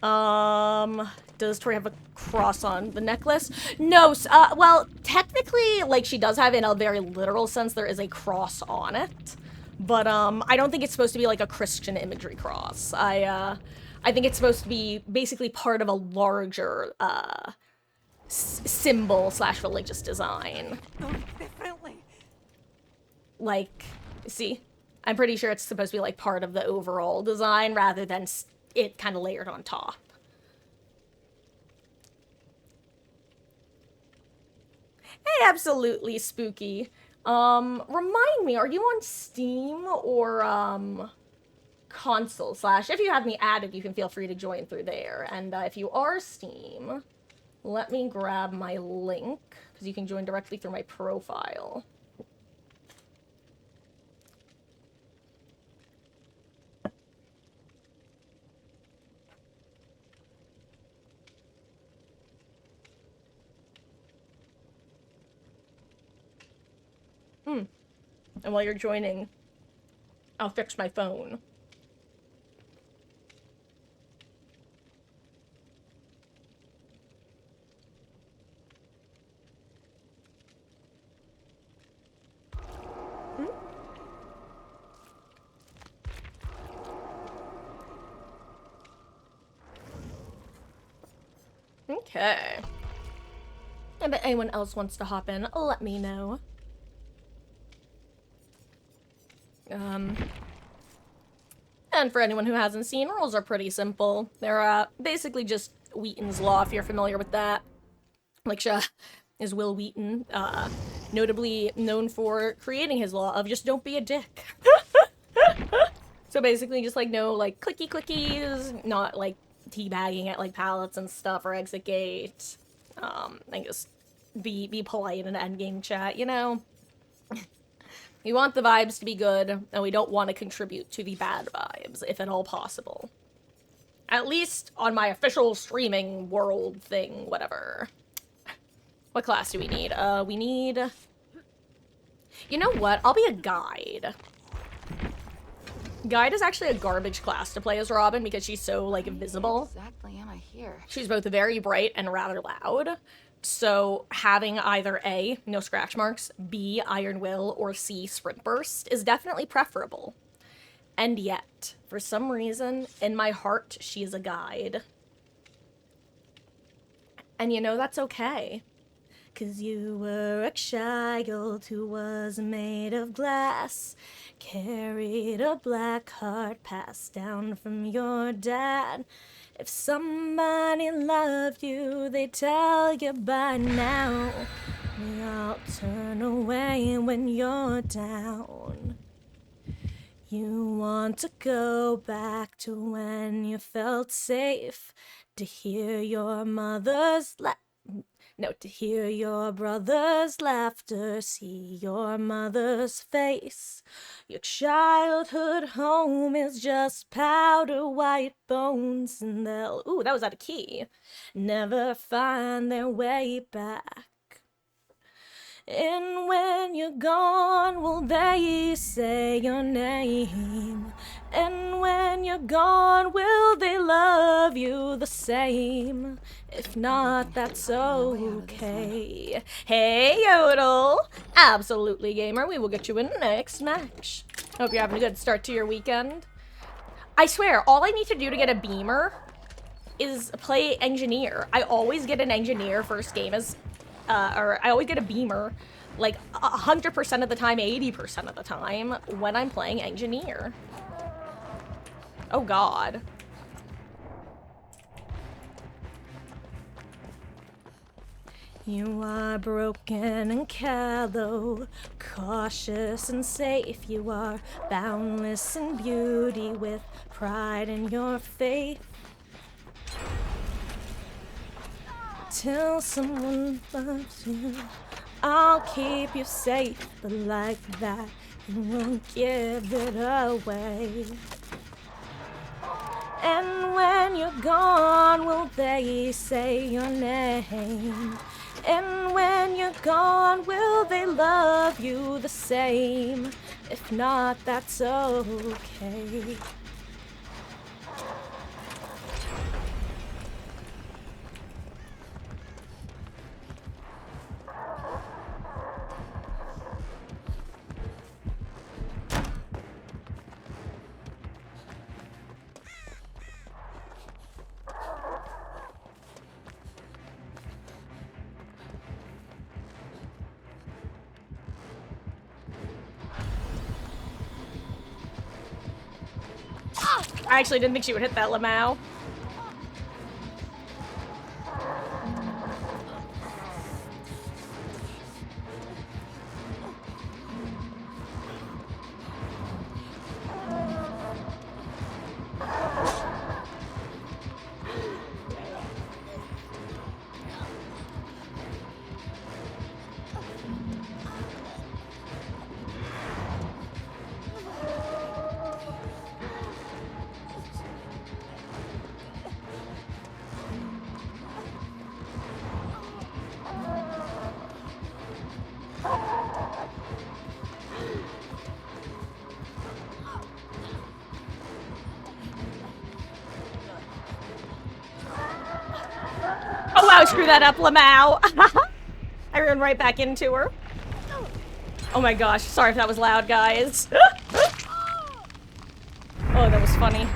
S1: Does Tori have a cross on the necklace? No, well, technically, like, she does have, in a very literal sense, there is a cross on it. But, I don't think it's supposed to be, like, a Christian imagery cross. I think it's supposed to be basically part of a larger, symbol / religious design.
S2: Differently.
S1: Like, see? I'm pretty sure it's supposed to be, like, part of the overall design rather than it kind of layered on top. Hey, absolutely spooky. Remind me, are you on Steam or, console / if you have me added, you can feel free to join through there. And, if you are Steam, let me grab my link, because you can join directly through my profile. And while you're joining, I'll fix my phone. Okay. I bet anyone else wants to hop in, let me know. And for anyone who hasn't seen, rules are pretty simple. They're, basically just Wheaton's Law, if you're familiar with that. Like, is Will Wheaton, notably known for creating his law of just don't be a dick. So basically just, like, no, like, clickies, not, like, teabagging at, like, pallets and stuff or exit gate. And just be polite in an endgame chat, you know? We want the vibes to be good, and we don't want to contribute to the bad vibes, if at all possible. At least on my official streaming world thing, whatever. What class do we need? We need... You know what? I'll be a guide. Guide is actually a garbage class to play as Robin because she's so, like, visible.
S4: Exactly am I here?
S1: She's both very bright and rather loud. So having either A, no scratch marks, B, Iron Will, or C, Sprint Burst is definitely preferable. And yet, for some reason, in my heart, she is a guide. And you know, that's okay. 'Cause you were a child who was made of glass, carried a black heart passed down from your dad. If somebody loved you, they tell you by now. We all turn away when you're down. You want to go back to when you felt safe, to hear your mother's to hear your brother's laughter, see your mother's face. Your childhood home is just powder white bones, and they'll, ooh, that was out of key, never find their way back. And when you're gone, will they say your name? And when you're gone, will they love you the same? If not, that's okay. Hey, Yodel! Absolutely, gamer. We will get you in next match. Hope you're having a good start to your weekend. I swear, all I need to do to get a beamer is play engineer. I always get an engineer first game as... or I always get a beamer, like, 100% of the time, 80% of the time, when I'm playing engineer. Oh god. You are broken and callow, cautious and safe. You are boundless in beauty with pride in your faith. Till someone loves you, I'll keep you safe, but like that, you won't give it away. And when you're gone, will they say your name? And when you're gone, will they love you the same? If not, that's okay. I actually didn't think she would hit that Lamau. Oh wow, screw that up, Lamau. I ran right back into her. Oh my gosh, sorry if that was loud, guys. Oh, that was funny.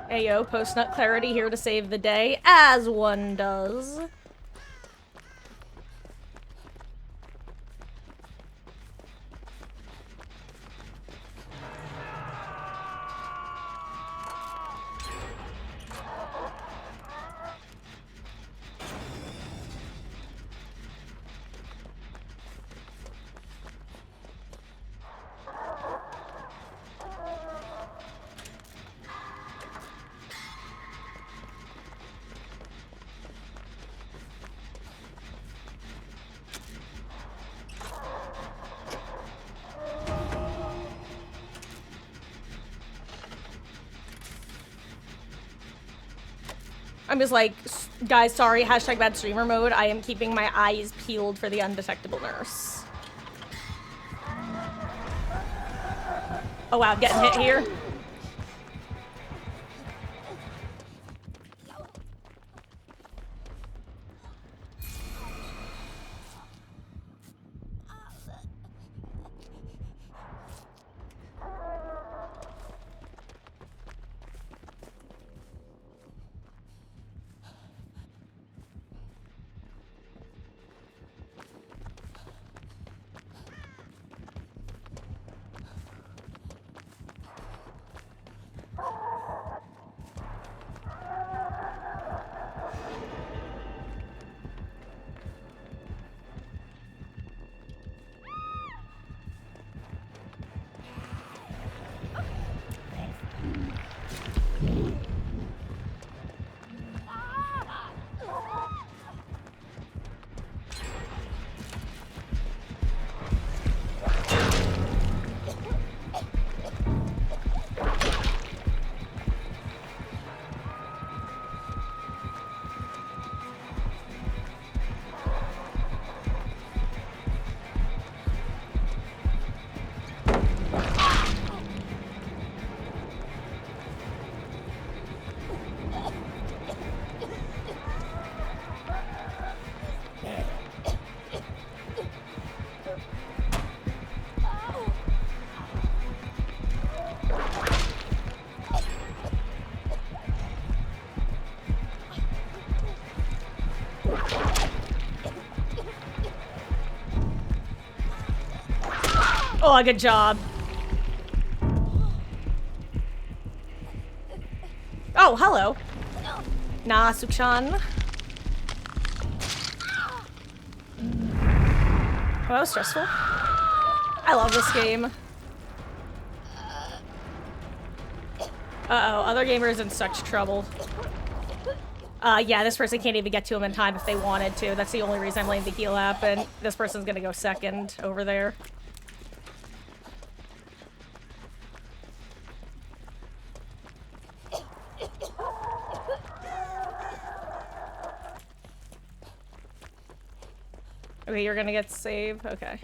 S1: Ayo, post-nut clarity here to save the day, as one does. I'm just like, guys, sorry, hashtag bad streamer mode. I am keeping my eyes peeled for the undetectable nurse. Oh wow, getting hit here. Oh, good job. Oh, hello. Nah, Sukshan. Oh, that was stressful. I love this game. Uh-oh, other gamer's in such trouble. Yeah, this person can't even get to him in time if they wanted to. That's the only reason I'm letting the heal happen. This person's gonna go second over there. Okay, you're gonna get saved? Okay.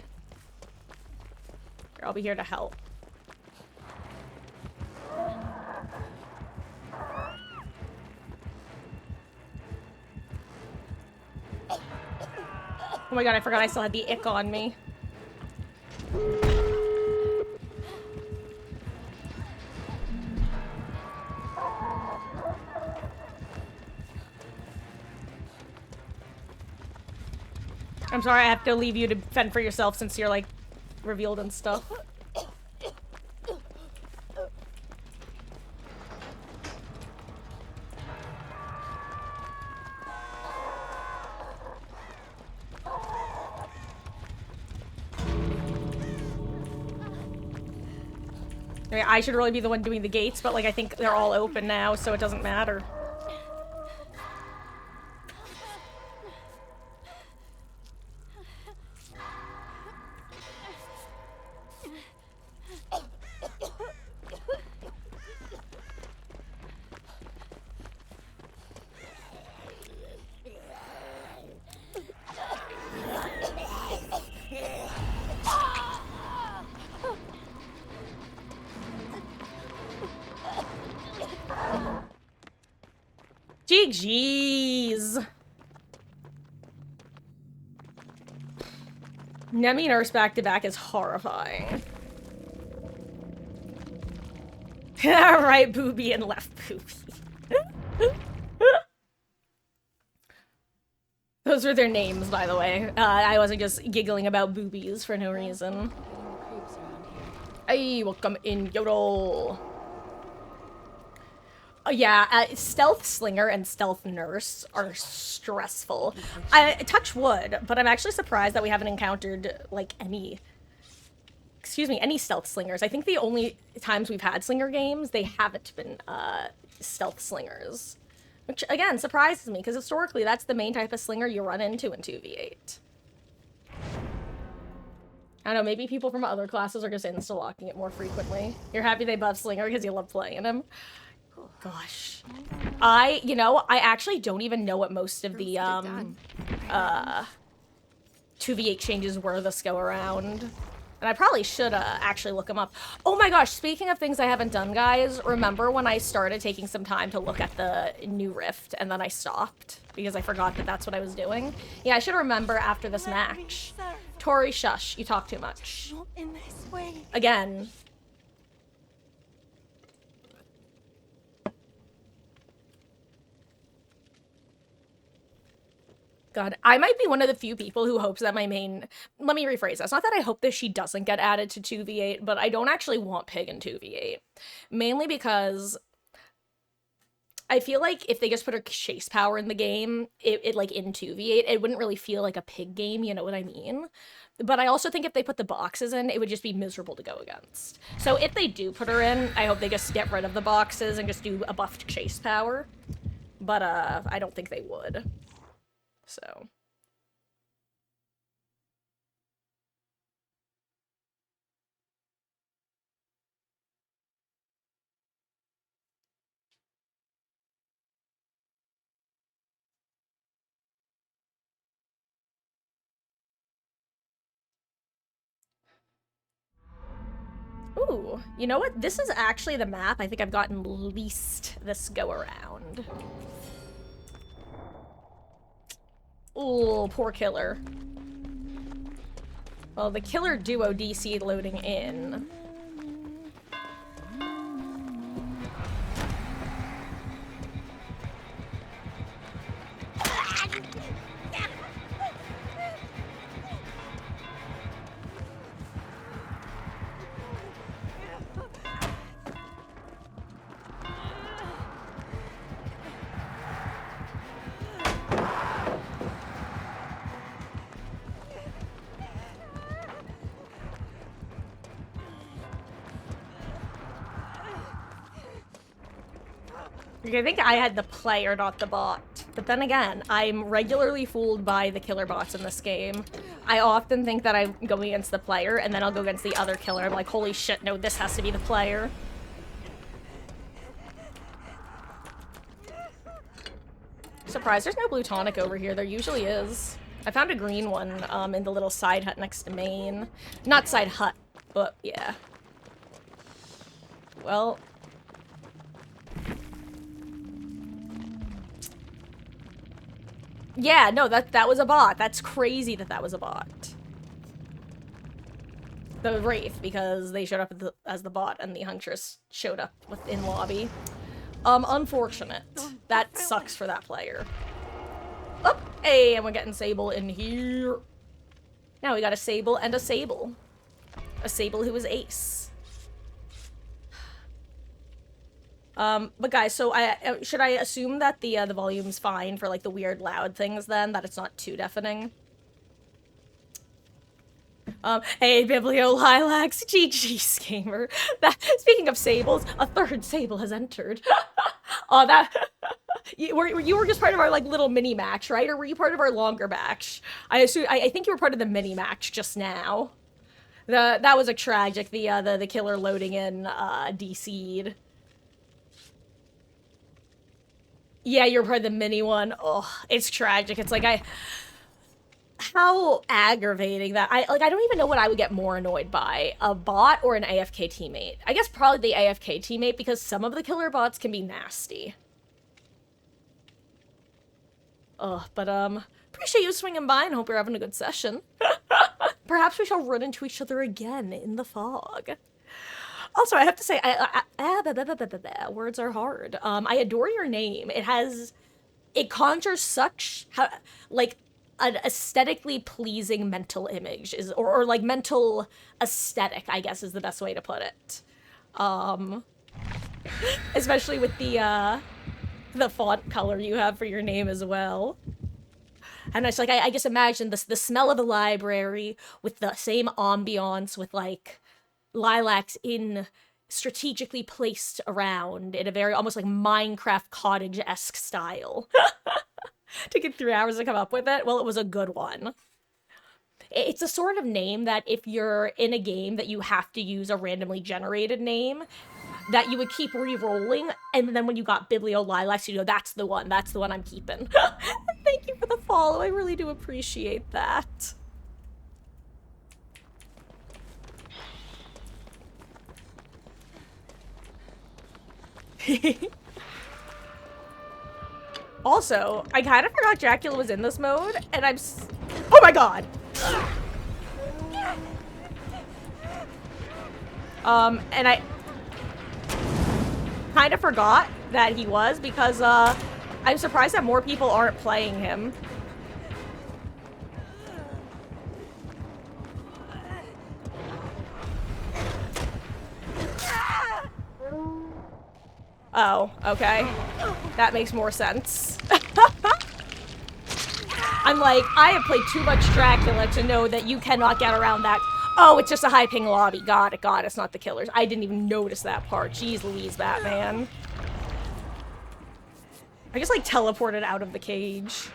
S1: Here, I'll be here to help. Oh my god, I forgot I still had the ick on me. I'm sorry, I have to leave you to fend for yourself since you're, like, revealed and stuff. I mean, I should really be the one doing the gates, but, like, I think they're all open now, so it doesn't matter. GG's. Nemi nurse back to back is horrifying. Right booby and left booby. Those are their names, by the way. I wasn't just giggling about boobies for no reason. Hey, welcome in, Yodel. Yeah, stealth slinger and stealth nurse are stressful. I touch wood, but I'm actually surprised that we haven't encountered, like, any stealth slingers. I think the only times we've had slinger games, they haven't been, stealth slingers. Which, again, surprises me, because historically, that's the main type of slinger you run into in 2v8. I don't know, maybe people from other classes are just insta-locking it more frequently. You're happy they buff slinger because you love playing him. Gosh. I actually don't even know what most of the, 2v8 changes were this go around. And I probably should, actually look them up. Oh my gosh, speaking of things I haven't done, guys, remember when I started taking some time to look at the new rift, and then I stopped? Because I forgot that that's what I was doing? Yeah, I should remember after this match. Tori, shush, you talk too much.
S2: Not in this way.
S1: Again. God, I might be one of the few people who hopes that my main... Let me rephrase that. It's not that I hope that she doesn't get added to 2v8, but I don't actually want Pig in 2v8. Mainly because I feel like if they just put her chase power in the game, it like in 2v8, it wouldn't really feel like a Pig game, you know what I mean? But I also think if they put the boxes in, it would just be miserable to go against. So if they do put her in, I hope they just get rid of the boxes and just do a buffed chase power. But I don't think they would. So. Ooh, you know what? This is actually the map I think I've gotten least this go around. Ooh, poor killer. Well, the killer duo DC loading in. I think I had the player, not the bot. But then again, I'm regularly fooled by the killer bots in this game. I often think that I'm going against the player, and then I'll go against the other killer. I'm like, holy shit, no, this has to be the player. Surprise, there's no blue tonic over here. There usually is. I found a green one in the little side hut next to main. Not side hut, but yeah. Well... Yeah, no, that was a bot. That's crazy that was a bot. The Wraith, because they showed up as the bot and the Huntress showed up in lobby. Unfortunate. That sucks for that player. Oh, hey, and we're getting Sable in here. Now we got a Sable and a Sable. A Sable who is ace. But guys, so should I assume that the volume's fine for like the weird loud things then, that it's not too deafening? Hey, Biblio Lilacs, GG's gamer. Speaking of Sables, a third Sable has entered. Oh, you were just part of our like little mini match, right? Or were you part of our longer match? I think you were part of the mini match just now. That was a tragic. The killer loading in DC'd. Yeah, you're part of the mini one. Oh, it's tragic. It's like how aggravating that. I don't even know what I would get more annoyed by, a bot or an AFK teammate. I guess probably the AFK teammate, because some of the killer bots can be nasty. But appreciate you swinging by and hope you're having a good session. Perhaps we shall run into each other again in the fog. Also, I have to say, words are hard. I adore your name. It conjures such, like, an aesthetically pleasing mental image, or like mental aesthetic, I guess is the best way to put it. Especially with the font color you have for your name as well. And it's like, I just imagine the smell of a library with the same ambiance with, like, lilacs in strategically placed around in a very almost like Minecraft cottage-esque style. Took it 3 hours to come up with it. Well, it was a good one. It's a sort of name that if you're in a game that you have to use a randomly generated name, that you would keep re-rolling, and then when you got Biblio Lilacs, you know, that's the one I'm keeping. Thank you for the follow, I really do appreciate that. Also, I kind of forgot Dracula was in this mode, and oh my god! And I kind of forgot that he was, because, I'm surprised that more people aren't playing him. Oh, okay. That makes more sense. I'm like, I have played too much Dracula to know that you cannot get around that. Oh, it's just a high ping lobby. Got it, it's not the killers. I didn't even notice that part. Jeez Louise, Batman. I just, like, teleported out of the cage.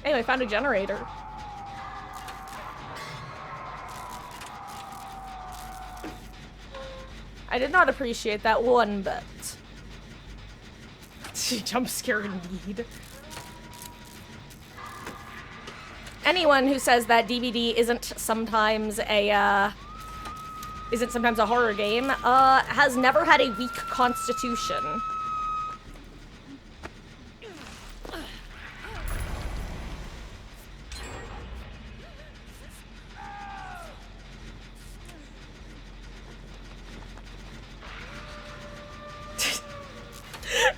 S1: Anyway, I found a generator. I did not appreciate that one bit. Jump scare indeed. Anyone who says that DVD isn't sometimes a horror game, has never had a weak constitution.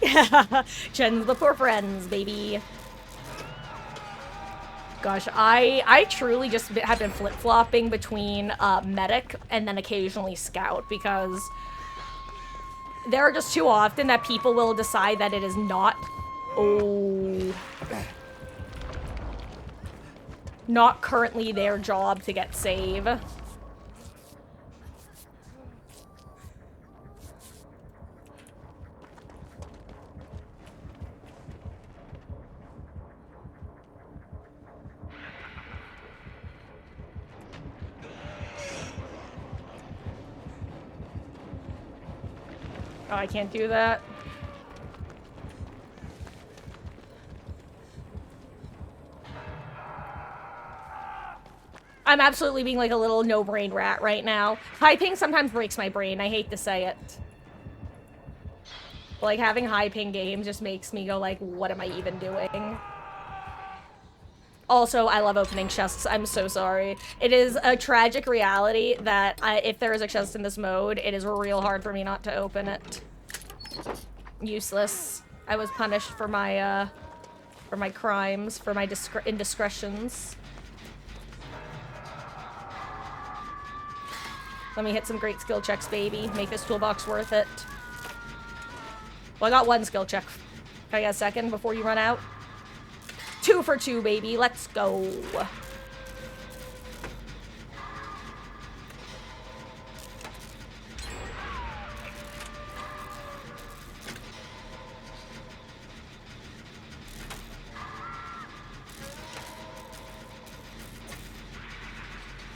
S1: Yeah, Jen's the poor friends, baby. Gosh, I truly just have been flip-flopping between medic and then occasionally scout, because there are just too often that people will decide that it is not... Oh... not currently their job to get save. Oh, I can't do that. I'm absolutely being like a little no-brain rat right now. High ping sometimes breaks my brain. I hate to say it. But, like, having high ping games just makes me go like, what am I even doing? Also, I love opening chests. I'm so sorry. It is a tragic reality that if there is a chest in this mode, it is real hard for me not to open it. Useless. I was punished for my crimes, for my indiscretions. Let me hit some great skill checks, baby. Make this toolbox worth it. Well, I got one skill check. Can I get a second before you run out? 2 for 2, baby. Let's go.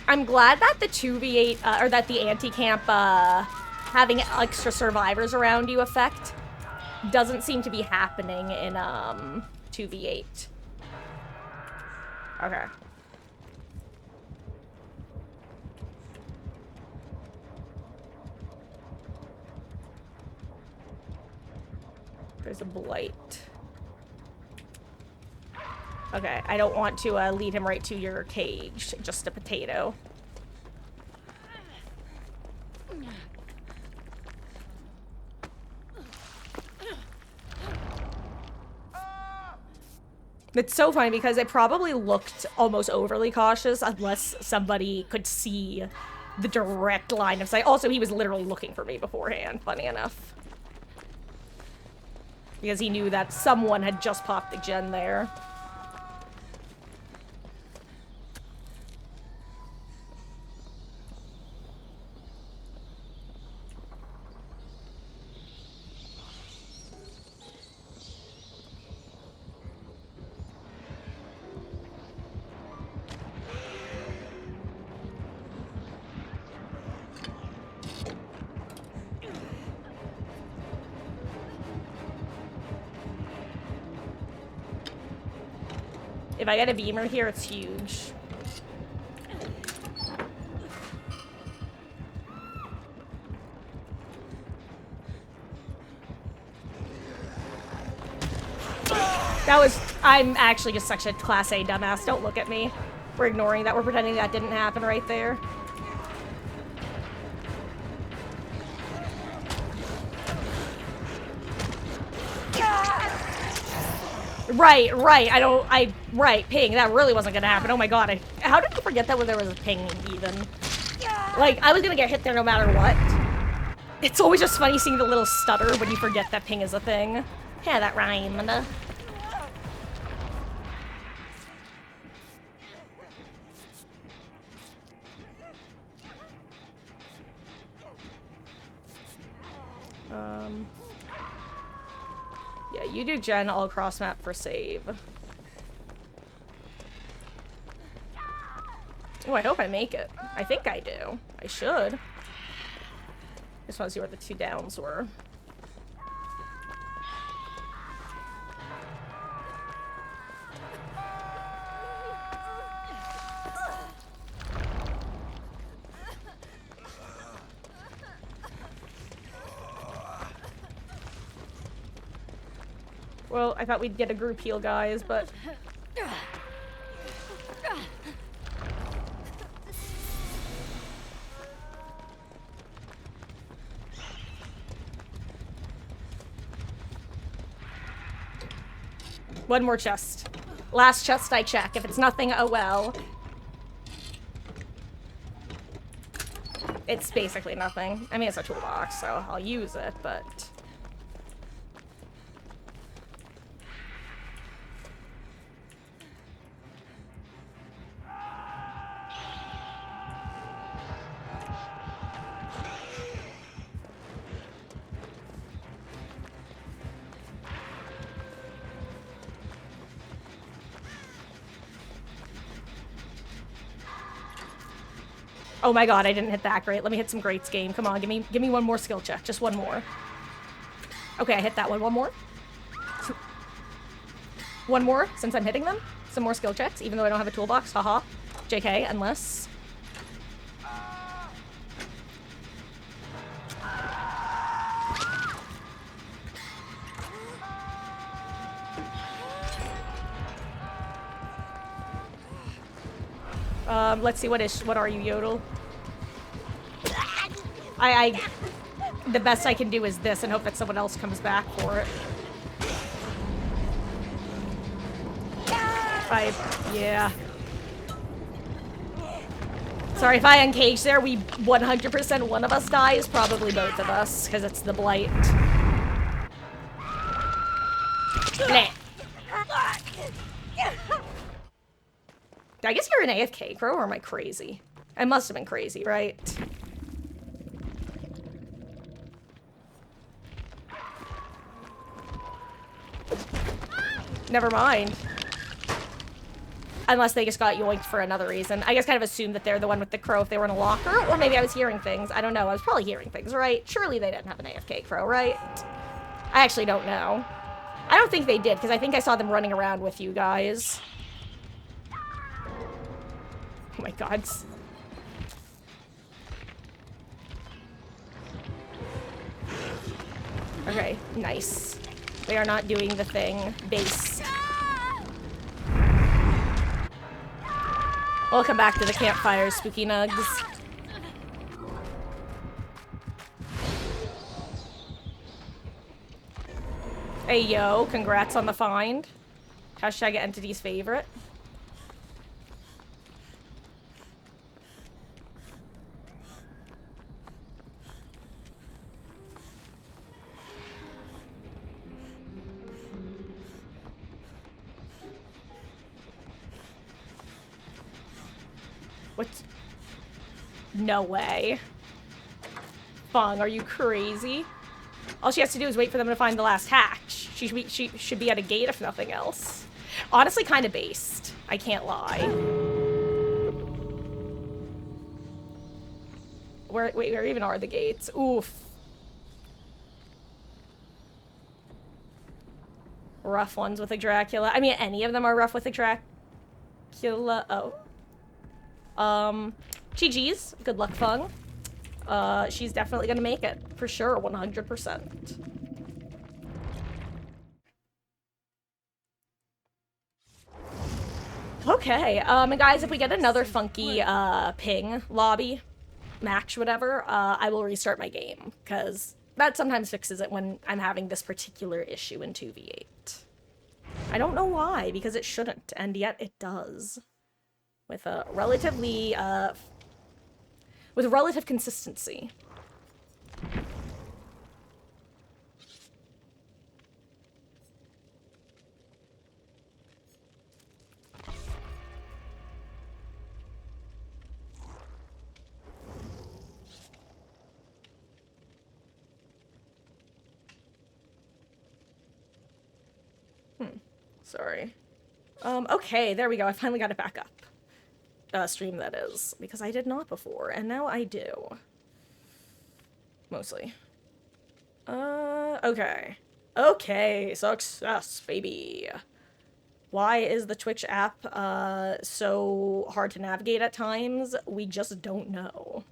S1: I'm glad that the 2v8, or that the anti-camp, having extra survivors around you effect doesn't seem to be happening in, 2v8. Okay. There's a blight. Okay, I don't want to lead him right to your cage. Just a potato. It's so funny because it probably looked almost overly cautious unless somebody could see the direct line of sight. Also, he was literally looking for me beforehand, funny enough. Because he knew that someone had just popped the gen there. If I get a beamer here, it's huge. That was... I'm actually just such a Class A dumbass. Don't look at me. We're ignoring that. We're pretending that didn't happen right there. Right, right, ping. That really wasn't gonna happen. Oh my god, how did I forget that when there was a ping, even? Like, I was gonna get hit there no matter what. It's always just funny seeing the little stutter when you forget that ping is a thing. Yeah, that rhymed. Yeah, you do gen all across map for save. Oh, I hope I make it. I think I do. I should. Just want to see where the 2 downs were. Well, I thought we'd get a group heal, guys, but... One more chest. Last chest I check. If it's nothing, oh well. It's basically nothing. I mean, it's a toolbox, so I'll use it, but... Oh my god, I didn't hit that great. Let me hit some greats game. Come on, give me one more skill check. Just one more. Okay, I hit that one. One more. One more, since I'm hitting them. Some more skill checks, even though I don't have a toolbox. Haha. JK, unless... let's see, what are you, Yodel? The best I can do is this and hope that someone else comes back for it. Yeah. Sorry, if I uncage there, we 100% one of us dies, probably both of us, because it's the blight. Nah. I guess you're an AFK, Crow, or am I crazy? I must have been crazy, right? Never mind. Unless they just got yoinked for another reason. I guess kind of assumed that they're the one with the crow if they were in a locker. Or maybe I was hearing things. I don't know. I was probably hearing things, right? Surely they didn't have an AFK crow, right? I actually don't know. I don't think they did, because I think I saw them running around with you guys. Oh my god. Okay, nice. They are not doing the thing. Base. Welcome back to the campfire, spooky nugs. Hey yo, congrats on the find. Hashtag entity's favorite. What? No way. Fong, are you crazy? All she has to do is wait for them to find the last hatch. She should be at a gate if nothing else. Honestly, kind of based. I can't lie. Where even are the gates? Oof. Rough ones with a Dracula. I mean, any of them are rough with a Dracula. Oh. GG's. Good luck, Fung. She's definitely gonna make it. For sure, 100%. Okay, and guys, if we get another funky, ping lobby, match, whatever, I will restart my game, because that sometimes fixes it when I'm having this particular issue in 2v8. I don't know why, because it shouldn't, and yet it does. With a relatively, with relative consistency. Sorry. Okay, there we go. I finally got it back up. Stream, that is. Because I did not before, and now I do. Mostly. Okay. Okay, success, baby. Why is the Twitch app, so hard to navigate at times? We just don't know.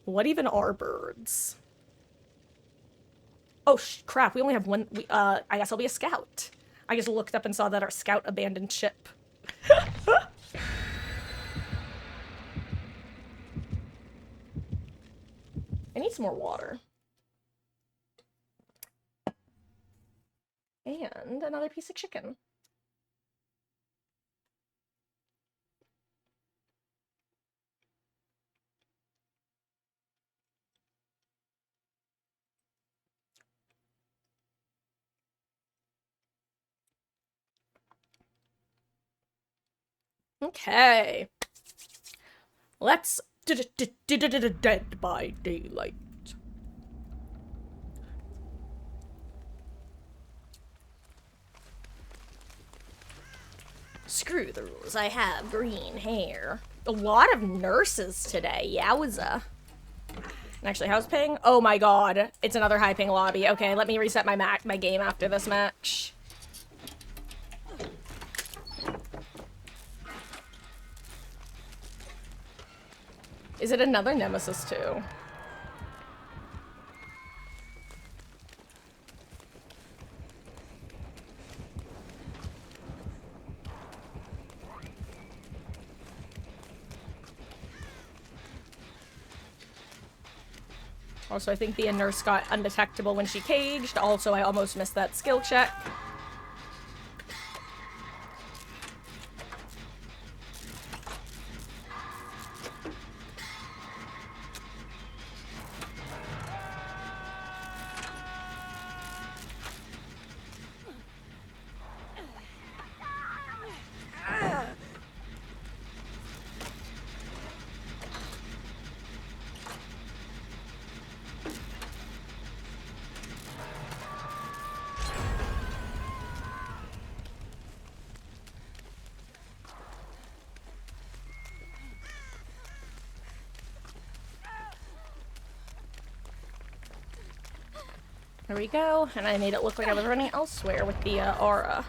S1: What even are birds? Oh, crap, we only have one. I guess I'll be a scout. I just looked up and saw that our scout abandoned ship. I need some more water. And another piece of chicken. Okay. Let's Dead by Daylight. Screw the rules, I have green hair. A lot of nurses today, yowza. Actually, how's ping? Oh my god, it's another high ping lobby. Okay, let me reset my game after this match. Is it another nemesis too? Also, I think the nurse got undetectable when she caged. Also, I almost missed that skill check. There we go, and I made it look like I was running elsewhere with the aura.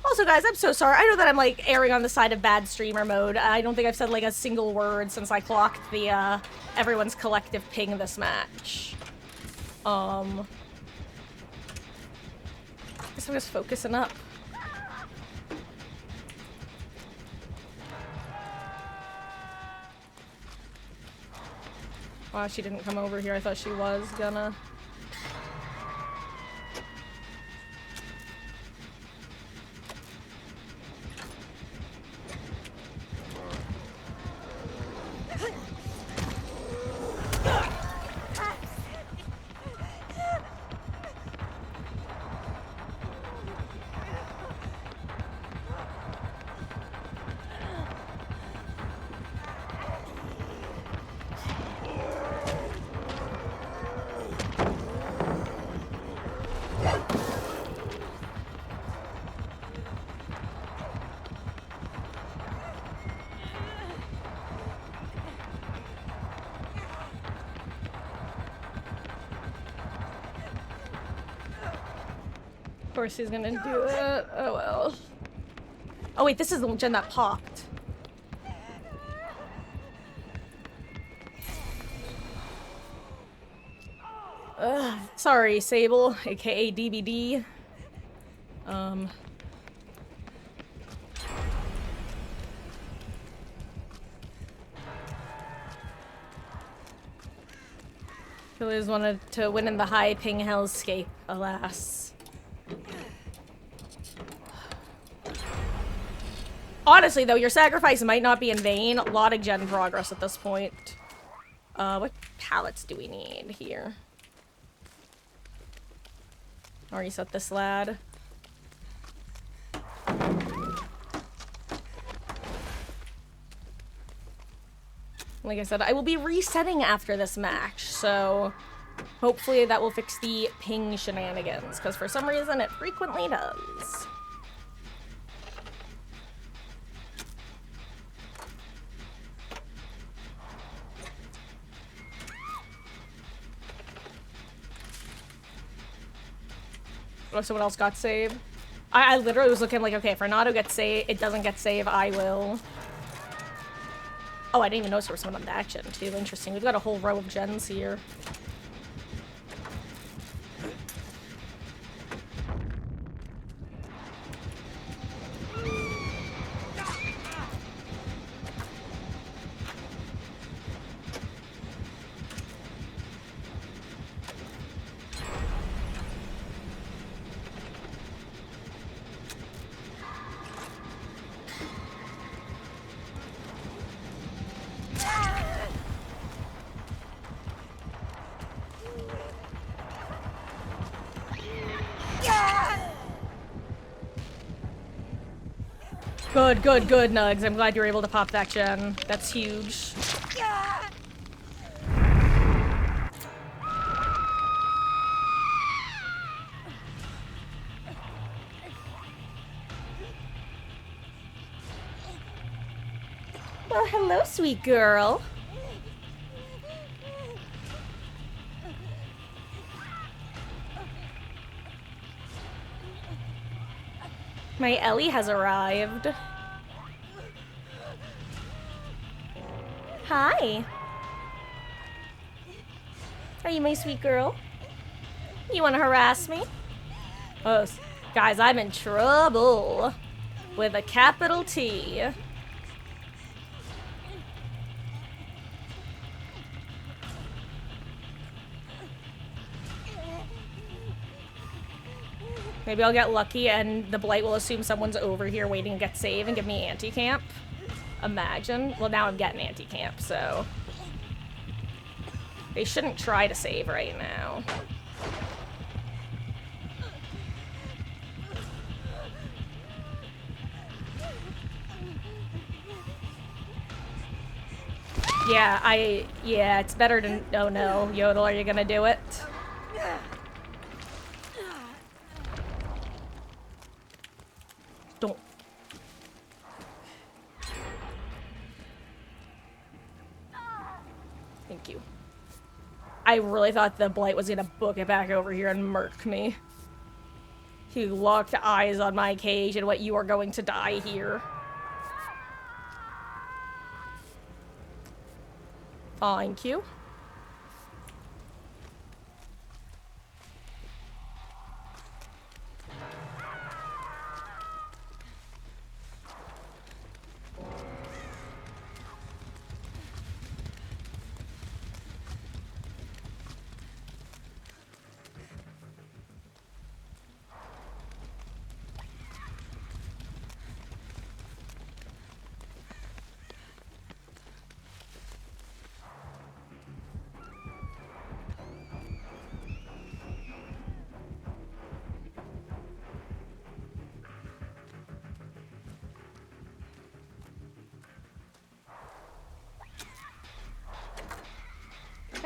S1: Also, guys, I'm so sorry. I know that I'm, like, erring on the side of bad streamer mode. I don't think I've said, like, a single word since I clocked the, everyone's collective ping this match. I guess I'm just focusing up. Wow, she didn't come over here. I thought she was gonna. Of course he's gonna do it. Oh well. Oh wait, this is the gen that popped. Sorry, Sable, aka DBD. Killers wanted to win in the high ping hellscape, alas. Honestly, though, your sacrifice might not be in vain. A lot of gen progress at this point. What pallets do we need here? I'll reset this lad. Like I said, I will be resetting after this match, so hopefully that will fix the ping shenanigans, because for some reason it frequently does. Oh, someone else got saved. I literally was looking like, okay, if Renato gets saved, it doesn't get saved, I will. Oh, I didn't even notice there was someone on that gen too. Interesting. We've got a whole row of gens here. Good, good, good, Nugs. I'm glad you were able to pop that gen. That's huge. Well, hello, sweet girl. My Ellie has arrived. Hi. Are you my sweet girl? You want to harass me? Oh, guys, I'm in trouble. With a capital T. Maybe I'll get lucky and the Blight will assume someone's over here waiting to get saved and give me anti-camp. Imagine. Well, now I'm getting anti-camp, so... They shouldn't try to save right now. Yeah, it's better to... Oh no, Yodel, are you gonna do it? Don't. Thank you. I really thought the Blight was gonna book it back over here and murk me. He locked eyes on my cage and what you are going to die here. Thank you.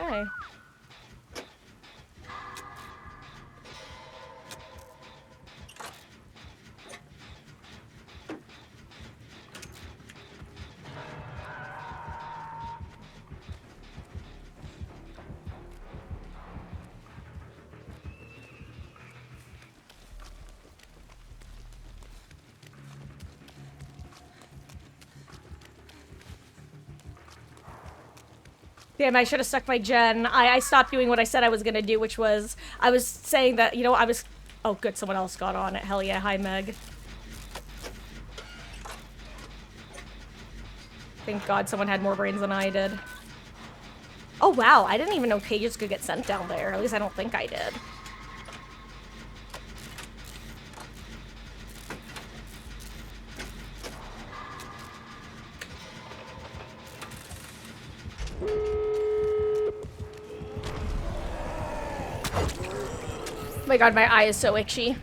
S1: Okay. Damn, I should have stuck my gen. I stopped doing what I said I was gonna do, which was, I was saying that, you know, I was... Oh, good, someone else got on it. Hell yeah, hi, Meg. Thank God someone had more brains than I did. Oh, wow, I didn't even know cages could get sent down there. At least I don't think I did. Oh my God, my eye is so itchy.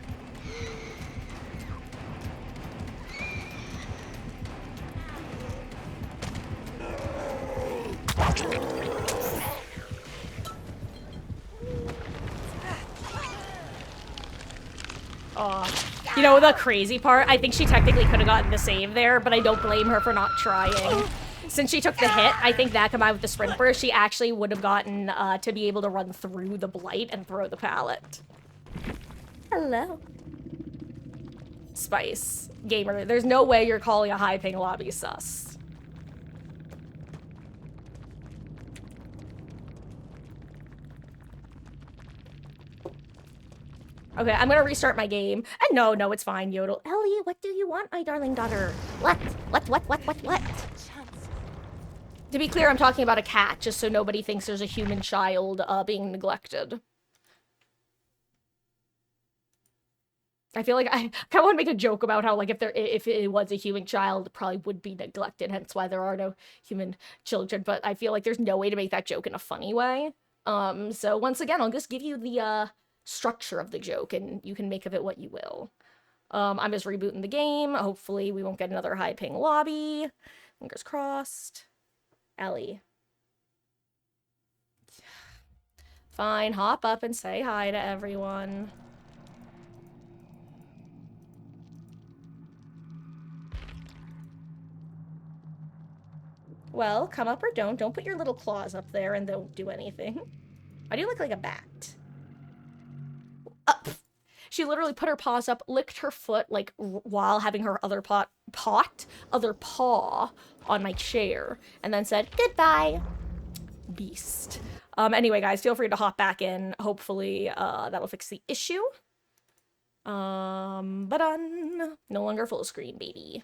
S1: You know, the crazy part, I think she technically could have gotten the save there, but I don't blame her for not trying. Since she took the hit, I think that combined with the sprint burst, she actually would have gotten to be able to run through the Blight and throw the pallet. Hello. Spice. Gamer, there's no way you're calling a high ping lobby sus. Okay, I'm gonna restart my game. And no, it's fine, Yodel. Ellie, what do you want, my darling daughter? What? What? To be clear, I'm talking about a cat, just so nobody thinks there's a human child being neglected. I feel like I kind of want to make a joke about how, like, if it was a human child, it probably would be neglected, hence why there are no human children, but I feel like there's no way to make that joke in a funny way. So once again, I'll just give you the, structure of the joke, and you can make of it what you will. I'm just rebooting the game. Hopefully we won't get another high ping lobby. Fingers crossed. Ellie. Fine, hop up and say hi to everyone. Well, come up or don't. Don't put your little claws up there and don't do anything. Why do you look like a bat? She literally put her paws up, licked her foot, like, while having her other paw on my chair, and then said, goodbye. Beast. Anyway, guys, feel free to hop back in. Hopefully, that'll fix the issue. But no longer full screen, baby.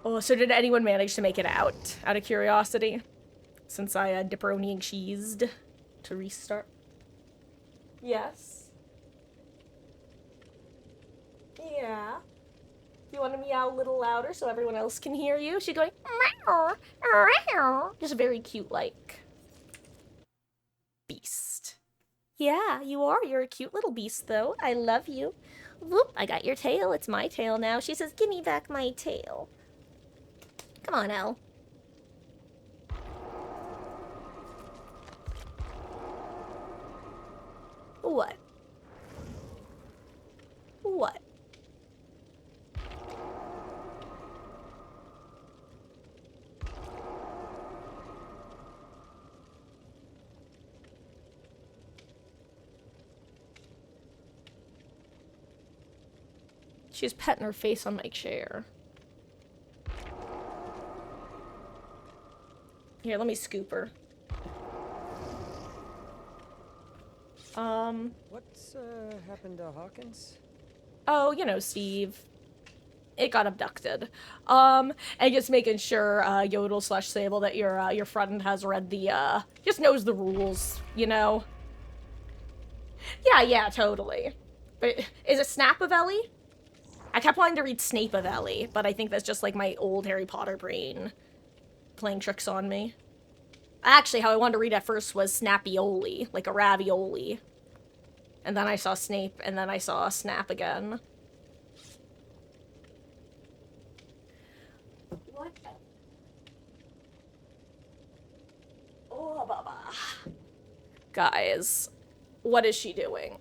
S1: Oh, so did anyone manage to make it out of curiosity? Since I had dipperoni and cheesed to restart. Yes. Yeah. You want to meow a little louder so everyone else can hear you? She's going, meow, meow. Just very cute, like. Beast. Yeah, you are. You're a cute little beast, though. I love you. Whoop, I got your tail. It's my tail now. She says, give me back my tail. Come on, Elle. What? What? She's petting her face on my chair. Here, let me scoop her.
S4: What's happened to Hawkins?
S1: Oh, you know, Steve. It got abducted. And just making sure, Yodel/Sable, that your friend has read the, just knows the rules, you know? Yeah, totally. But is it Snapavelli? I kept wanting to read Snapavelli, but I think that's just, like, my old Harry Potter brain playing tricks on me. Actually, how I wanted to read at first was Snappioli, like a ravioli. And then I saw Snape, and then I saw Snap again. What? Oh, Baba. Guys, what is she doing?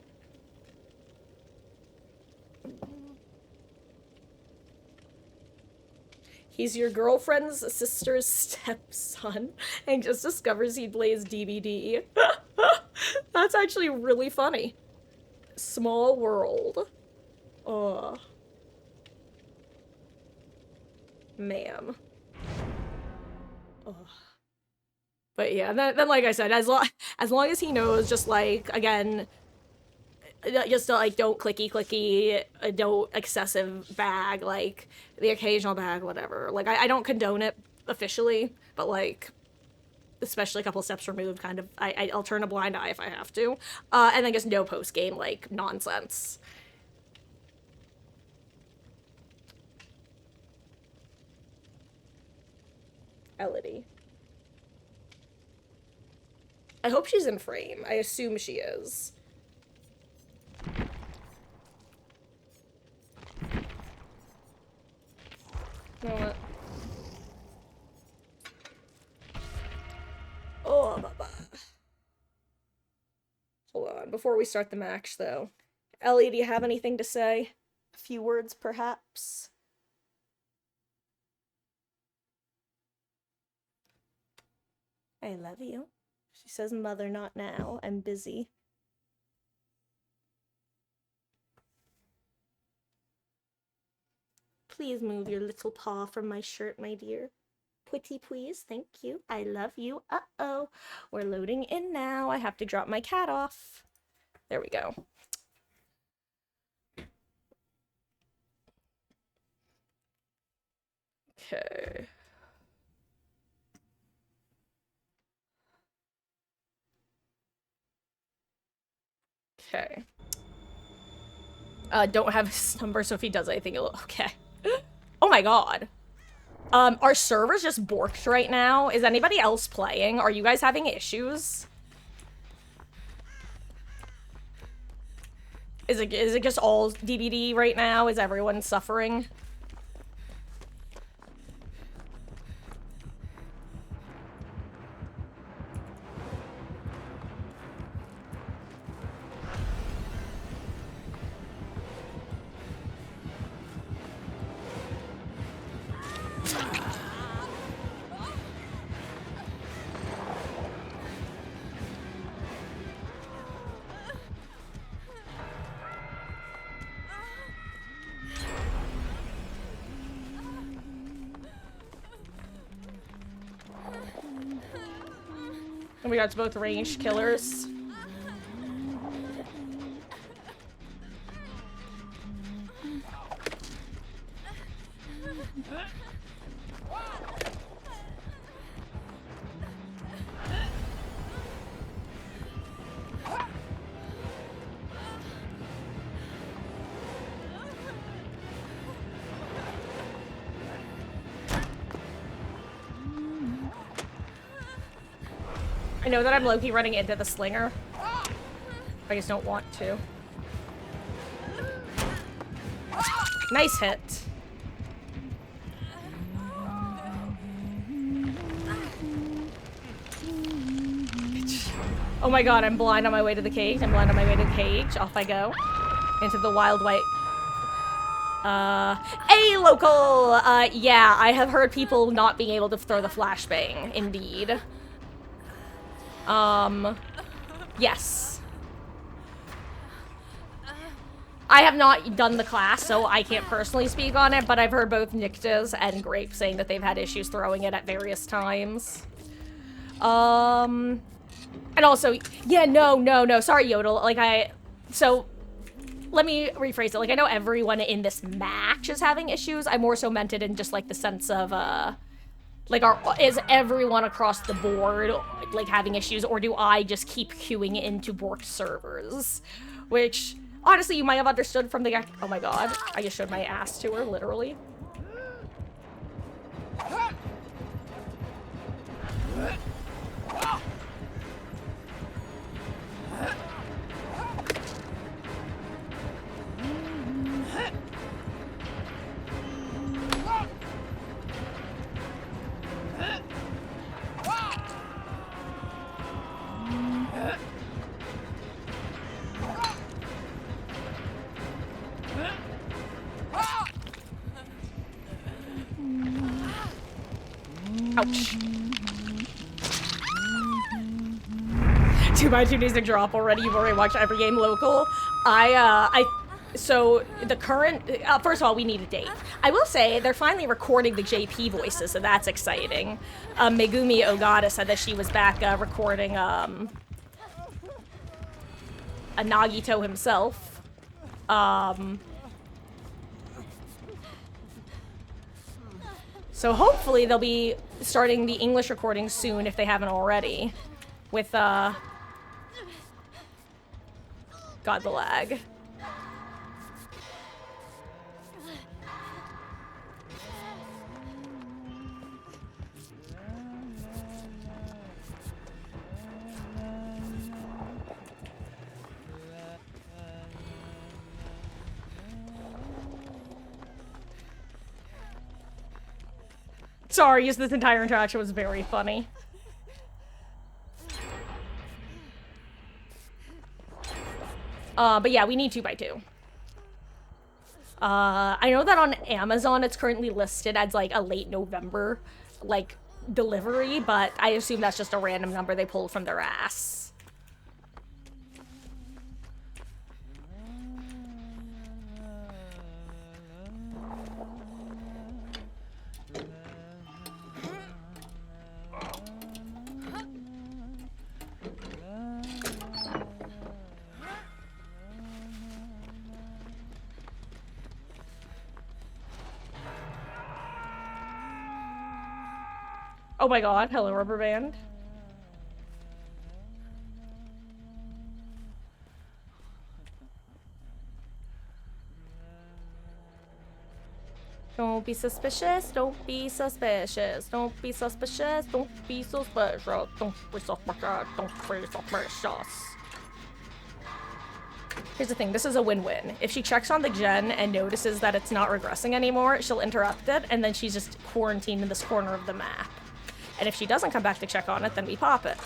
S1: He's your girlfriend's sister's stepson and just discovers he plays DVD. That's actually really funny. Small world. Oh. Ma'am. Oh. But yeah, then like I said, as long as he knows, just like, again, just like, don't clicky, don't excessive bag, like, the occasional bag, whatever. Like, I don't condone it officially, but, like, especially a couple steps removed, kind of, I'll turn a blind eye if I have to. And then just no post-game, like, nonsense. Elodie. I hope she's in frame. I assume she is. You know what? on before we start the match, though. Ellie, do you have anything to say? A few words, perhaps? I love you. She says, mother, not now. I'm busy. Please move your little paw from my shirt, my dear. Pretty please, thank you. I love you. Uh-oh. We're loading in now. I have to drop my cat off. There we go. Okay. Okay. Don't have his number, so if he does anything, it'll... Okay. Oh my god. Our server's just borked right now. Is anybody else playing? Are you guys having issues? Is it just all DVD right now? Is everyone suffering? And we got both ranged killers. I know that I'm low-key running into the slinger. I just don't want to. Nice hit. Oh my god, I'm blind on my way to the cage. I'm blind on my way to the cage. Off I go. Into the wild white. A local! Yeah, I have heard people not being able to throw the flashbang. Indeed. Yes. I have not done the class, so I can't personally speak on it, but I've heard both Nictas and Grape saying that they've had issues throwing it at various times. And also, yeah, no, sorry, Yodel, like, so, let me rephrase it, like, I know everyone in this match is having issues, I more so meant it in just, like, the sense of, like, is everyone across the board, like, having issues, or do I just keep queuing into borked servers? Which, honestly, you might have understood from the... Oh my god, I just showed my ass to her, literally. Ouch. 2x2 needs to drop already. You've already watched every game local. So the current, first of all, we need a date. I will say they're finally recording the JP voices, so that's exciting. Megumi Ogata said that she was back recording a Nagito himself. So hopefully they'll be starting the English recording soon if they haven't already. With, God, the lag. Sorry, just this entire interaction was very funny. But yeah, we need 2x2. I know that on Amazon it's currently listed as like a late November, like, delivery, but I assume that's just a random number they pulled from their ass. Oh my god, hello rubber band. Don't be suspicious, don't be suspicious, don't be suspicious, don't be suspicious, don't be suspicious, don't be suspicious. Here's the thing, this is a win-win. If she checks on the gen and notices that it's not regressing anymore, she'll interrupt it, and then she's just quarantined in this corner of the map. And if she doesn't come back to check on it, then we pop it.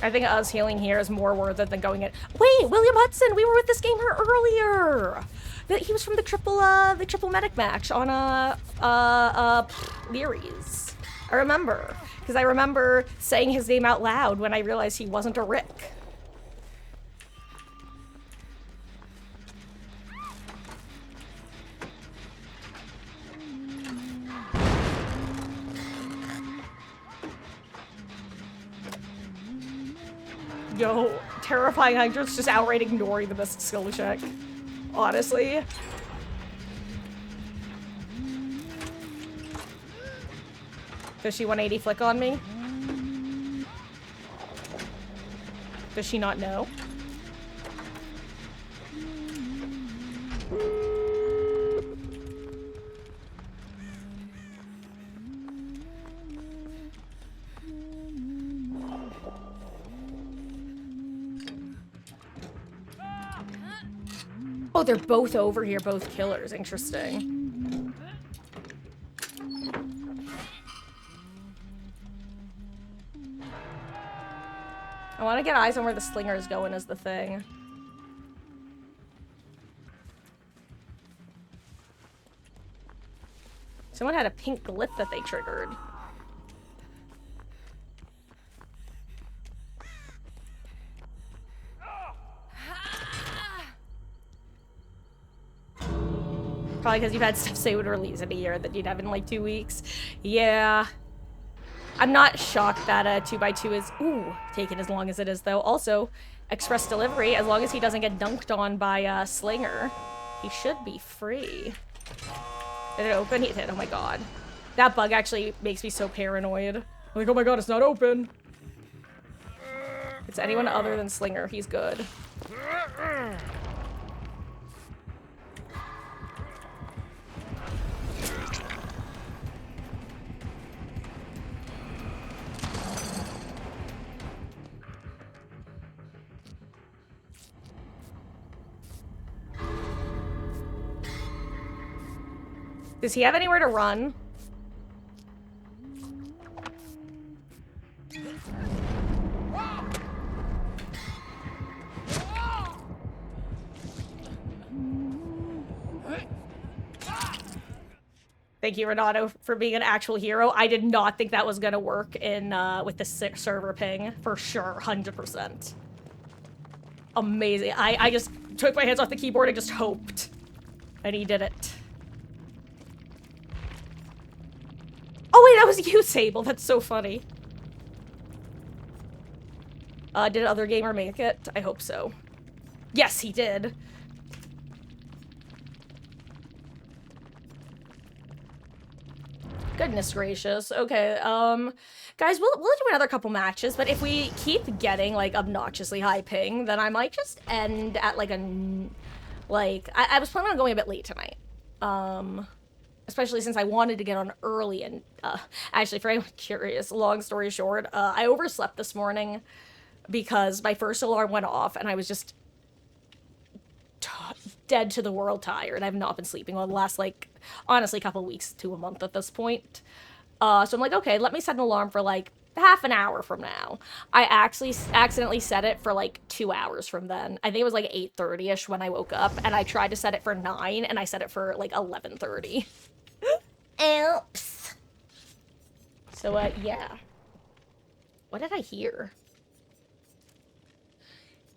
S1: I think us healing here is more worth it than going in. Wait, William Hudson, we were with this gamer earlier. He was from the triple medic match on Leary's. I remember, because I remember saying his name out loud when I realized he wasn't a Rick. Yo, terrifying hundreds just outright ignoring the missed skill check. Honestly. Does she 180 flick on me? Does she not know? Oh, they're both over here, both killers. Interesting. I want to get eyes on where the slinger is going is the thing. Someone had a pink glyph that they triggered. Probably because you've had stuff say would release in a year that you'd have in like 2 weeks. Yeah. I'm not shocked that 2x2 is, taking as long as it is though. Also, express delivery, as long as he doesn't get dunked on by Slinger, he should be free. Did it open? He did. Oh my god. That bug actually makes me so paranoid. Like, oh my god, it's not open. It's anyone other than Slinger. He's good. Does he have anywhere to run? Thank you, Renato, for being an actual hero. I did not think that was gonna work in with the server ping, for sure, 100%. Amazing. I just took my hands off the keyboard and just hoped. And he did it. Oh wait, that was you, Sable. That's so funny. Did other gamer make it? I hope so. Yes, he did. Goodness gracious. Okay, guys, we'll do another couple matches, but if we keep getting, like, obnoxiously high ping, then I might just end at, like, I was planning on going a bit late tonight. especially since I wanted to get on early. And actually, for anyone curious, long story short, I overslept this morning because my first alarm went off and I was just dead to the world tired. I've not been sleeping well the last, like, honestly, couple weeks to a month at this point. So I'm like, okay, let me set an alarm for, like, half an hour from now. I actually accidentally set it for, like, 2 hours from then. I think it was, like, 8:30-ish when I woke up, and I tried to set it for 9, and I set it for, like, 11:30. Oops. So, yeah. What did I hear?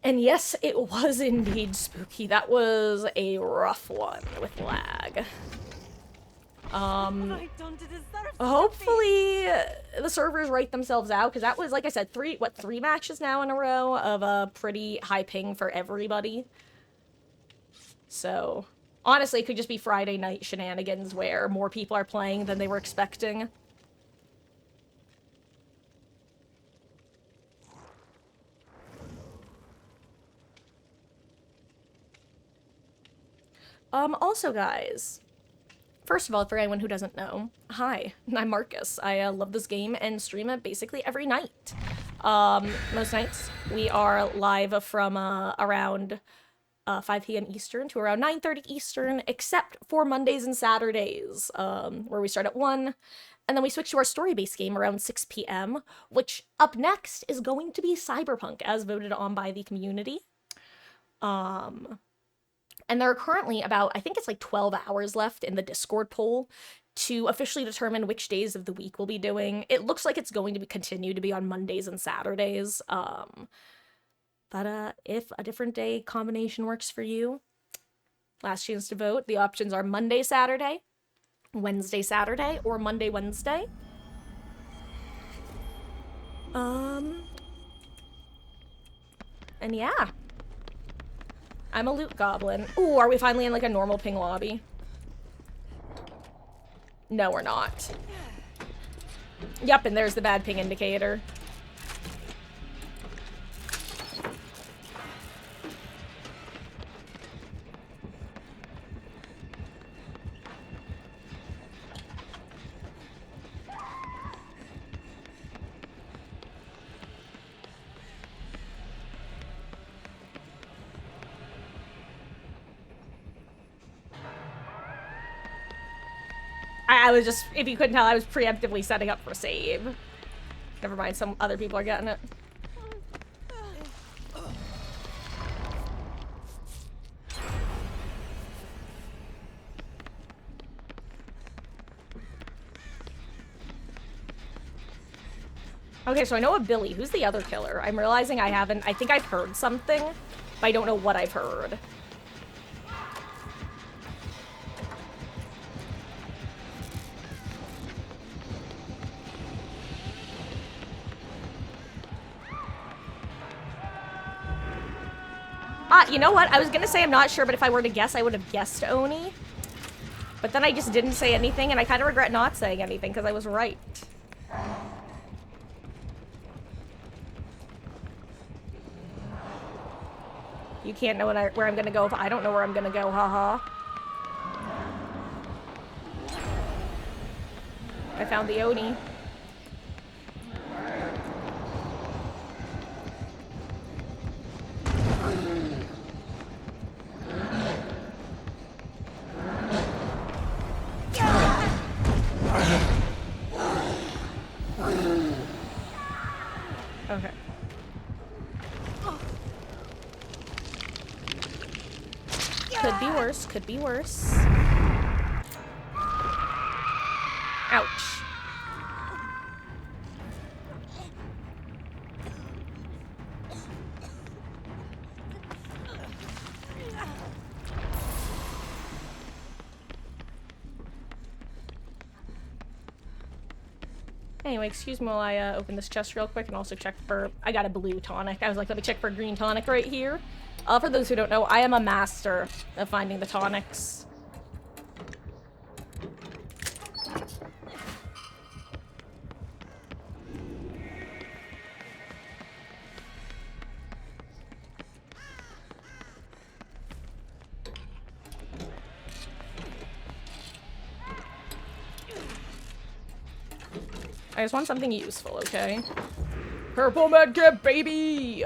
S1: And yes, it was indeed spooky. That was a rough one with lag. Hopefully the servers write themselves out, because that was, like I said, three matches now in a row of a pretty high ping for everybody. So, honestly, it could just be Friday night shenanigans where more people are playing than they were expecting. Also, guys, first of all, for anyone who doesn't know, hi, I'm Marcus. I love this game and stream it basically every night. Most nights we are live from around 5 p.m. Eastern to around 9:30 Eastern, except for Mondays and Saturdays, where we start at 1, and then we switch to our story-based game around 6 p.m., which up next is going to be Cyberpunk, as voted on by the community. And there are currently about, I think it's like 12 hours left in the Discord poll to officially determine which days of the week we'll be doing. It looks like it's going to continue to be on Mondays and Saturdays. But if a different day combination works for you, last chance to vote. The options are Monday, Saturday, Wednesday, Saturday, or Monday, Wednesday. And yeah. I'm a loot goblin. Ooh, are we finally in, like, a normal ping lobby? No, we're not. Yep, and there's the bad ping indicator. I was just, if you couldn't tell, I was preemptively setting up for save. Never mind, some other people are getting it. Okay, so I know a Billy. Who's the other killer? I'm realizing I think I've heard something, but I don't know what I've heard. You know what? I was gonna say I'm not sure, but if I were to guess, I would have guessed Oni. But then I just didn't say anything, and I kind of regret not saying anything, because I was right. You can't know where I'm gonna go if I don't know where I'm gonna go, haha. I found the Oni. Okay. Could be worse, could be worse. Ouch. Anyway, excuse me while I open this chest real quick and also check for... I got a blue tonic. I was like, let me check for a green tonic right here. For those who don't know, I am a master of finding the tonics. I just want something useful, okay? Purple medkit, baby!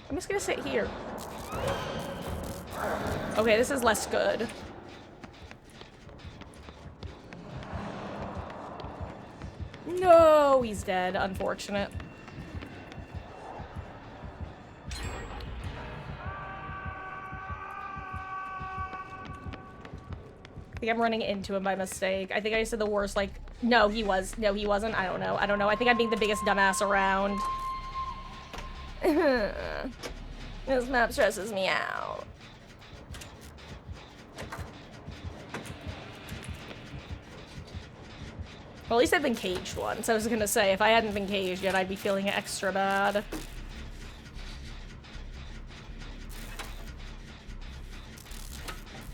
S1: I'm just gonna sit here. Okay, this is less good. No, he's dead. Unfortunate. I think I'm running into him by mistake. I think I said the worst, like... No, he was. No, he wasn't. I don't know. I don't know. I think I'm being the biggest dumbass around. This map stresses me out. Well, at least I've been caged once. I was gonna say, if I hadn't been caged yet, I'd be feeling extra bad.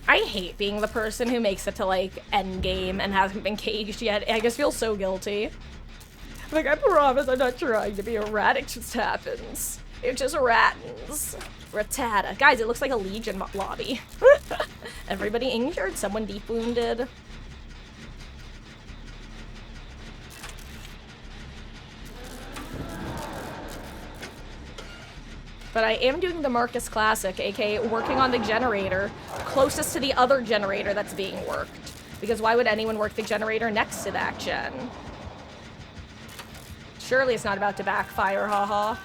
S1: I hate being the person who makes it to, like, endgame and hasn't been caged yet. I just feel so guilty. Like, I promise I'm not trying to be a rat, it just happens. It just rattens. Ratata. Guys, it looks like a Legion lobby. Everybody injured, someone deep wounded. But I am doing the Marcus Classic, aka working on the generator closest to the other generator that's being worked. Because why would anyone work the generator next to that gen? Surely it's not about to backfire, haha.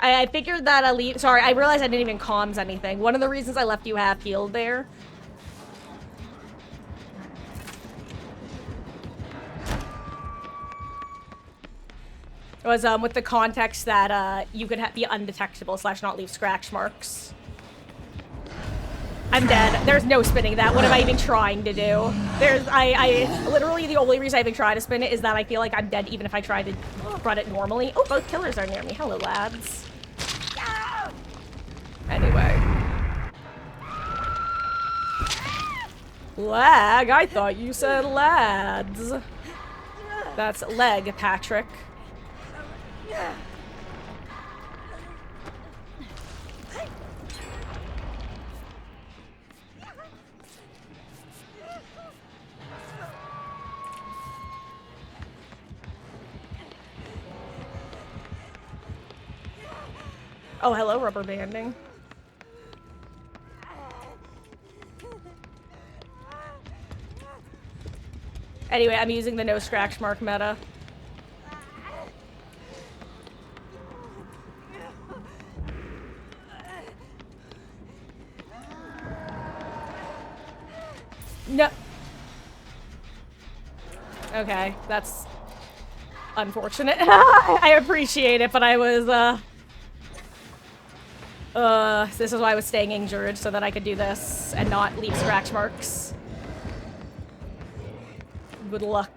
S1: I figured that elite. Sorry, I realized I didn't even comms anything. One of the reasons I left you half healed there was with the context that you could be undetectable / not leave scratch marks. I'm dead. There's no spinning that. What am I even trying to do? I literally the only reason I even try to spin it is that I feel like I'm dead even if I try to run it normally. Oh, both killers are near me. Hello, lads. Anyway. Lag? I thought you said lads. That's leg, Patrick. Oh, hello, rubber banding. Anyway, I'm using the no scratch mark meta. No. Okay, that's unfortunate. I appreciate it, but I was, this is why I was staying injured, so that I could do this and not leave scratch marks. Good luck.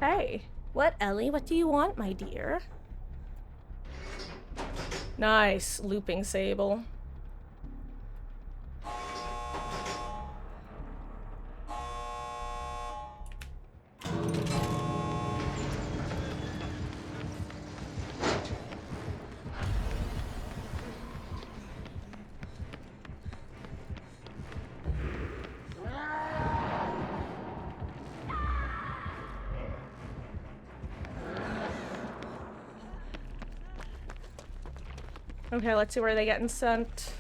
S1: Hey. What, Ellie? What do you want, my dear? Nice. Looping sable. Okay, let's see where they're getting sent.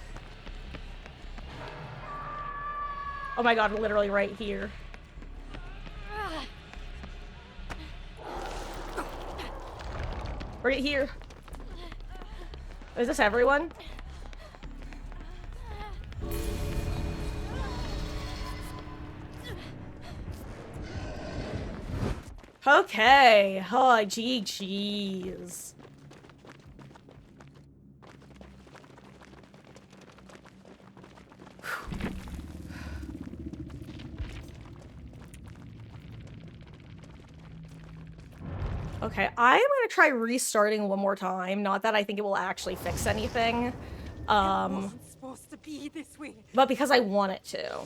S1: Oh my god, literally right here. Right here. Is this everyone? Okay. Oh, GG's. Okay, I am gonna try restarting one more time. Not that I think it will actually fix anything.
S2: It wasn't supposed to be this way.
S1: But because I want it to.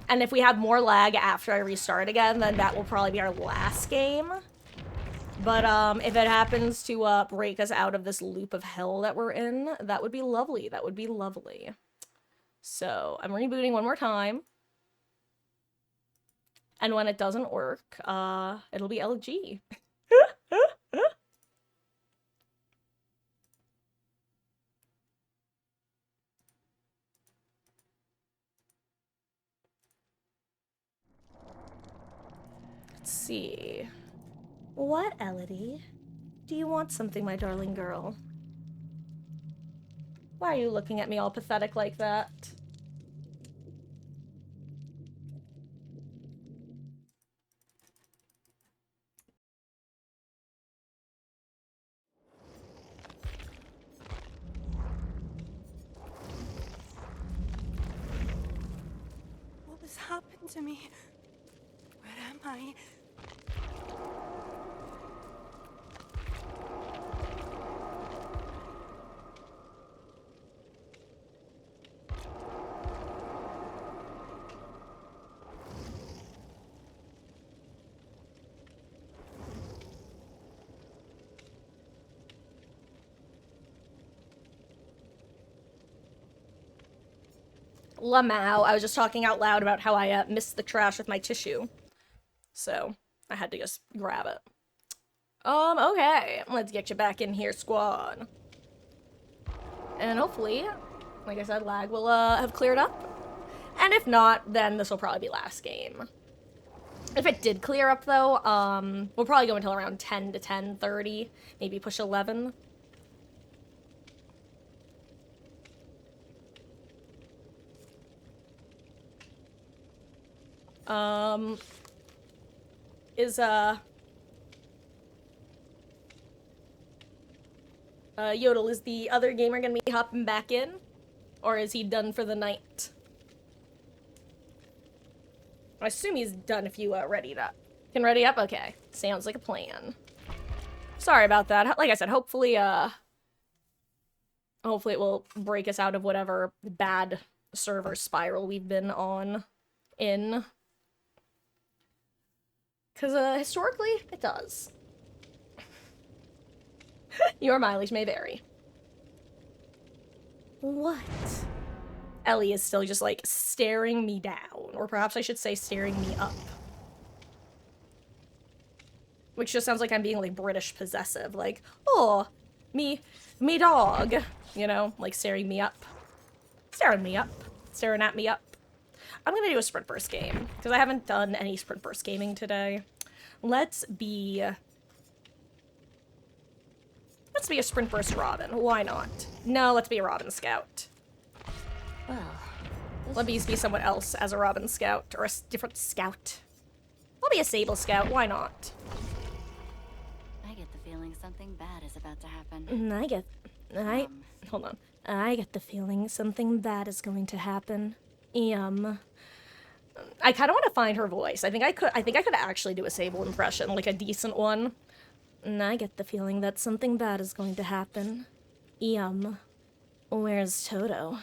S1: And if we have more lag after I restart again, then that will probably be our last game. But if it happens to break us out of this loop of hell that we're in, that would be lovely. That would be lovely. So I'm rebooting one more time. And when it doesn't work, it'll be LG. Let's see. What, Elodie? Do you want something, my darling girl? Why are you looking at me all pathetic like that?
S2: What has happened to me? Where am I?
S1: Lamau. I was just talking out loud about how I missed the trash with my tissue. So, I had to just grab it. Okay. Let's get you back in here, squad. And hopefully, like I said, lag will have cleared up. And if not, then this will probably be last game. If it did clear up, though, we'll probably go until around 10 to 10:30. Maybe push 11. Yodel, is the other gamer gonna be hopping back in? Or is he done for the night? I assume he's done if you readied up. Can ready up? Okay. Sounds like a plan. Sorry about that. Like I said, hopefully it will break us out of whatever bad server spiral we've been in. Because, historically, it does. Your mileage may vary. What? Ellie is still just, like, staring me down. Or perhaps I should say staring me up. Which just sounds like I'm being, like, British possessive. Like, oh, me dog. You know, like, staring me up. Staring me up. Staring at me up. I'm gonna do a sprint burst game. Because I haven't done any sprint burst gaming today. Let's be a sprint burst Robin. Why not? No, let's be a Robin Scout.
S5: Well,
S1: Let me be someone else as a Robin Scout. Or a different Scout. I'll be a Sable Scout. Why not?
S5: I get the feeling something bad is about to happen.
S1: Hold on. I get the feeling something bad is going to happen. I kind of want to find her voice. I think I could actually do a Sable impression, like a decent one. And I get the feeling that something bad is going to happen. Where's Toto?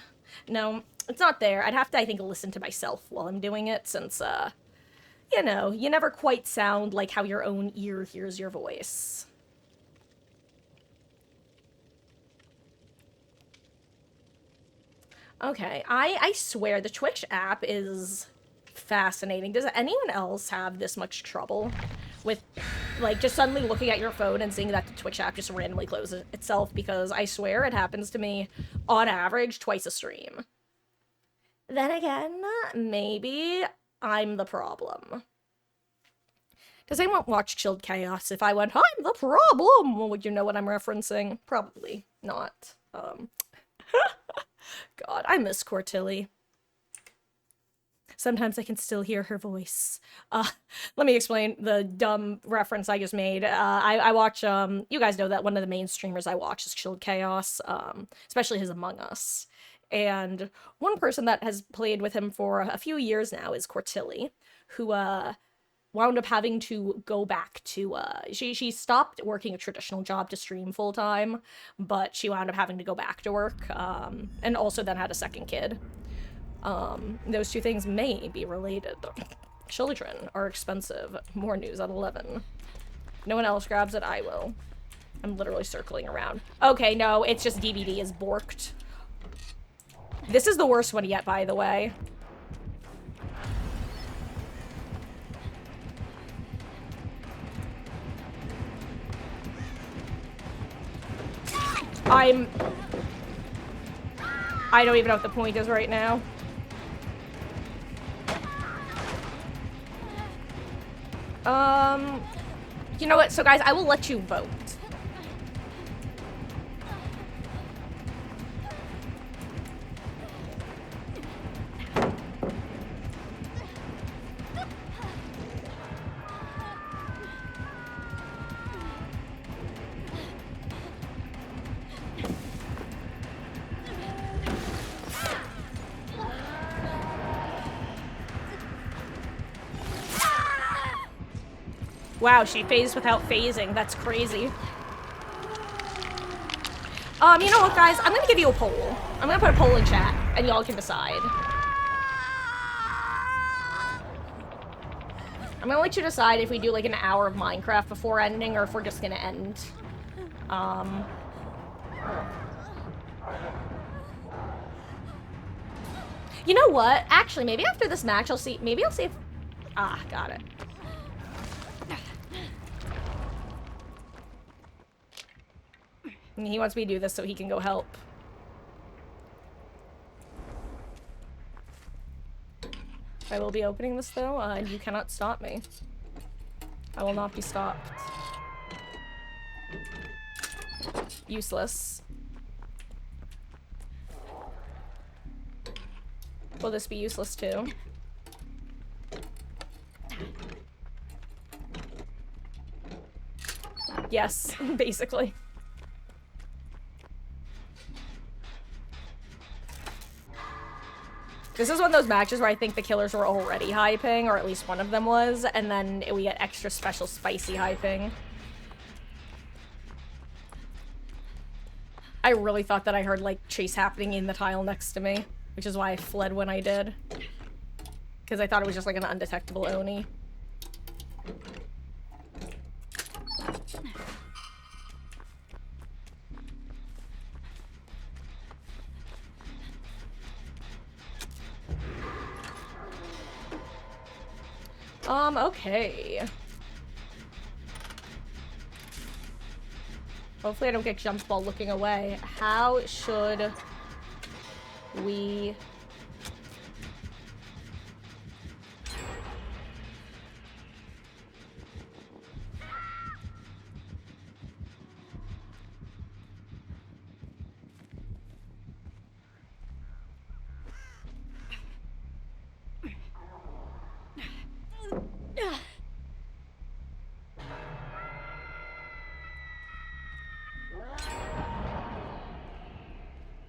S1: No, it's not there. I'd have to, I think, listen to myself while I'm doing it, since, you know, you never quite sound like how your own ear hears your voice. Okay, I swear the Twitch app is fascinating. Does anyone else have this much trouble with, like, just suddenly looking at your phone and seeing that the Twitch app just randomly closes itself? Because I swear it happens to me, on average, twice a stream. Then again, maybe I'm the problem. Does anyone watch Chilled Chaos? If I went, I'm the problem, would you know what I'm referencing? Probably not. God, I miss Cortilli. Sometimes I can still hear her voice. Let me explain the dumb reference I just made. I watch, you guys know that one of the main streamers I watch is Chilled Chaos, especially his Among Us. And one person that has played with him for a few years now is Cortilli, who, wound up having to go back to, she stopped working a traditional job to stream full-time, but she wound up having to go back to work, and also then had a second kid. Those two things may be related. Children are expensive. More news at 11. No one else grabs it, I will. I'm literally circling around. Okay, no, it's just DVD is borked. This is the worst one yet, by the way. I don't even know what the point is right now. You know what? So guys, I will let you vote. Wow, she phased without phasing. That's crazy. You know what, guys? I'm gonna give you a poll. I'm gonna put a poll in chat, and y'all can decide. I'm gonna let you decide if we do, like, an hour of Minecraft before ending, or if we're just gonna end. You know what? Actually, maybe after this match, I'll see. Maybe I'll see if... Ah, got it. He wants me to do this so he can go help. I will be opening this, though, and you cannot stop me. I will not be stopped. Useless. Will this be useless, too? Yes, basically. This is one of those matches where I think the killers were already high ping, or at least one of them was, and then we get extra special spicy high ping. I really thought that I heard, like, chase happening in the tile next to me, which is why I fled when I did. Because I thought it was just like an undetectable Oni. Okay. Hopefully I don't get jumped while looking away. How should we...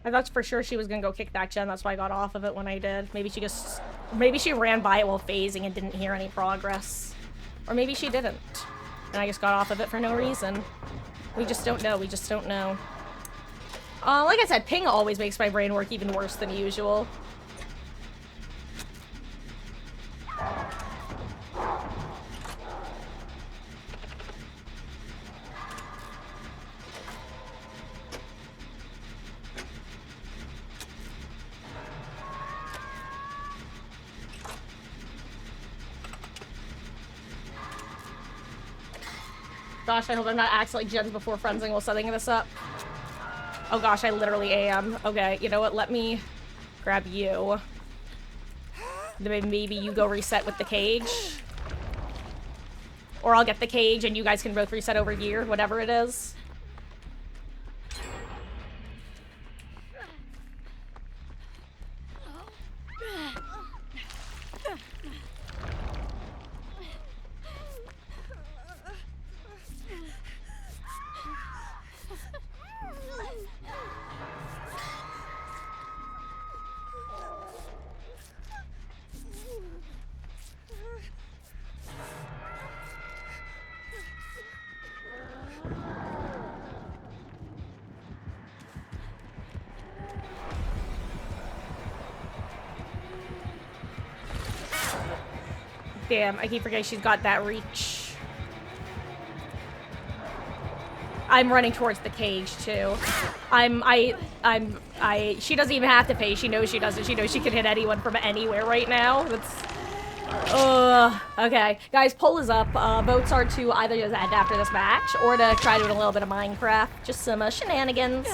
S1: I thought for sure she was gonna go kick that gen, that's why I got off of it when I did. Maybe she ran by it while phasing and didn't hear any progress. Or maybe she didn't. And I just got off of it for no reason. We just don't know, we just don't know. Like I said, ping always makes my brain work even worse than usual. Gosh, I hope I'm not accidentally gens before frenzing while setting this up. Oh gosh, I literally am. Okay, you know what? Let me grab you. Then maybe you go reset with the cage. Or I'll get the cage and you guys can both reset over here, whatever it is. Damn, I keep forgetting she's got that reach. I'm running towards the cage too. She doesn't even have to pay. She knows she doesn't. She knows she can hit anyone from anywhere right now. That's, okay. Guys, poll is up. Votes are to either just end after this match or to try doing a little bit of Minecraft. Just some shenanigans.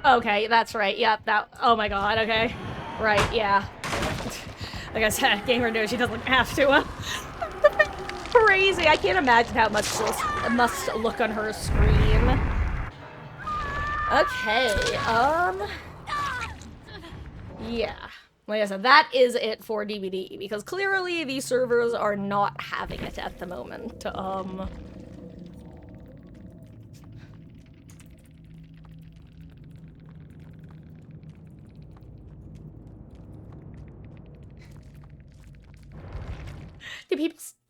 S1: Okay, that's right. Yep, that. Oh my god, okay. Right, yeah. Like I said, gamer knows she doesn't have to. Crazy. I can't imagine how much this must look on her screen. Okay, yeah. Like I said, that is it for DVD, because clearly these servers are not having it at the moment.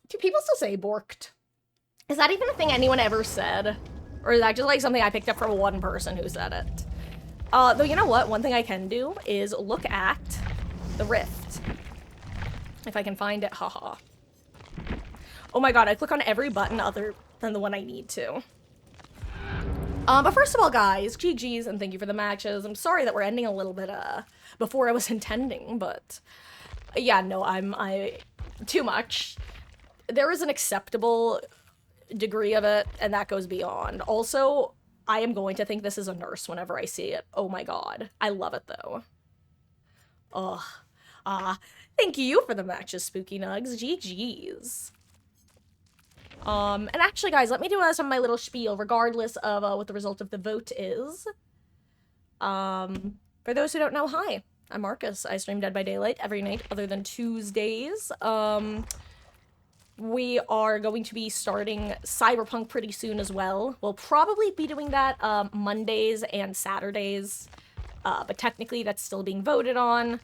S1: Do people still say borked? Is that even a thing anyone ever said? Or is that just like something I picked up from one person who said it? Though you know what? One thing I can do is look at the rift. If I can find it, haha. Oh my god, I click on every button other than the one I need to. But first of all, guys, GG's and thank you for the matches. I'm sorry that we're ending a little bit, before I was intending, but yeah, no, too much. There is an acceptable degree of it, and that goes beyond. Also, I am going to think this is a nurse whenever I see it. Oh my god. I love it, though. Ugh. Thank you for the matches, Spooky Nugs. GG's. And actually, guys, let me do some of my little spiel, regardless of what the result of the vote is. For those who don't know, hi. I'm Marcus. I stream Dead by Daylight every night other than Tuesdays. We are going to be starting Cyberpunk pretty soon as well. We'll probably be doing that Mondays and Saturdays. But technically that's still being voted on.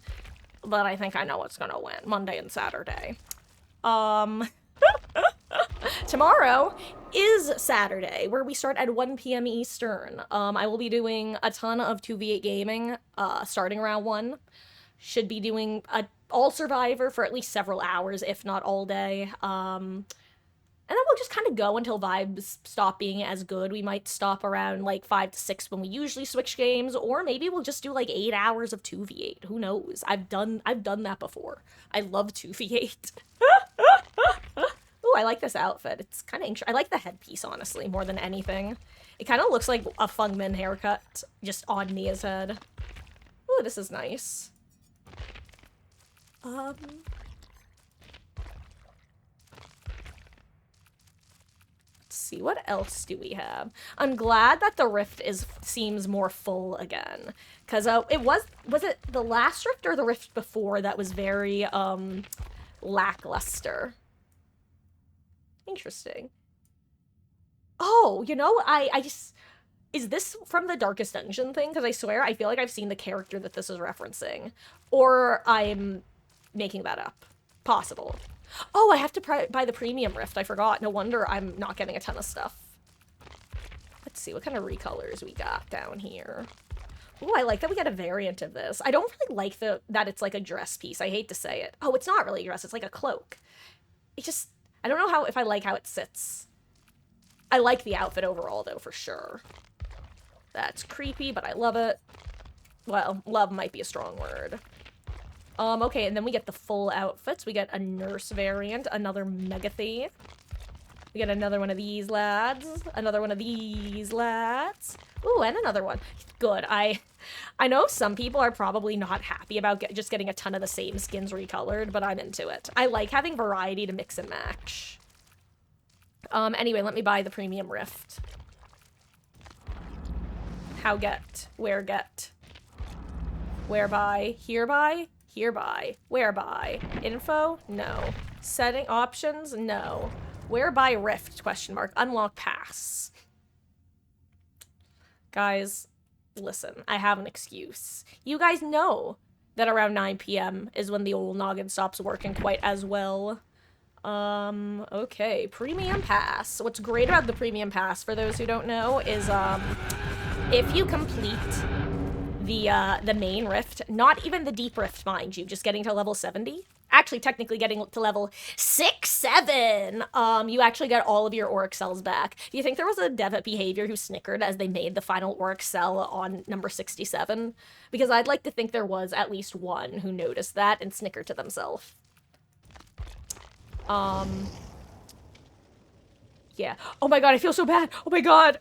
S1: But I think I know what's gonna win. Monday and Saturday. Tomorrow is Saturday, where we start at 1 p.m. Eastern. I will be doing a ton of 2v8 gaming, starting around 1. Should be doing all Survivor for at least several hours, if not all day. And then we'll just kind of go until vibes stop being as good. We might stop around like 5 to 6 when we usually switch games, or maybe we'll just do like 8 hours of 2v8. Who knows? I've done that before. I love 2v8. Ooh, I like this outfit. It's kind of interesting. I like the headpiece, honestly, more than anything. It kind of looks like a Fungman haircut, just on Nia's head. Ooh, this is nice. Let's see, what else do we have? I'm glad that the rift seems more full again, because was it the last rift or the rift before that was very lackluster? Interesting. Oh, you know, I just, is this from the Darkest Dungeon thing? Because I swear I feel like I've seen the character that this is referencing, or I'm making that up. Possible. Oh, I have to buy the premium rift. I forgot. No wonder I'm not getting a ton of stuff. Let's see what kind of recolors we got down here. Ooh, I like that we got a variant of this. I don't really like that it's like a dress piece. I hate to say it. Oh, it's not really a dress. It's like a cloak. It just, I don't know if I like how it sits. I like the outfit overall, though, for sure. That's creepy, but I love it. Well, love might be a strong word. Okay, and then we get the full outfits. We get a nurse variant, another Megathy. We get another one of these lads, another one of these lads. Ooh, and another one. Good. I know some people are probably not happy about just getting a ton of the same skins recolored, but I'm into it. I like having variety to mix and match. Anyway, let me buy the premium rift. How get? Where get? Whereby? Hereby? Hereby. Whereby? Info? No. Setting options? No. Whereby rift? Question mark. Unlock pass. Guys, listen, I have an excuse. You guys know that around 9 p.m. is when the old noggin stops working quite as well. Okay. Premium pass. What's great about the premium pass, for those who don't know, is, if you complete the main rift, not even the deep rift, mind you, just getting to level 70, actually technically getting to level 7, you actually get all of your auric cells back. Do you think there was a dev at Behavior who snickered as they made the final auric cell on number 67? Because I'd like to think there was at least one who noticed that and snickered to themselves. Yeah. Oh my god, I feel so bad. Oh my god.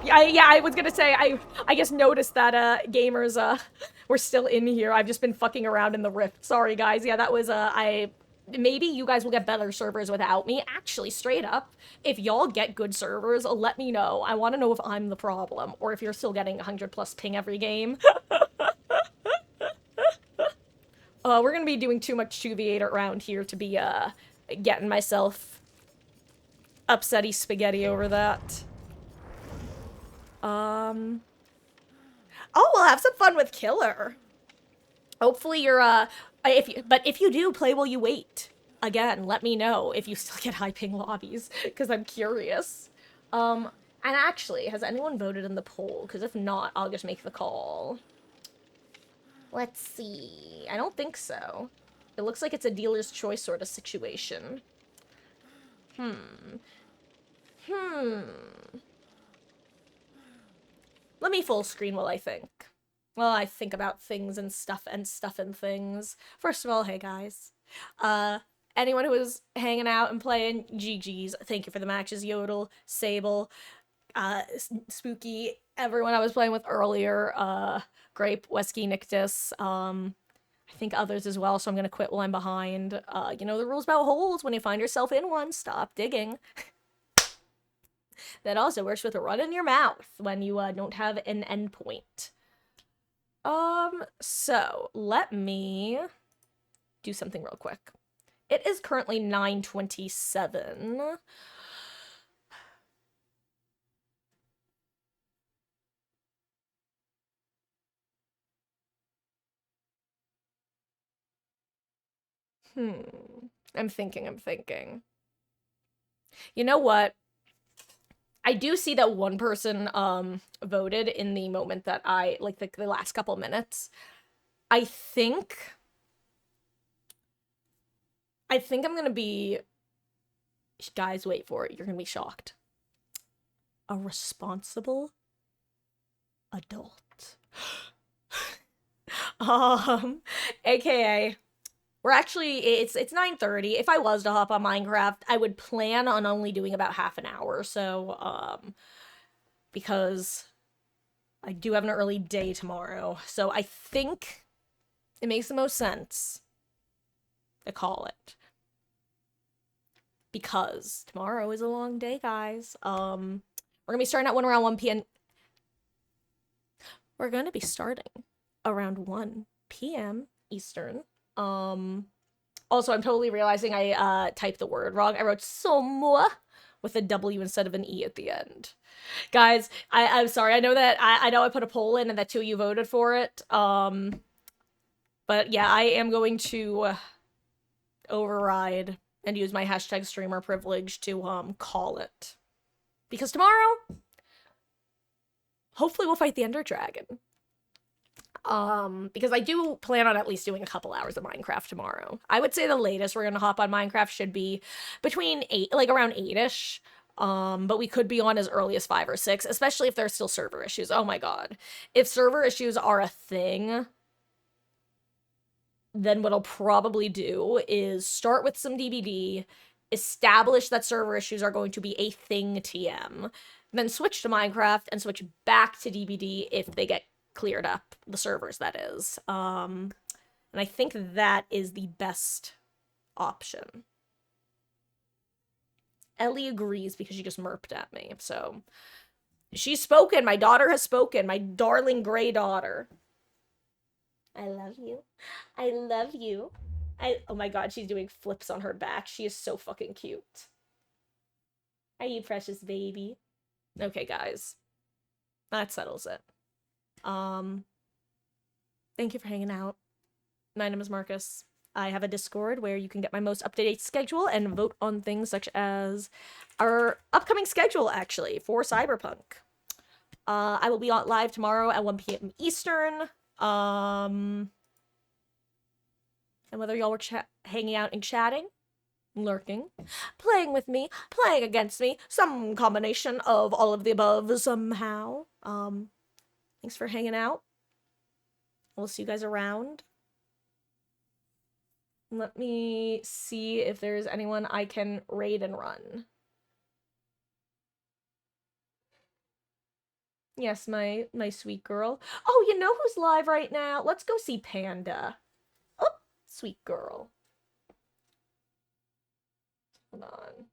S1: Yeah, I was gonna say, I just noticed that, gamers, were still in here. I've just been fucking around in the rift. Sorry, guys. Yeah, that was, maybe you guys will get better servers without me. Actually, straight up, if y'all get good servers, let me know. I want to know if I'm the problem, or if you're still getting 100+ ping every game. We're gonna be doing too much 2v8 around here to be, getting myself upsetty spaghetti over that. Oh, we'll have some fun with Killer. Hopefully you're, if you do, play while you wait. Again, let me know if you still get high ping lobbies, because I'm curious. And actually, has anyone voted in the poll? Because if not, I'll just make the call. Let's see. I don't think so. It looks like it's a dealer's choice sort of situation. Let me full screen while I think. Well, I think about things and stuff and things. First of all, hey guys. Anyone who was hanging out and playing, GG's. Thank you for the matches, Yodel, Sable, Spooky, everyone I was playing with earlier, Grape, Wesky, Nictus, I think others as well, so I'm gonna quit while I'm behind. You know the rules about holes. When you find yourself in one, stop digging. That also works with a run in your mouth when you don't have an endpoint. So let me do something real quick. It is currently 9:27. I'm thinking. You know what? I do see that one person, voted in the moment that I, like, the last couple minutes. I think I think I'm gonna be... Guys, wait for it. You're gonna be shocked. A responsible adult. AKA, we're actually, it's 9:30. If I was to hop on Minecraft, I would plan on only doing about half an hour or so, because I do have an early day tomorrow. So I think it makes the most sense to call it. Because tomorrow is a long day, guys. We're gonna be starting at around 1 p.m. We're gonna be starting around 1 p.m. Eastern. Also, I'm totally realizing I typed the word wrong. I wrote somo with a W instead of an E at the end. Guys, I'm sorry. I know that I know I put a poll in and that 2 of you voted for it. But yeah, I am going to override and use my hashtag streamer privilege to call it. Because tomorrow, hopefully we'll fight the Ender Dragon. Because I do plan on at least doing a couple hours of Minecraft tomorrow. I would say the latest we're gonna hop on Minecraft should be between 8, like around 8-ish. But we could be on as early as 5 or 6, especially if there's still server issues. Oh my god. If server issues are a thing, then what I'll probably do is start with some DBD, establish that server issues are going to be a thing TM, then switch to Minecraft and switch back to DBD if they get cleared up, the servers, that is. And I think that is the best option. Ellie agrees because she just murped at me, so... She's spoken! My daughter has spoken! My darling gray daughter. I love you. I love you. Oh my god, she's doing flips on her back. She is so fucking cute. Are you precious baby? Okay, guys. That settles it. Thank you for hanging out. My name is Marcus. I have a Discord where you can get my most up-to-date schedule and vote on things such as our upcoming schedule, actually, for Cyberpunk. I will be on live tomorrow at 1 p.m. Eastern. And whether y'all were hanging out and chatting, lurking, playing with me, playing against me, some combination of all of the above somehow. Thanks for hanging out. We'll see you guys around. Let me see if there's anyone I can raid and run. Yes, my sweet girl. Oh, you know who's live right now? Let's go see Panda. Oh, sweet girl. Hold on.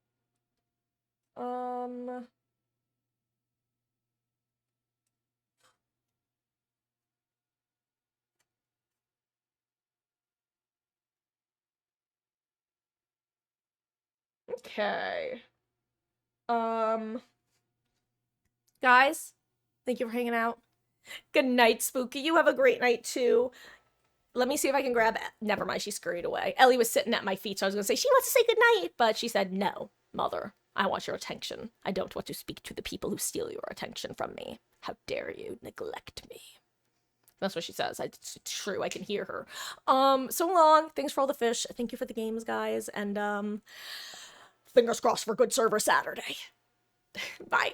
S1: Okay. Guys, thank you for hanging out. Good night, Spooky. You have a great night, too. Let me see if I can grab... Never mind, she scurried away. Ellie was sitting at my feet, so I was going to say, she wants to say goodnight, but she said, no, mother. I want your attention. I don't want to speak to the people who steal your attention from me. How dare you neglect me? That's what she says. It's true, I can hear her. So long. Thanks for all the fish. Thank you for the games, guys. And, fingers crossed for good server Saturday. Bye.